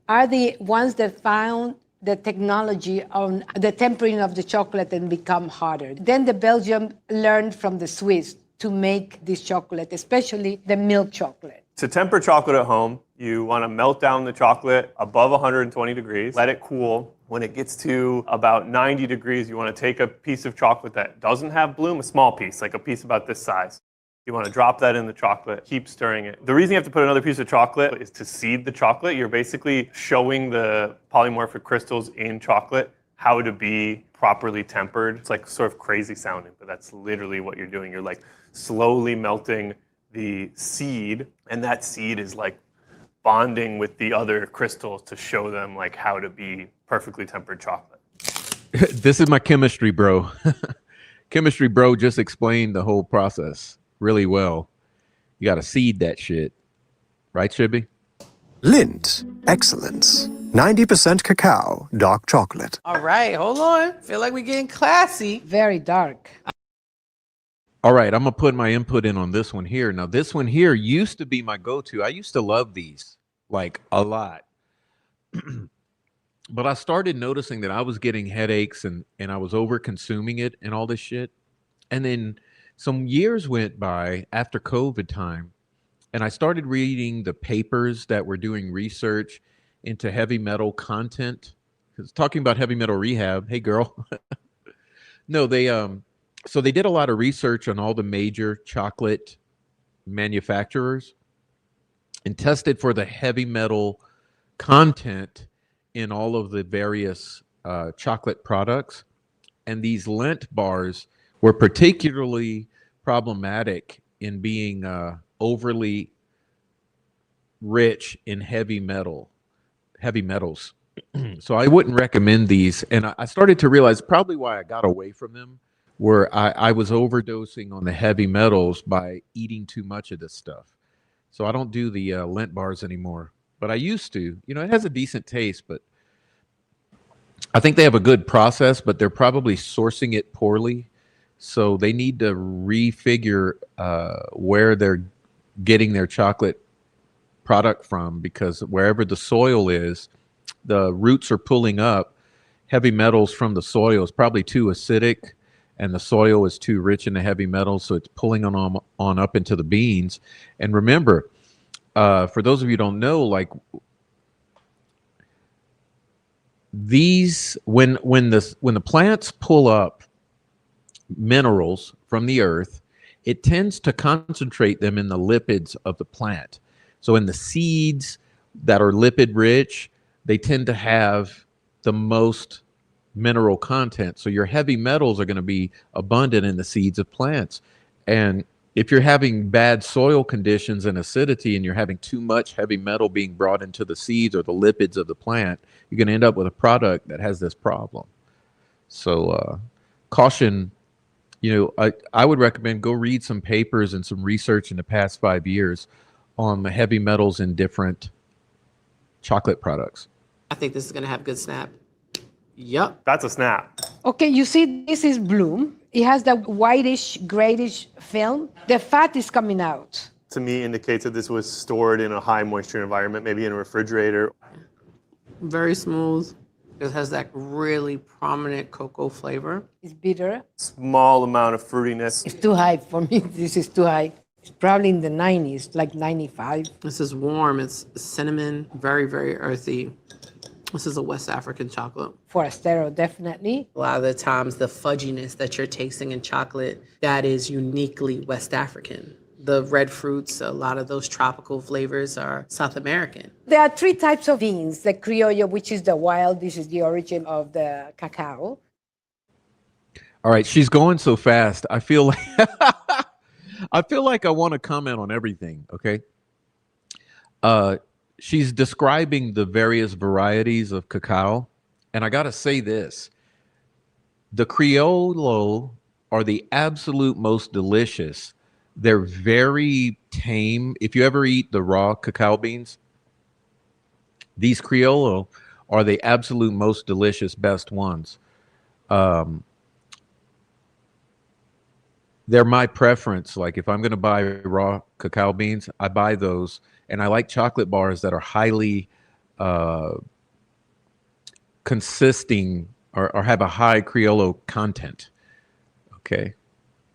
are the ones that found the technology on the tempering of the chocolate and become harder. Then the Belgium learned from the Swiss to make this chocolate, especially the milk chocolate. To temper chocolate at home, you want to melt down the chocolate above 120 degrees, let it cool. When it gets to about 90 degrees, you want to take a piece of chocolate that doesn't have bloom, a small piece, like a piece about this size. You want to drop that in the chocolate, keep stirring it. The reason you have to put another piece of chocolate is to seed the chocolate. You're basically showing the polymorphic crystals in chocolate how to be properly tempered. It's like sort of crazy sounding, but that's literally what you're doing. You're like slowly melting the seed, and that seed is like bonding with the other crystals to show them like how to be perfectly tempered chocolate. This is my chemistry bro. Chemistry bro just explained the whole process really well. You got to seed that shit. Right, Shibby? Lindt, excellence. 90% cacao, dark chocolate. All right, hold on. Feel like we're getting classy. Very dark. All right, I'm going to put my input in on this one here. Now, this one here used to be my go-to. I used to love these, like, a lot. But I started noticing that I was getting headaches and I was over-consuming it and all this shit. And then some years went by after COVID time, and I started reading the papers that were doing research into heavy metal content. It's talking about heavy metal rehab. Hey, girl. No, so they did a lot of research on all the major chocolate manufacturers and tested for the heavy metal content in all of the various chocolate products. And these Lindt bars were particularly problematic in being overly rich in heavy metals. So I wouldn't recommend these. And I started to realize probably why I got away from them, where I was overdosing on the heavy metals by eating too much of this stuff. So I don't do the Lindt bars anymore, but I used to. You know, it has a decent taste, but I think they have a good process, but they're probably sourcing it poorly. So they need to refigure where they're getting their chocolate product from, because wherever the soil is, the roots are pulling up heavy metals from the soil. It's probably too acidic, and the soil is too rich in the heavy metals, so it's pulling on up into the beans. And remember, for those of you who don't know, like these, when the plants pull up minerals from the earth, it tends to concentrate them in the lipids of the plant. So in the seeds that are lipid rich, they tend to have the most mineral content. So your heavy metals are going to be abundant in the seeds of plants. And if you're having bad soil conditions and acidity, and you're having too much heavy metal being brought into the seeds or the lipids of the plant, you're going to end up with a product that has this problem. So caution, I would recommend go read some papers and some research in the past 5 years on the heavy metals in different chocolate products. I think this is going to have good snap. Yep. That's a snap. Okay, you see, this is bloom. It has that whitish, grayish film. The fat is coming out. To me, indicates that this was stored in a high moisture environment, maybe in a refrigerator. Very smooth. It has that really prominent cocoa flavor. It's bitter. Small amount of fruitiness. It's too high for me. This is too high. It's probably in the 90s, like 95. This is warm. It's cinnamon, very, very earthy. This is a West African chocolate. Forastero, definitely. A lot of the times, the fudginess that you're tasting in chocolate, that is uniquely West African. The red fruits, a lot of those tropical flavors are South American. There are 3 types of beans. The criollo, which is the wild. This is the origin of the cacao. All right, she's going so fast. I feel like I want to comment on everything, okay? She's describing the various varieties of cacao, and I got to say this. The criollo are the absolute most delicious. They're very tame. If you ever eat the raw cacao beans, these criollo are the absolute most delicious, best ones. They're my preference. Like if I'm going to buy raw cacao beans, I buy those. And I like chocolate bars that are highly consisting or have a high criollo content. Okay.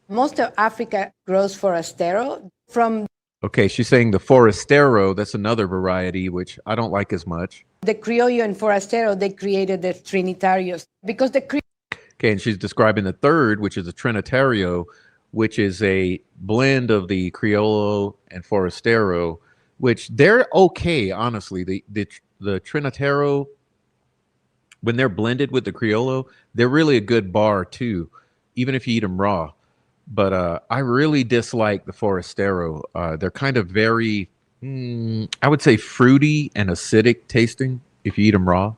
Most of Africa grows forastero from... Okay, she's saying the forastero, that's another variety, which I don't like as much. The criollo and forastero, they created the trinitarios. Because the Okay, and she's describing the third, which is a trinitario, which is a blend of the criollo and forastero, which they're okay, honestly. The trinitario, when they're blended with the criollo, they're really a good bar too, even if you eat them raw. But I really dislike the forastero. They're kind of very, I would say, fruity and acidic tasting if you eat them raw.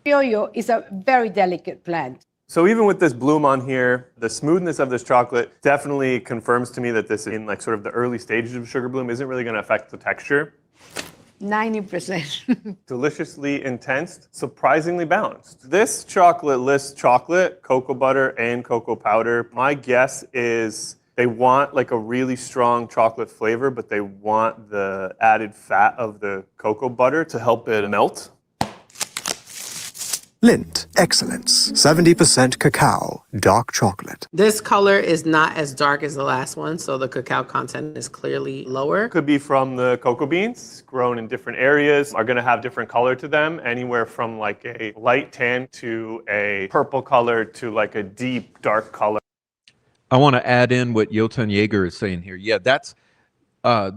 criollo is a very delicate plant. So even with this bloom on here, the smoothness of this chocolate definitely confirms to me that this, in like sort of the early stages of sugar bloom, isn't really going to affect the texture. 90%. Deliciously intense, surprisingly balanced. This chocolate lists chocolate, cocoa butter, and cocoa powder. My guess is they want like a really strong chocolate flavor, but they want the added fat of the cocoa butter to help it melt. Lindt Excellence, 70% cacao, dark chocolate. This color is not as dark as the last one, so the cacao content is clearly lower. Could be from the cocoa beans grown in different areas, are going to have different color to them, anywhere from like a light tan to a purple color to like a deep dark color. I want to add in what Jotan Jaeger is saying here. Yeah, that's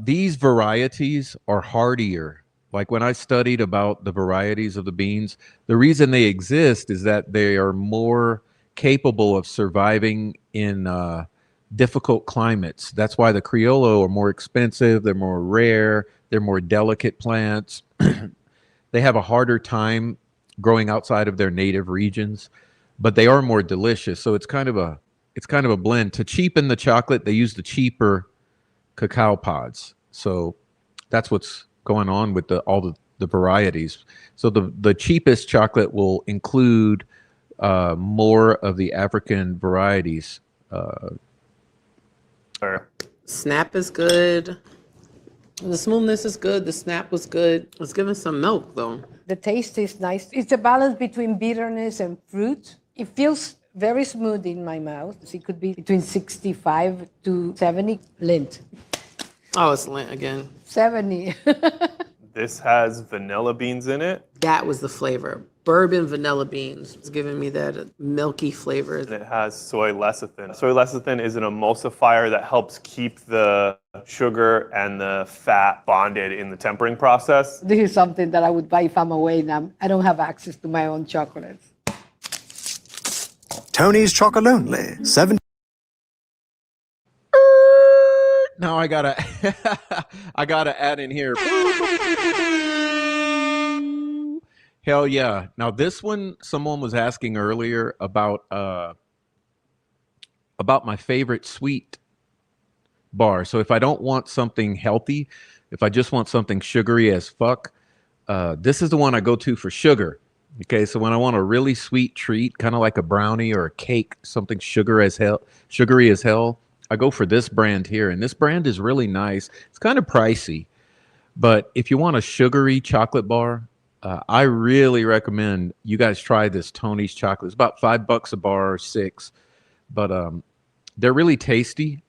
these varieties are hardier. Like when I studied about the varieties of the beans, the reason they exist is that they are more capable of surviving in difficult climates. That's why the criollo are more expensive, they're more rare, they're more delicate plants. They have a harder time growing outside of their native regions, but they are more delicious. So it's kind of a blend. To cheapen the chocolate, they use the cheaper cacao pods. So that's what's going on with all the varieties. So the cheapest chocolate will include more of the African varieties. Snap is good. The smoothness is good. The snap was good. It's giving some milk though. The taste is nice. It's a balance between bitterness and fruit. It feels very smooth in my mouth. It could be between 65 to 70 lint. Oh, it's lint again. 70. This has vanilla beans in it. That was the flavor. Bourbon vanilla beans. It's giving me that milky flavor. And it has soy lecithin. Soy lecithin is an emulsifier that helps keep the sugar and the fat bonded in the tempering process. This is something that I would buy if I'm away and I don't have access to my own chocolates. Tony's Chocolonely, 7. Now I gotta I gotta add in here. Hell yeah. Now this one, someone was asking earlier about my favorite sweet bar. So if I don't want something healthy, if I just want something sugary as fuck, this is the one I go to for sugar. Okay, so when I want a really sweet treat, kind of like a brownie or a cake, something sugary as hell, I go for this brand here. And this brand is really nice. It's kind of pricey, but if you want a sugary chocolate bar, I really recommend you guys try this Tony's chocolate. It's about $5 a bar or $6, but they're really tasty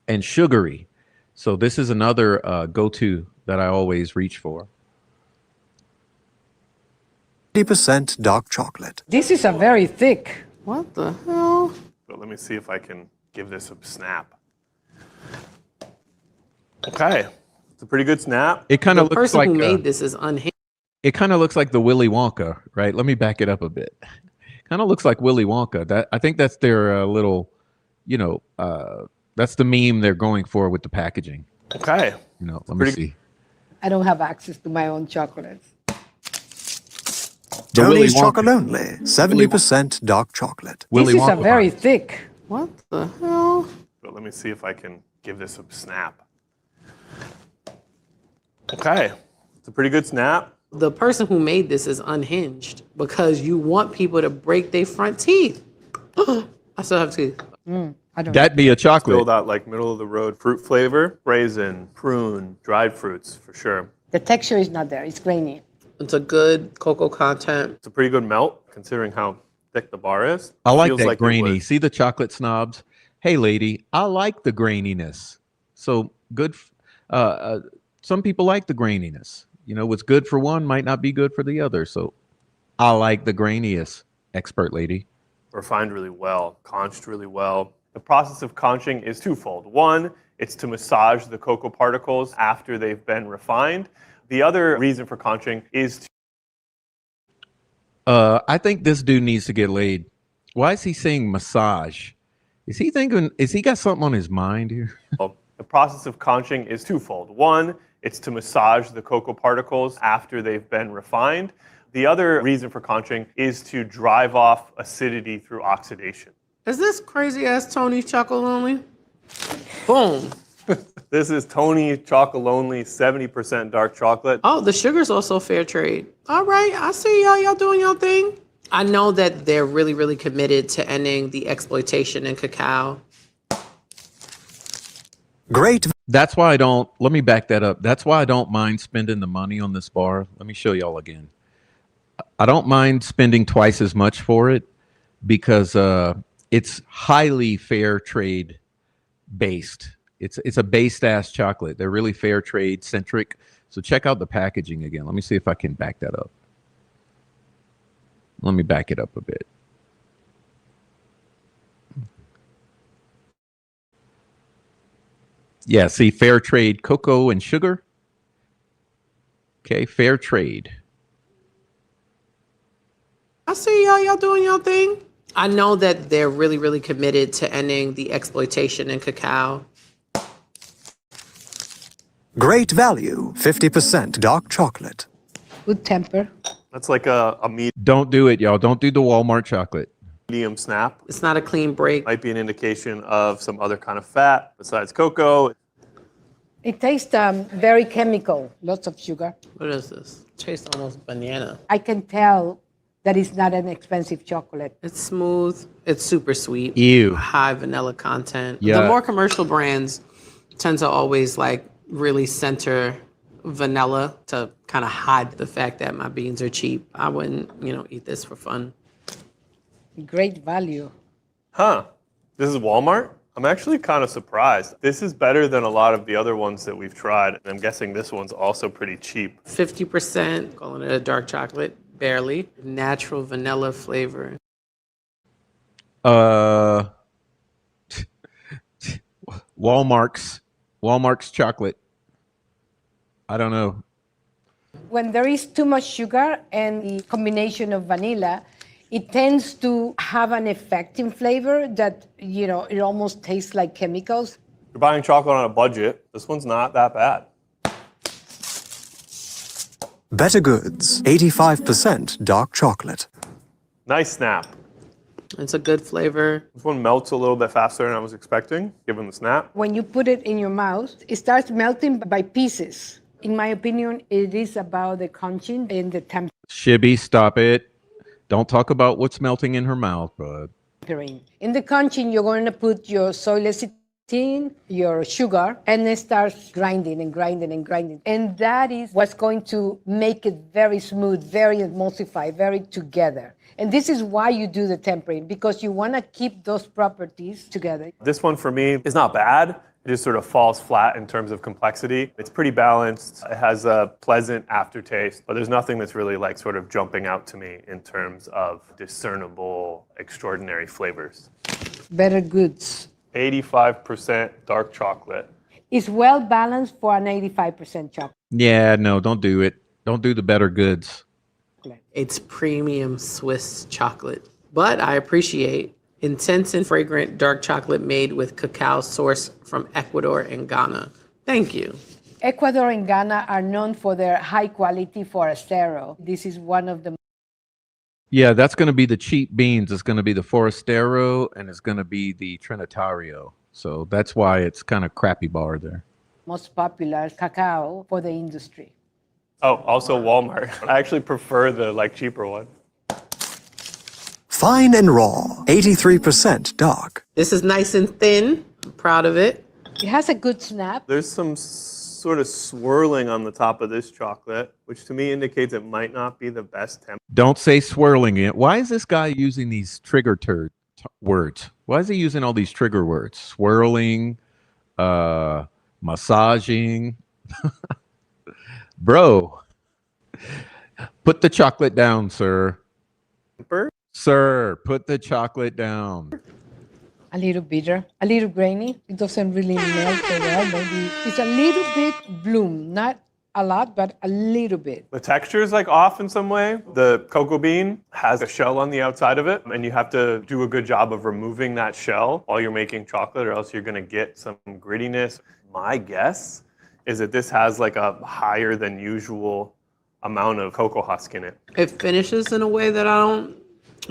and sugary. So this is another go-to that I always reach for. 50% dark chocolate. This is a very thick. What the hell? But let me see if I can give this a snap. Okay, it's a pretty good snap. It kind of The looks person like who made this is unhinged. it kind of looks like the Willy Wonka, right? Let me back it up a bit. Kind of looks like Willy Wonka. That I think that's their little, that's the meme they're going for with the packaging. Okay, Let me see. I don't have access to my own chocolates. Tony's Chocolonely, 70% dark chocolate. Willy This is a Wonka very bar. thick. What the hell? but let me see if I can give this a snap. Okay, it's a pretty good snap. The person who made this is unhinged because you want people to break their front teeth. I still have teeth. That'd be a chocolate. Still that like middle of the road fruit flavor, raisin, prune, dried fruits for sure. The texture is not there. It's grainy. It's a good cocoa content. It's a pretty good melt considering how thick the bar is. I like Feels that like it grainy. would- See the chocolate snobs? Hey, lady, I like the graininess. So good. Some people like the graininess. What's good for one might not be good for the other. So I like the grainiest, expert lady. Refined really well, conched really well. The process of conching is twofold. One, it's to massage the cocoa particles after they've been refined. The other reason for conching is to I think this dude needs to get laid. Why is he saying massage? Is he got something on his mind here? the process of conching is twofold. One, it's to massage the cocoa particles after they've been refined. The other reason for conching is to drive off acidity through oxidation. Is this crazy ass Tony's Chocolonely? Boom. This is Tony Chocolonely 70% dark chocolate. Oh, the sugar's also fair trade. All right, I see y'all doing y'all thing. I know that they're really, really committed to ending the exploitation in cacao. Great. That's why let me back that up. That's why I don't mind spending the money on this bar. Let me show y'all again. I don't mind spending twice as much for it because it's highly fair trade based. It's a based ass chocolate. They're really fair trade centric. So check out the packaging again. Let me see if I can back that up. Let me back it up a bit. Yeah, see, fair trade cocoa and sugar. Okay, fair trade. I see y'all doing y'all thing. I know that they're really, really committed to ending the exploitation in cacao. Great value, 50% dark chocolate. Good temper. That's like a Don't do it, y'all. Don't do the Walmart chocolate. medium snap. It's not a clean break. Might be an indication of some other kind of fat besides cocoa. It tastes very chemical. Lots of sugar. What is this? Tastes almost banana. I can tell that it's not an expensive chocolate. It's smooth. It's super sweet. Ew. High vanilla content. Yeah. The more commercial brands tend to always really center vanilla to kind of hide the fact that my beans are cheap. I wouldn't, eat this for fun. Great value. Huh. This is Walmart? I'm actually kind of surprised. This is better than a lot of the other ones that we've tried. And I'm guessing this one's also pretty cheap. 50%, calling it a dark chocolate, barely. Natural vanilla flavor. Walmart's chocolate. I don't know. When there is too much sugar and the combination of vanilla, it tends to have an effect in flavor that, it almost tastes like chemicals. You're buying chocolate on a budget. This one's not that bad. Better Goods, 85% dark chocolate. Nice snap. It's a good flavor. This one melts a little bit faster than I was expecting, given the snap. When you put it in your mouth, it starts melting by pieces. In my opinion, it is about the crunching and the Shibby, stop it. Don't talk about what's melting in her mouth, bud. tempering. In the crunching, you're going to put your soy lecithin, your sugar, and it starts grinding and grinding and grinding. And that is what's going to make it very smooth, very emulsified, very together. And this is why you do the tempering, because you want to keep those properties together. This one for me is not bad. It just sort of falls flat in terms of complexity. It's pretty balanced. It has a pleasant aftertaste, but there's nothing that's really like sort of jumping out to me in terms of discernible, extraordinary flavors. Better Goods. 85% dark chocolate. It's well balanced for an 85% chocolate. Yeah, no, don't do it. Don't do the Better Goods. It's premium Swiss chocolate, but I appreciate intense and fragrant dark chocolate made with cacao sourced from Ecuador and Ghana. Thank you. Ecuador and Ghana are known for their high quality forastero. This is one of the Yeah, that's going to be the cheap beans. It's going to be the Forastero, and it's going to be the Trinitario. So that's why it's kind of crappy bar there. most popular cacao for the industry. Oh, also Walmart. I actually prefer the cheaper one. Fine and raw, 83% dark. This is nice and thin. I'm proud of it. It has a good snap. There's some sort of swirling on the top of this chocolate, which to me indicates it might not be the best temp. Don't say swirling it. Why is this guy using these trigger words? Why is he using all these trigger words? Swirling, massaging. Bro, put the chocolate down, sir. Sir, put the chocolate down. A little bitter, a little grainy. It doesn't really melt so well. Maybe it's a little bit bloom, not a lot, but a little bit. The texture is off in some way. The cocoa bean has a shell on the outside of it, and you have to do a good job of removing that shell while you're making chocolate, or else you're going to get some grittiness. My guess is that this has a higher than usual amount of cocoa husk in it. It finishes in a way that I don't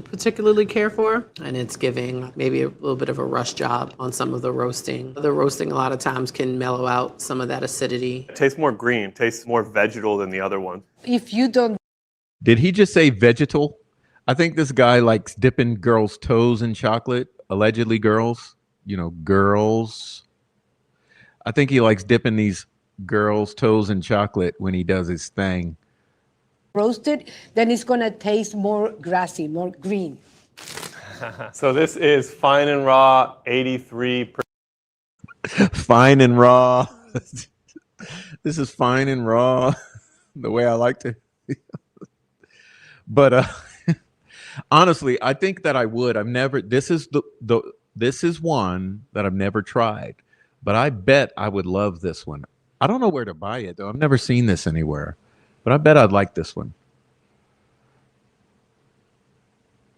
particularly care for, and it's giving maybe a little bit of a rush job on some of the roasting. The roasting a lot of times can mellow out some of that acidity. It tastes more green, tastes more vegetal than the other one. If you don't... Did he just say vegetal? I think this guy likes dipping girls' toes in chocolate. Allegedly girls. You know, girls. I think he likes dipping these girls' toes in chocolate when he does his thing. Roasted, then it's going to taste more grassy, more green. So this is fine and raw, 83%. Fine and raw. This is fine and raw, the way I like to. But honestly, I think that I would. I've never. This is this is one that I've never tried, but I bet I would love this one. I don't know where to buy it though. I've never seen this anywhere. But I bet I'd like this one.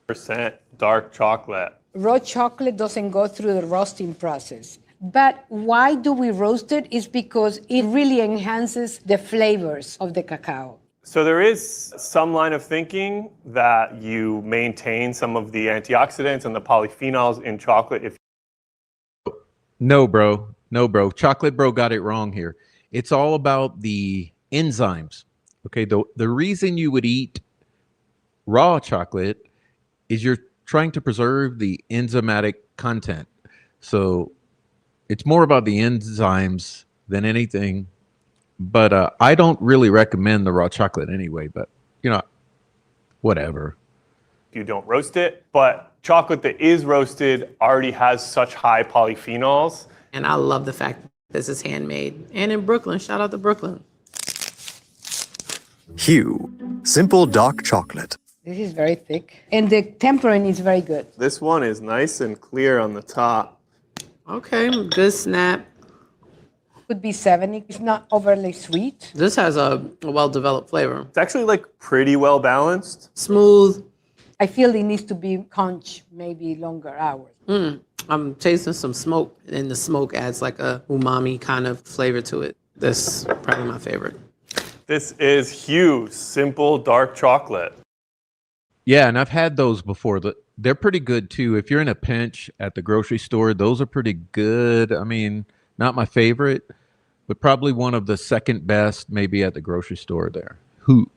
% dark chocolate. Raw chocolate doesn't go through the roasting process. But why do we roast it? Is because it really enhances the flavors of the cacao. So there is some line of thinking that you maintain some of the antioxidants and the polyphenols in chocolate. No, bro. No, bro. Chocolate Bro got it wrong here. It's all about the enzymes. Okay, the reason you would eat raw chocolate is you're trying to preserve the enzymatic content. So it's more about the enzymes than anything But I don't really recommend the raw chocolate anyway. But whatever. You don't roast it, but chocolate that is roasted already has such high polyphenols. And I love the fact this is handmade. And in Brooklyn, shout out to Brooklyn. Hue, simple dark chocolate. This is very thick. And the tempering is very good. This one is nice and clear on the top. Okay, good snap. Could be 70. It's not overly sweet. This has a well-developed flavor. It's actually like pretty well balanced. Smooth. I feel it needs to be conch maybe longer hours. I'm tasting some smoke, and the smoke adds like a umami kind of flavor to it. This is probably my favorite. This is Hue, simple dark chocolate. Yeah, and I've had those before. They're pretty good too. If you're in a pinch at the grocery store, those are pretty good. I mean, not my favorite, but probably one of the second best maybe at the grocery store there. Hue.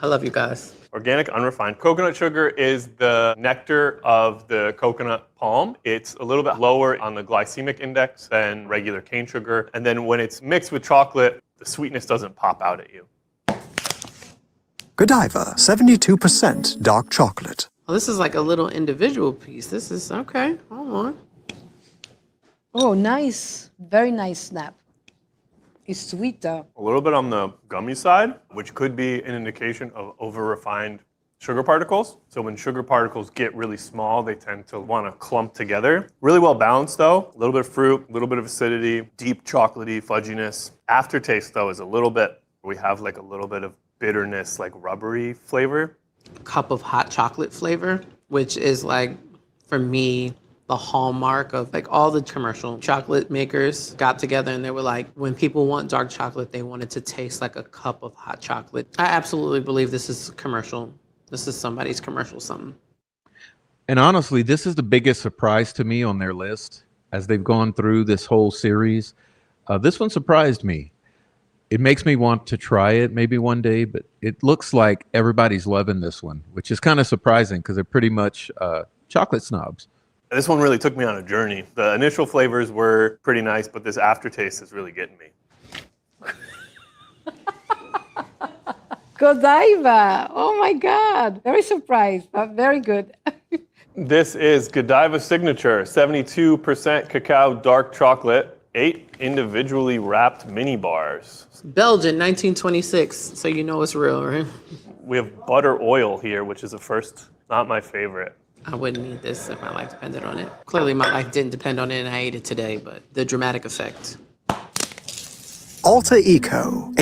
I love you guys. Organic unrefined coconut sugar is the nectar of the coconut palm. It's a little bit lower on the glycemic index than regular cane sugar. And then when it's mixed with chocolate, the sweetness doesn't pop out at you. Godiva, 72% dark chocolate. Well, this is like a little individual piece. This is okay. Hold on. Oh, nice. Very nice snap. It's sweet though. A little bit on the gummy side, which could be an indication of over-refined sugar particles. So when sugar particles get really small, they tend to want to clump together. Really well balanced though. A little bit of fruit, a little bit of acidity, deep chocolatey fudginess. Aftertaste though is a little bit, we have like a little bit of bitterness, like rubbery flavor. Cup of hot chocolate flavor, which is like, for me, the hallmark of like all the commercial chocolate makers got together and they were like, when people want dark chocolate, they want it to taste like a cup of hot chocolate. I absolutely believe this is commercial. This is somebody's commercial something. And honestly, this is the biggest surprise to me on their list as they've gone through this whole series. This one surprised me. It makes me want to try it maybe one day, but it looks like everybody's loving this one, which is kind of surprising because they're pretty much chocolate snobs. This one really took me on a journey. The initial flavors were pretty nice, but this aftertaste is really getting me. Godiva. Oh my God. Very surprised, but very good. This is Godiva Signature, 72% cacao dark chocolate, 8 individually wrapped mini bars. Belgian, 1926, so you know it's real, right? We have butter oil here, which is a first, not my favorite. I wouldn't eat this if my life depended on it. Clearly my life didn't depend on it and I ate it today, but the dramatic effect. Alter Eco.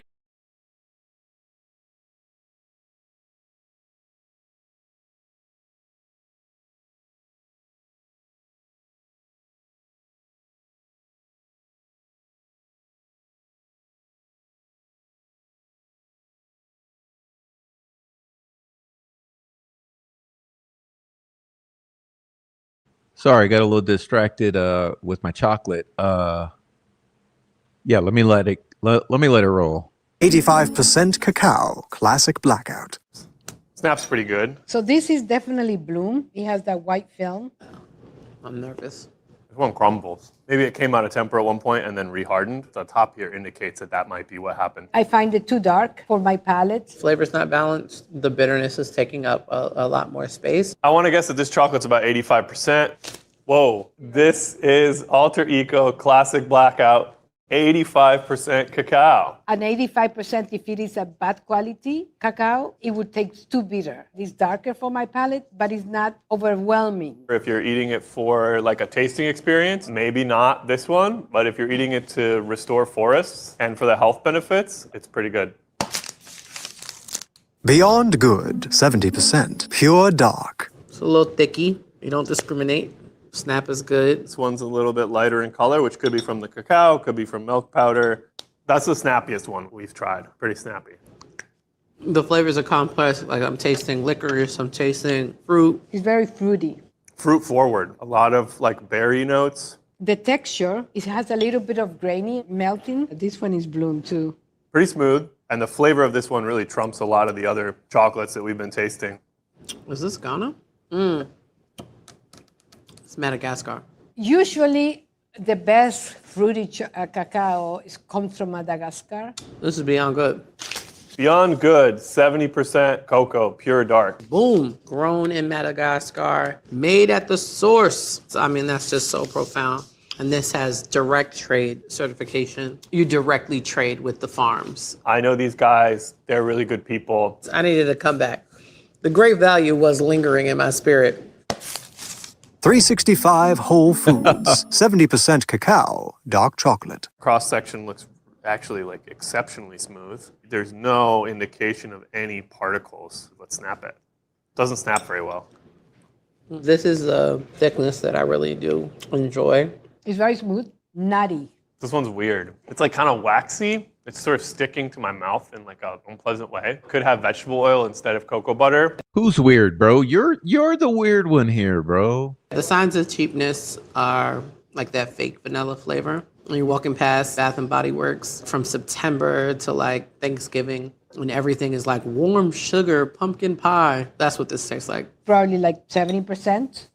Sorry, got a little distracted with my chocolate. Yeah, let me let it roll. 85% cacao, classic blackout. Snap's pretty good. So this is definitely bloom. It has that white film. I'm nervous. This one crumbles. Maybe it came out of temper at one point and then rehardened. The top here indicates that that might be what happened. I find it too dark for my palate. Flavor's not balanced. The bitterness is taking up a lot more space. I want to guess that this chocolate's about 85%. Whoa, this is Alter Eco Classic Blackout, 85% cacao. An 85%, if it is a bad quality cacao, it would taste too bitter. It's darker for my palate, but it's not overwhelming. If you're eating it for like a tasting experience, maybe not this one, but if you're eating it to restore forests and for the health benefits, it's pretty good. Beyond Good, 70%, pure dark. It's a little thicky. You don't discriminate. Snap is good. This one's a little bit lighter in color, which could be from the cacao, could be from milk powder. That's the snappiest one we've tried. Pretty snappy. The flavors are complex. Like I'm tasting licorice, I'm tasting fruit. It's very fruity. Fruit forward. A lot of like berry notes. The texture, it has a little bit of grainy melting. This one is bloom too. Pretty smooth. And the flavor of this one really trumps a lot of the other chocolates that we've been tasting. Is this Ghana? It's Madagascar. Usually, The best fruity cacao comes from Madagascar. This is beyond good. Beyond good, 70% cocoa, pure dark. Boom. Grown in Madagascar, made at the source. I mean, that's just so profound. And this has direct trade certification. You directly trade with the farms. I know these guys. They're really good people. I needed a comeback. The great value was lingering in my spirit. 365 Whole Foods, 70% cacao, dark chocolate. Cross section looks actually like exceptionally smooth. There's no indication of any particles. Let's snap it. Doesn't snap very well. This is a thickness that I really do enjoy. It's very smooth, nutty. This one's weird. It's like kind of waxy. It's sort of sticking to my mouth in like an unpleasant way. Could have vegetable oil instead of cocoa butter. Who's weird, bro? You're the weird one here, bro. The signs of cheapness are like that fake vanilla flavor. When you're walking past Bath and Body Works from September to like Thanksgiving, when everything is like warm sugar pumpkin pie. That's what this tastes like. Probably like 70%.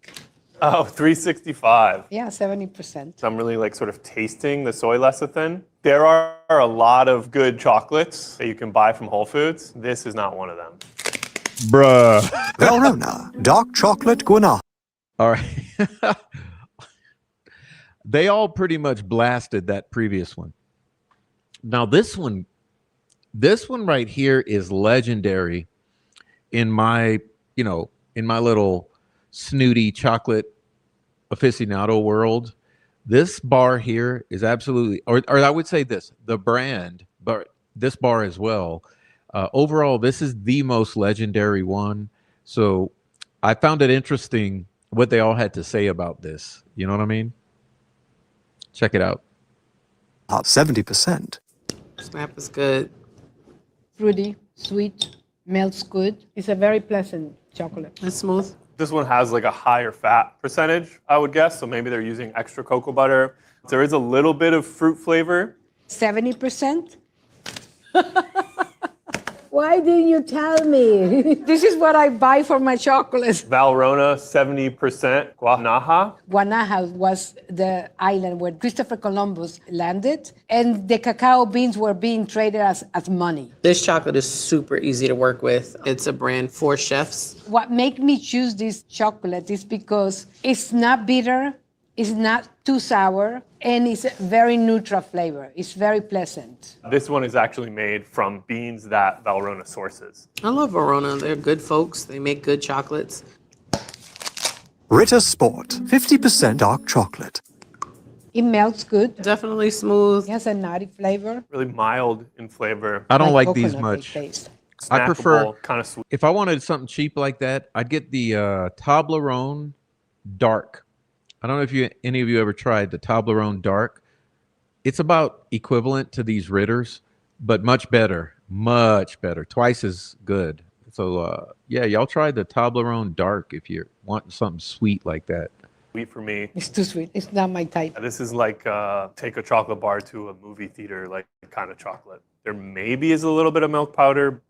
Oh, 365. Yeah, 70%. So I'm really like sort of tasting the soy lecithin. There are a lot of good chocolates that you can buy from Whole Foods. This is not one of them. Bruh. Valrhona, dark chocolate guanaco. All right. They all pretty much blasted that previous one. Now this one right here is legendary in my, in my little snooty chocolate aficionado world. This bar here is absolutely, or I would say this, the brand, but this bar as well. Overall, this is the most legendary one. So I found it interesting what they all had to say about this. You know what I mean? Check it out. 70%. Snap is good. Fruity, sweet, melts good. It's a very pleasant chocolate. It's smooth. This one has like a higher fat percentage, I would guess. So maybe they're using extra cocoa butter. There is a little bit of fruit flavor. 70%? Why didn't you tell me? This is what I buy for my chocolates. Valrhona, 70% guanaja. Guanaja was the island where Christopher Columbus landed, and the cacao beans were being traded as money. This chocolate is super easy to work with. It's a brand for chefs. What made me choose this chocolate is because it's not bitter, it's not too sour, and it's a very neutral flavor. It's very pleasant. This one is actually made from beans that Valrhona sources. I love Verona. They're good folks. They make good chocolates. Ritter Sport, 50% dark chocolate. It melts good. Definitely smooth. It has a nutty flavor. Really mild in flavor. I don't like coconut these much. taste. I prefer kind of sweet. If I wanted something cheap like that, I'd get the Toblerone Dark. I don't know if any of you ever tried the Toblerone Dark. It's about equivalent to these Ritters, but much better, twice as good. So yeah, y'all try the Toblerone Dark if you're wanting something sweet like that. Sweet for me. It's too sweet. It's not my type. This is like take a chocolate bar to a movie theater, like kind of chocolate. There maybe is a little bit of milk powder.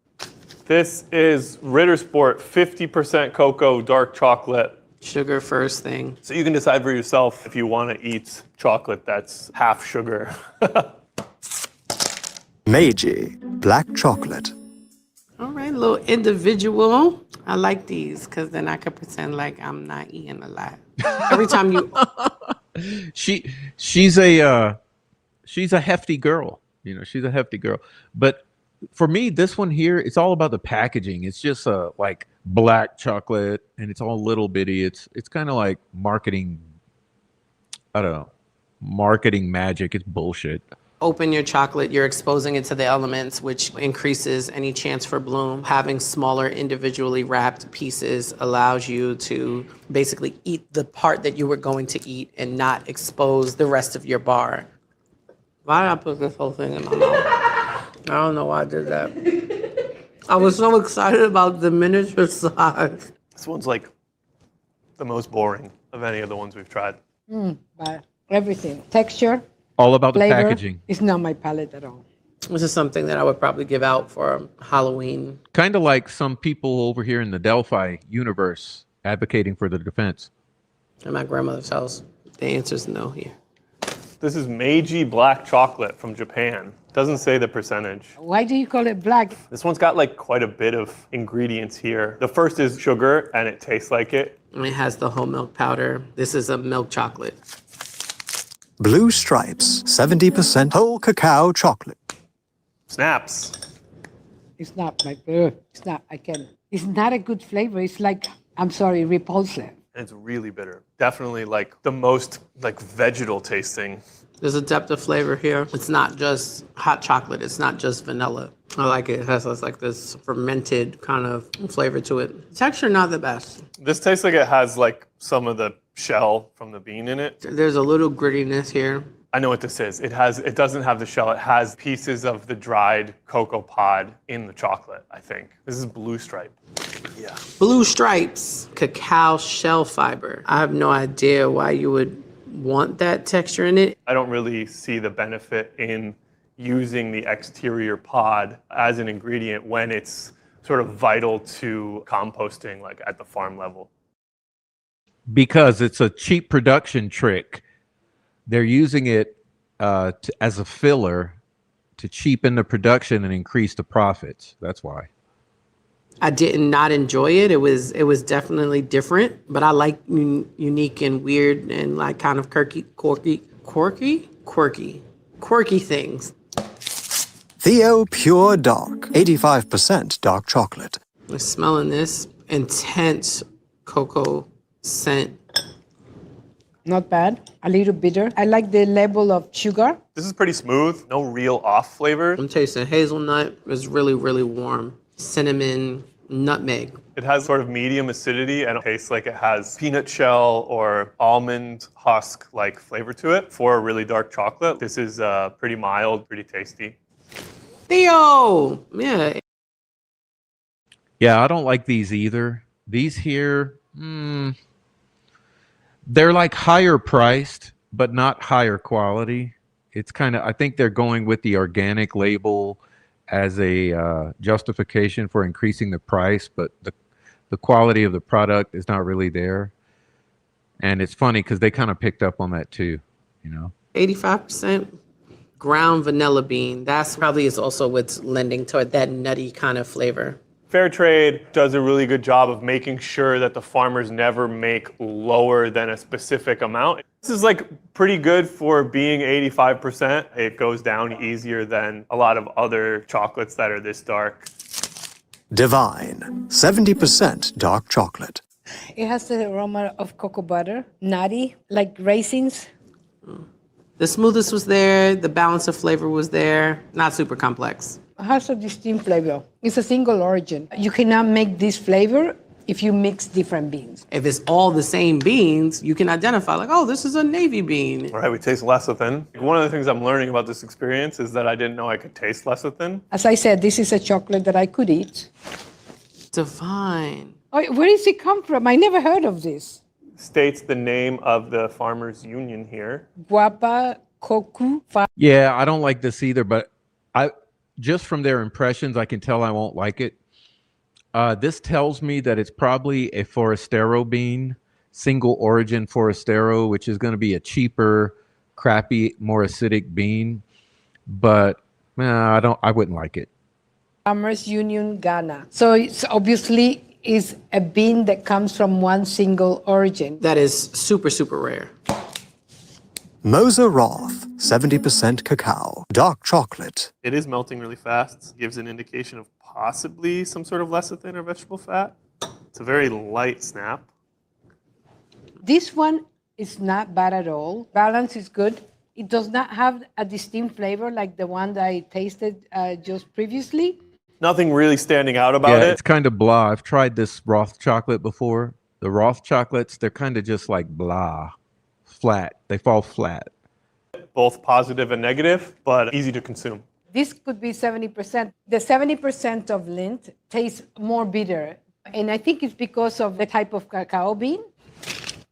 This is Ritter Sport, 50% cocoa, dark chocolate. Sugar first thing. So you can decide for yourself if you want to eat chocolate that's half sugar. Meiji, black chocolate. All right, little individual. I like these because then I can pretend like I'm not eating a lot. Every time you... She's a hefty girl. She's a hefty girl. But for me, this one here, it's all about the packaging. It's just like black chocolate, and it's all little bitty. It's kind of like marketing. I don't know, marketing magic. It's bullshit. Open your chocolate, you're exposing it to the elements, which increases any chance for bloom. Having smaller individually wrapped pieces allows you to basically eat the part that you were going to eat and not expose the rest of your bar. Why did I put this whole thing in my mouth? I don't know why I did that. I was so excited about the miniature size. This one's like the most boring of any of the ones we've tried. But everything, texture, All about the flavor, packaging. it's not my palate at all. This is something that I would probably give out for Halloween. Kind of like some people over here in the Delphi universe advocating for the defense. At my grandmother's house, the answer is no here. This is Meiji black chocolate from Japan. Doesn't say the percentage. Why do you call it black? This one's got like quite a bit of ingredients here. The first is sugar, and it tastes like it. And it has the whole milk powder. This is a milk chocolate. Blue Stripes, 70% whole cacao chocolate. Snaps. It's not my, it's not, I can, it's not a good flavor. It's like, I'm sorry, repulsive. And it's really bitter. Definitely like the most like vegetal tasting. There's a depth of flavor here. It's not just hot chocolate. It's not just vanilla. I like it. It has like this fermented kind of flavor to it. Texture, not the best. This tastes like it has like some of the shell from the bean in it. There's a little grittiness here. I know what this is. It doesn't have the shell. It has pieces of the dried cocoa pod in the chocolate, I think. This is Blue Stripe. Yeah. Blue Stripes, cacao shell fiber. I have no idea why you would want that texture in it. I don't really see the benefit in using the exterior pod as an ingredient when it's sort of vital to composting, like at the farm level. Because it's a cheap production trick. They're using it as a filler to cheapen the production and increase the profits. That's why. I did not enjoy it. It was definitely different, but I like unique and weird and like kind of quirky things. Theo Pure Dark, 85% dark chocolate. I'm smelling this intense cocoa scent. Not bad, a little bitter. I like the level of sugar. This is pretty smooth, no real off flavor. I'm tasting hazelnut. It's really, really warm. Cinnamon, nutmeg. It has sort of medium acidity and it tastes like it has peanut shell or almond husk-like flavor to it. For a really dark chocolate, this is pretty mild, pretty tasty. Theo! Yeah. Yeah, I don't like these either. These here, they're like higher priced, but not higher quality. It's kind of, I think they're going with the organic label as a justification for increasing the price, but the quality of the product is not really there. And it's funny because they kind of picked up on that too, you know. 85% ground vanilla bean. That's probably is also what's lending toward that nutty kind of flavor. Fair trade does a really good job of making sure that the farmers never make lower than a specific amount. This is like pretty good for being 85%. It goes down easier than a lot of other chocolates that are this dark. Divine, 70% dark chocolate. It has the aroma of cocoa butter, nutty, like raisins. The smoothness was there, the balance of flavor was there, not super complex. It has a distinct flavor. It's a single origin. You cannot make this flavor if you mix different beans. If it's all the same beans, you can identify like, oh, this is a navy bean. All right, we taste lecithin. One of the things I'm learning about this experience is that I didn't know I could taste lecithin. As I said, this is a chocolate that I could eat. Divine. Oh, where does it come from? I never heard of this. States the name of the farmers union here. Guapa Koku. Yeah, I don't like this either, but just from their impressions, I can tell I won't like it. This tells me that it's probably a Forastero bean, single origin Forastero, which is going to be a cheaper, crappy, more acidic bean. But I wouldn't like it. Farmers Union, Ghana. So it's obviously is a bean that comes from one single origin. That is super, super rare. Moser Roth, 70% cacao, dark chocolate. It is melting really fast. Gives an indication of possibly some sort of lecithin or vegetable fat. It's a very light snap. This one is not bad at all. Balance is good. It does not have a distinct flavor like the one that I tasted just previously. Nothing really standing out about it. It's kind of blah. I've tried this Roth chocolate before. The Roth chocolates, they're kind of just like blah. Flat. They fall flat. Both positive and negative, but easy to consume. This could be 70%. The 70% of Lindt tastes more bitter. And I think it's because of the type of cacao bean.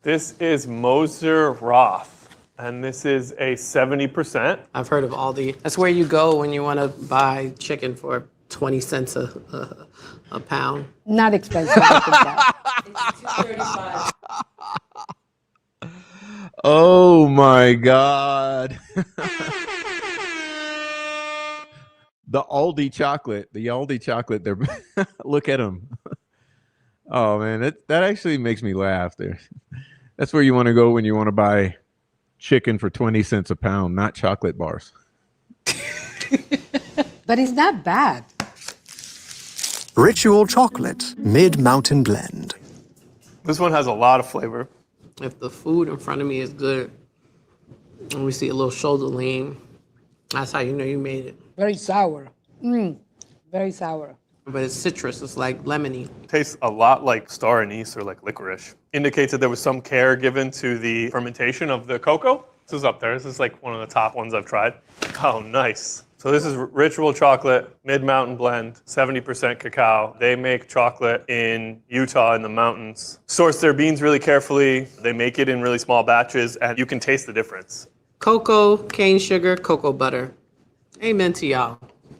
This is Moser Roth, and this is a 70%. I've heard of Aldi. That's where you go when you want to buy chicken for 20 cents a pound. Not expensive. Oh my God. The Aldi chocolate, they're look at them. Oh man, that actually makes me laugh there. That's where you want to go when you want to buy chicken for 20 cents a pound, not chocolate bars. But it's not bad. Ritual chocolate, mid-mountain blend. This one has a lot of flavor. If the food in front of me is good, and we see a little shoulder lean, that's how you know you made it. Very sour. Very sour. But it's citrus, it's like lemony. Tastes a lot like star anise or like licorice. Indicates that there was some care given to the fermentation of the cocoa. This is up there. This is like one of the top ones I've tried. Oh, nice. So this is Ritual Chocolate, Mid-Mountain Blend, 70% cacao. They make chocolate in Utah in the mountains. Source their beans really carefully. They make it in really small batches, and you can taste the difference. Cocoa, cane sugar, cocoa butter. Amen to y'all.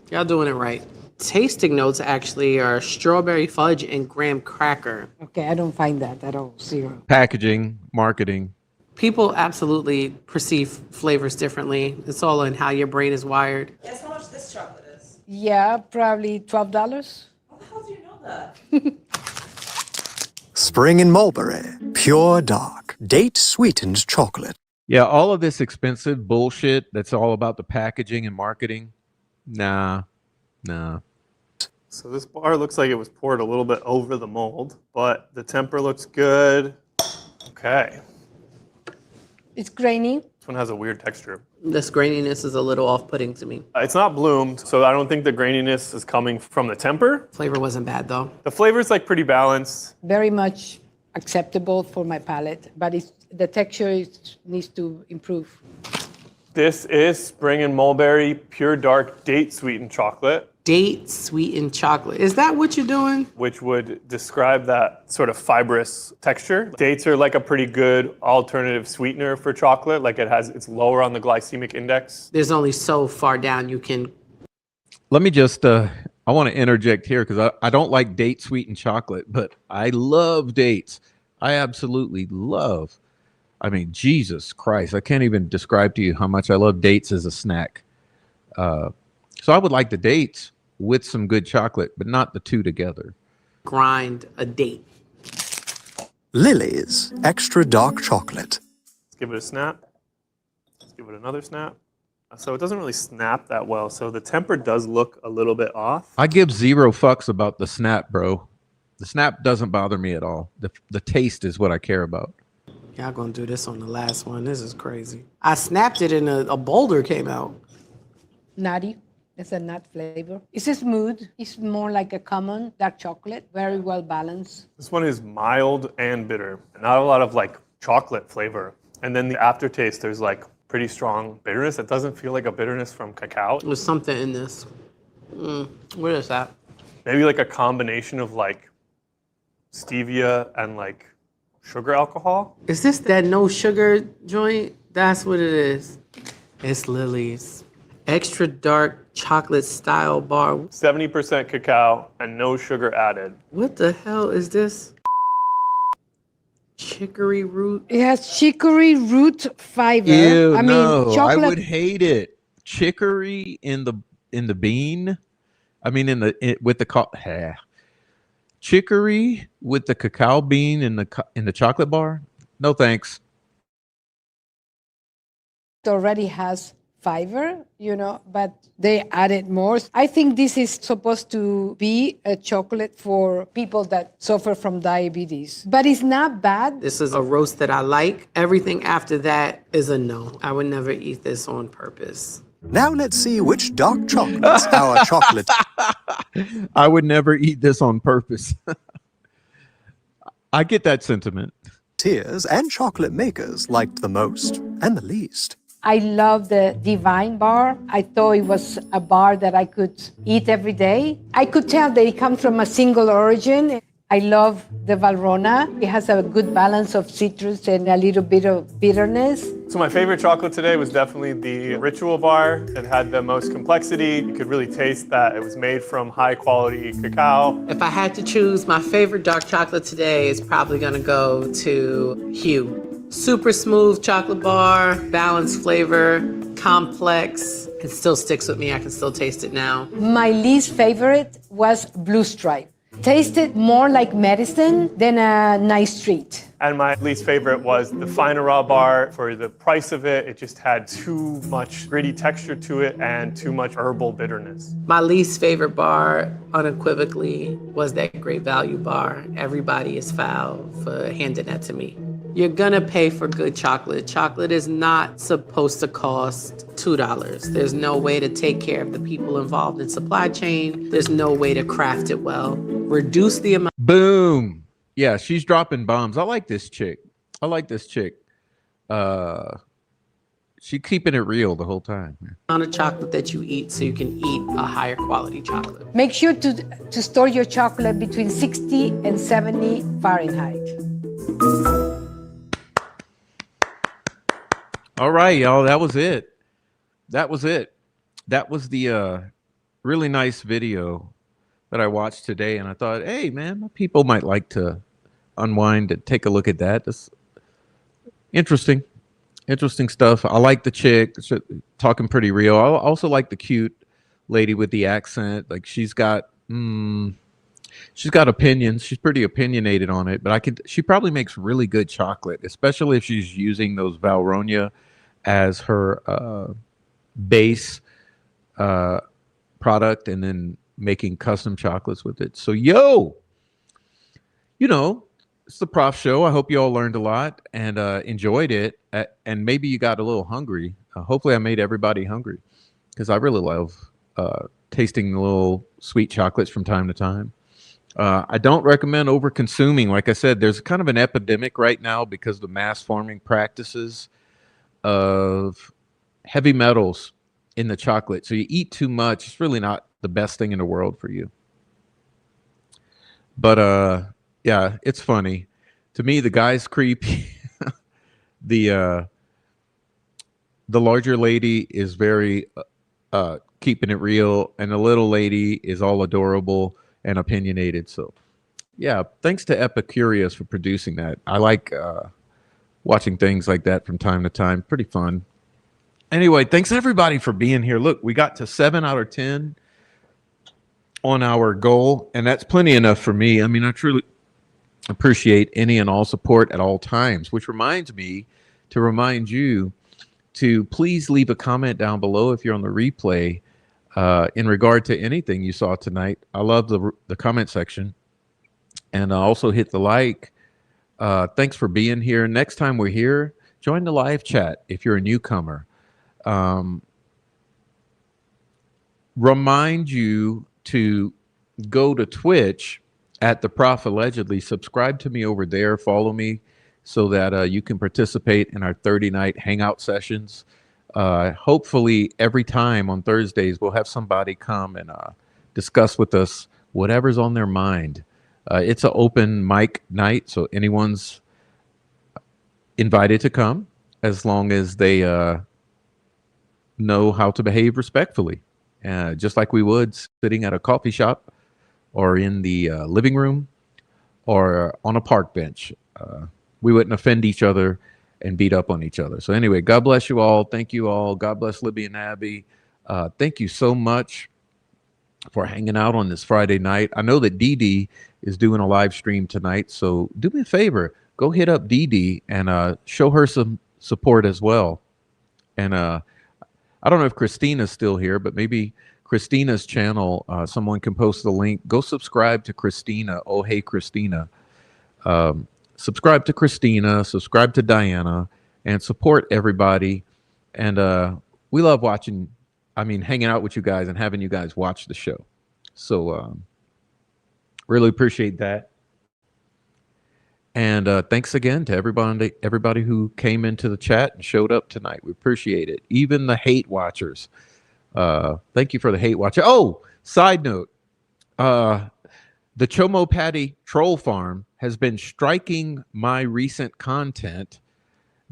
Y'all doing it right. Tasting notes actually are strawberry fudge and graham cracker. Okay, I don't find that at all. Zero. Packaging, marketing. People absolutely perceive flavors differently. It's all in how your brain is wired. Guess how much this chocolate is? Yeah, probably $12. How the hell do you know that? Spring and mulberry, pure dark, date sweetened chocolate. Yeah, all of this expensive bullshit that's all about the packaging and marketing. Nah. So this bar looks like it was poured a little bit over the mold, but the temper looks good. Okay. It's grainy. This one has a weird texture. This graininess is a little off-putting to me. It's not bloomed, so I don't think the graininess is coming from the temper. Flavor wasn't bad though. The flavor's like pretty balanced. Very much acceptable for my palate, but the texture needs to improve. This is Spring and Mulberry Pure Dark Date Sweetened Chocolate. Date sweetened chocolate. Is that what you're doing? Which would describe that sort of fibrous texture. Dates are like a pretty good alternative sweetener for chocolate. Like it's lower on the glycemic index. There's only so far down you can. Let me just, I want to interject here because I don't like date sweetened chocolate, but I love dates. I absolutely love. I mean, Jesus Christ, I can't even describe to you how much I love dates as a snack. So I would like the dates with some good chocolate, but not the two together. Grind a date. Lily's extra dark chocolate. Let's give it a snap. Let's give it another snap. So it doesn't really snap that well. So the temper does look a little bit off. I give zero fucks about the snap, bro. The snap doesn't bother me at all. The taste is what I care about. Y'all gonna do this on the last one. This is crazy. I snapped it and a boulder came out. Nutty. It's a nut flavor. It's smooth. It's more like a common dark chocolate. Very well balanced. This one is mild and bitter. Not a lot of like chocolate flavor. And then the aftertaste, there's like pretty strong bitterness. It doesn't feel like a bitterness from cacao. There's something in this. What is that? Maybe like a combination of like stevia and like sugar alcohol. Is this that no sugar joint? That's what it is. It's Lily's. Extra dark chocolate style bar. 70% cacao and no sugar added. What the hell is this? Chicory root. It has chicory root fiber. Ew, I mean, no, chocolate. I would hate it. Chicory in the bean. I mean, with the chicory with the cacao bean in the chocolate bar. No thanks. It already has fiber, but they added more. I think this is supposed to be a chocolate for people that suffer from diabetes, but it's not bad. This is a roast that I like. Everything after that is a no. I would never eat this on purpose. Now let's see which dark chocolates our chocolate. I would never eat this on purpose. I get that sentiment. Tears and chocolate makers liked the most and the least. I love the Divine bar. I thought it was a bar that I could eat every day. I could tell that it comes from a single origin. I love the Valrhona. It has a good balance of citrus and a little bit of bitterness. So my favorite chocolate today was definitely the Ritual bar. It had the most complexity. You could really taste that it was made from high quality cacao. If I had to choose, my favorite dark chocolate today is probably gonna go to Hue. Super smooth chocolate bar, balanced flavor, complex. It still sticks with me. I can still taste it now. My least favorite was Blue Stripe. Tasted more like medicine than a nice treat. And my least favorite was the Finer Raw bar. For the price of it, it just had too much gritty texture to it and too much herbal bitterness. My least favorite bar, unequivocally, was that Great Value bar. Everybody is foul for handing that to me. You're gonna pay for good chocolate. Chocolate is not supposed to cost $2. There's no way to take care of the people involved in supply chain. There's no way to craft it well. Reduce the amount. Boom. Yeah, she's dropping bombs. I like this chick. She keeping it real the whole time. Amount of chocolate that you eat so you can eat a higher quality chocolate. Make sure to store your chocolate between 60 and 70 Fahrenheit. All right, y'all. That was it. That was the really nice video that I watched today. And I thought, hey, man, my people might like to unwind and take a look at that. That's interesting stuff. I like the chick talking pretty real. I also like the cute lady with the accent. Like she's got opinions. She's pretty opinionated on it, but she probably makes really good chocolate, especially if she's using those Valrhona as her base product and then making custom chocolates with it. So, it's the Prof Show. I hope you all learned a lot and enjoyed it. And maybe you got a little hungry. Hopefully I made everybody hungry because I really love tasting the little sweet chocolates from time to time. I don't recommend over consuming. Like I said, there's kind of an epidemic right now because of the mass farming practices of heavy metals in the chocolate. So you eat too much, it's really not the best thing in the world for you. But yeah, it's funny. To me, the guy's creepy. The larger lady is very keeping it real, and the little lady is all adorable and opinionated. So yeah, thanks to Epicurious for producing that. I like watching things like that from time to time. Pretty fun. Anyway, thanks everybody for being here. Look, we got to 7 out of 10 on our goal, and that's plenty enough for me. I mean, I truly appreciate any and all support at all times, which reminds me to remind you to please leave a comment down below if you're on the replay in regard to anything you saw tonight. I love the comment section, and also hit the like. Thanks for being here. Next time we're here, join the live chat if you're a newcomer. Remind you to go to Twitch at the Prof Allegedly. Subscribe to me over there. Follow me so that you can participate in our 30-night hangout sessions. Hopefully every time on Thursdays we'll have somebody come and discuss with us whatever's on their mind. It's an open mic night, so anyone's invited to come as long as they know how to behave respectfully, just like we would sitting at a coffee shop or in the living room or on a park bench. We wouldn't offend each other and beat up on each other. So anyway, God bless you all. Thank you all. God bless Libby and Abby. Thank you so much for hanging out on this Friday night. I know that Dee Dee is doing a live stream tonight, so do me a favor. Go hit up Dee Dee and show her some support as well. And I don't know if Christina's still here, but maybe Christina's channel, someone can post the link. Go subscribe to Christina. Oh, hey, Christina. Subscribe to Christina, subscribe to Diana, and support everybody. And we love hanging out with you guys and having you guys watch the show. So really appreciate that. And thanks again to everybody who came into the chat and showed up tonight. We appreciate it. Even the hate watchers. Thank you for the hate watcher. Oh, side note. The Chomo Patty Troll Farm has been striking my recent content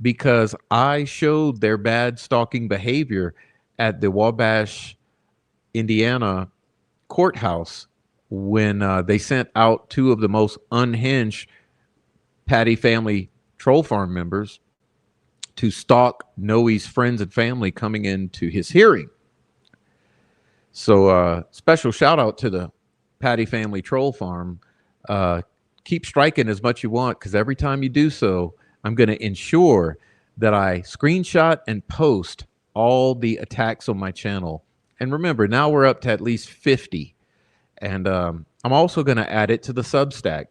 because I showed their bad stalking behavior at the Wabash, Indiana courthouse when they sent out 2 of the most unhinged Patty family troll farm members to stalk Noe's friends and family coming into his hearing. So special shout out to the Patty Family Troll Farm. Keep striking as much you want, because every time you do so, I'm going to ensure that I screenshot and post all the attacks on my channel. And remember, now we're up to at least 50. And I'm also going to add it to the Substack.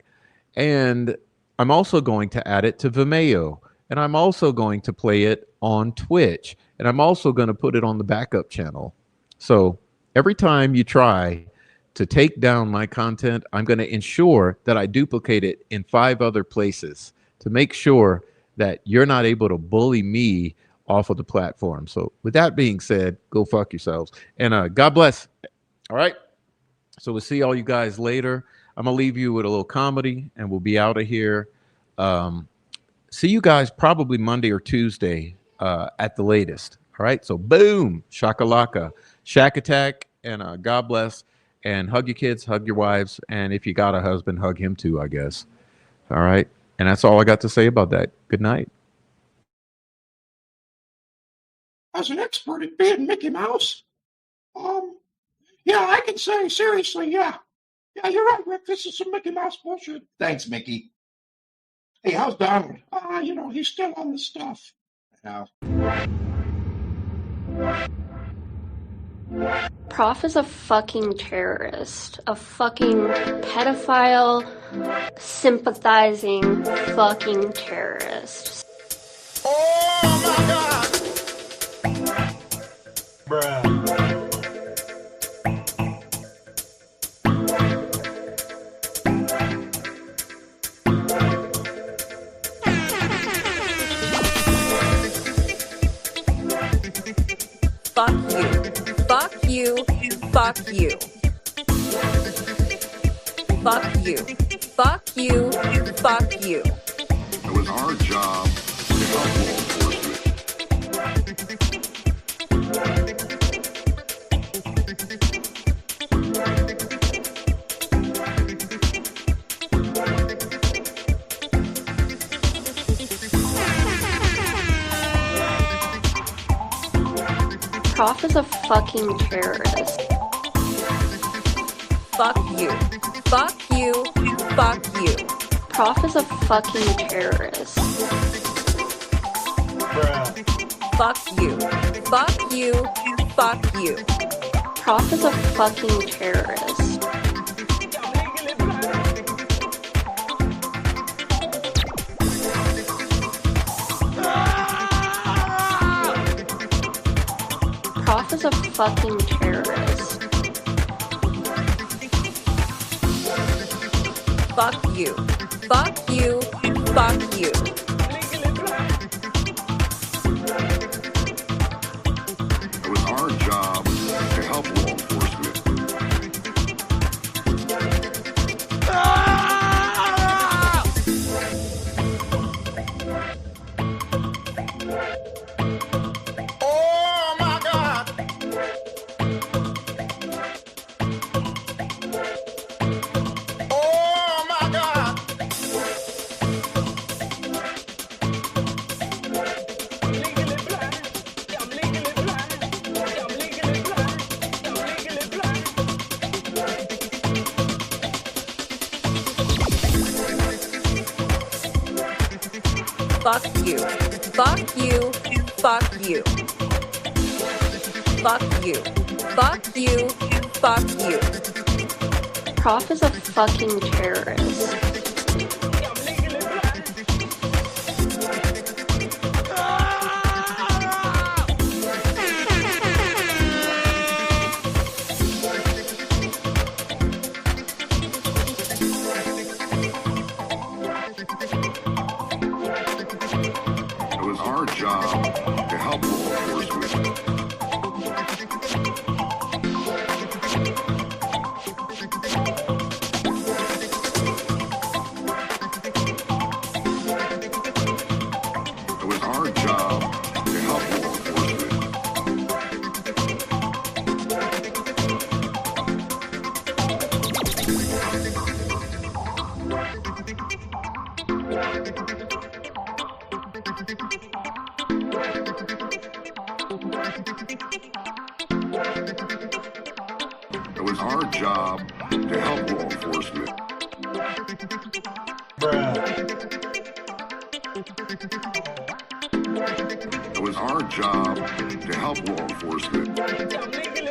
And I'm also going to add it to Vimeo. And I'm also going to play it on Twitch. And I'm also going to put it on the backup channel. So every time you try to take down my content, I'm going to ensure that I duplicate it in 5 other places to make sure that you're not able to bully me off of the platform. So with that being said, go fuck yourselves. And God bless. All right. So we'll see all you guys later. I'm going to leave you with a little comedy and we'll be out of here. See you guys probably Monday or Tuesday at the latest. All right. So boom, shakalaka, shack attack, and God bless. And hug your kids, hug your wives. And if you got a husband, hug him too, I guess. All right. And that's all I got to say about that. Good night. As an expert at being Mickey Mouse, yeah, I can say seriously, yeah, you're right, Rick. This is some Mickey Mouse bullshit. Thanks, Mickey. Hey, how's Donald? He's still on the stuff. Yeah. Prof is a fucking terrorist, a fucking pedophile, sympathizing fucking terrorist. Oh my God! Bruh. Fuck you. Fuck you. Fuck you. Fuck you. Fuck you. Fuck you. It was our job to help law enforcement. Prof is a fucking terrorist. Fuck you. Fuck you. Fuck you. Prof is a fucking terrorist. Bruh. Fuck you. Fuck you. Fuck you. Prof is a fucking terrorist. Prof is a fucking terrorist. Fuck you. Fuck you. Fuck you. It was our job to help law enforcement. Oh my God! Oh my God! Fuck you. Fuck you. Fuck you. Fuck you. Fuck you. Fuck you. Prof is a fucking terrorist. It was our job to help law enforcement. It was our job to help law enforcement. It was our job to help law enforcement. It was our job to help law enforcement.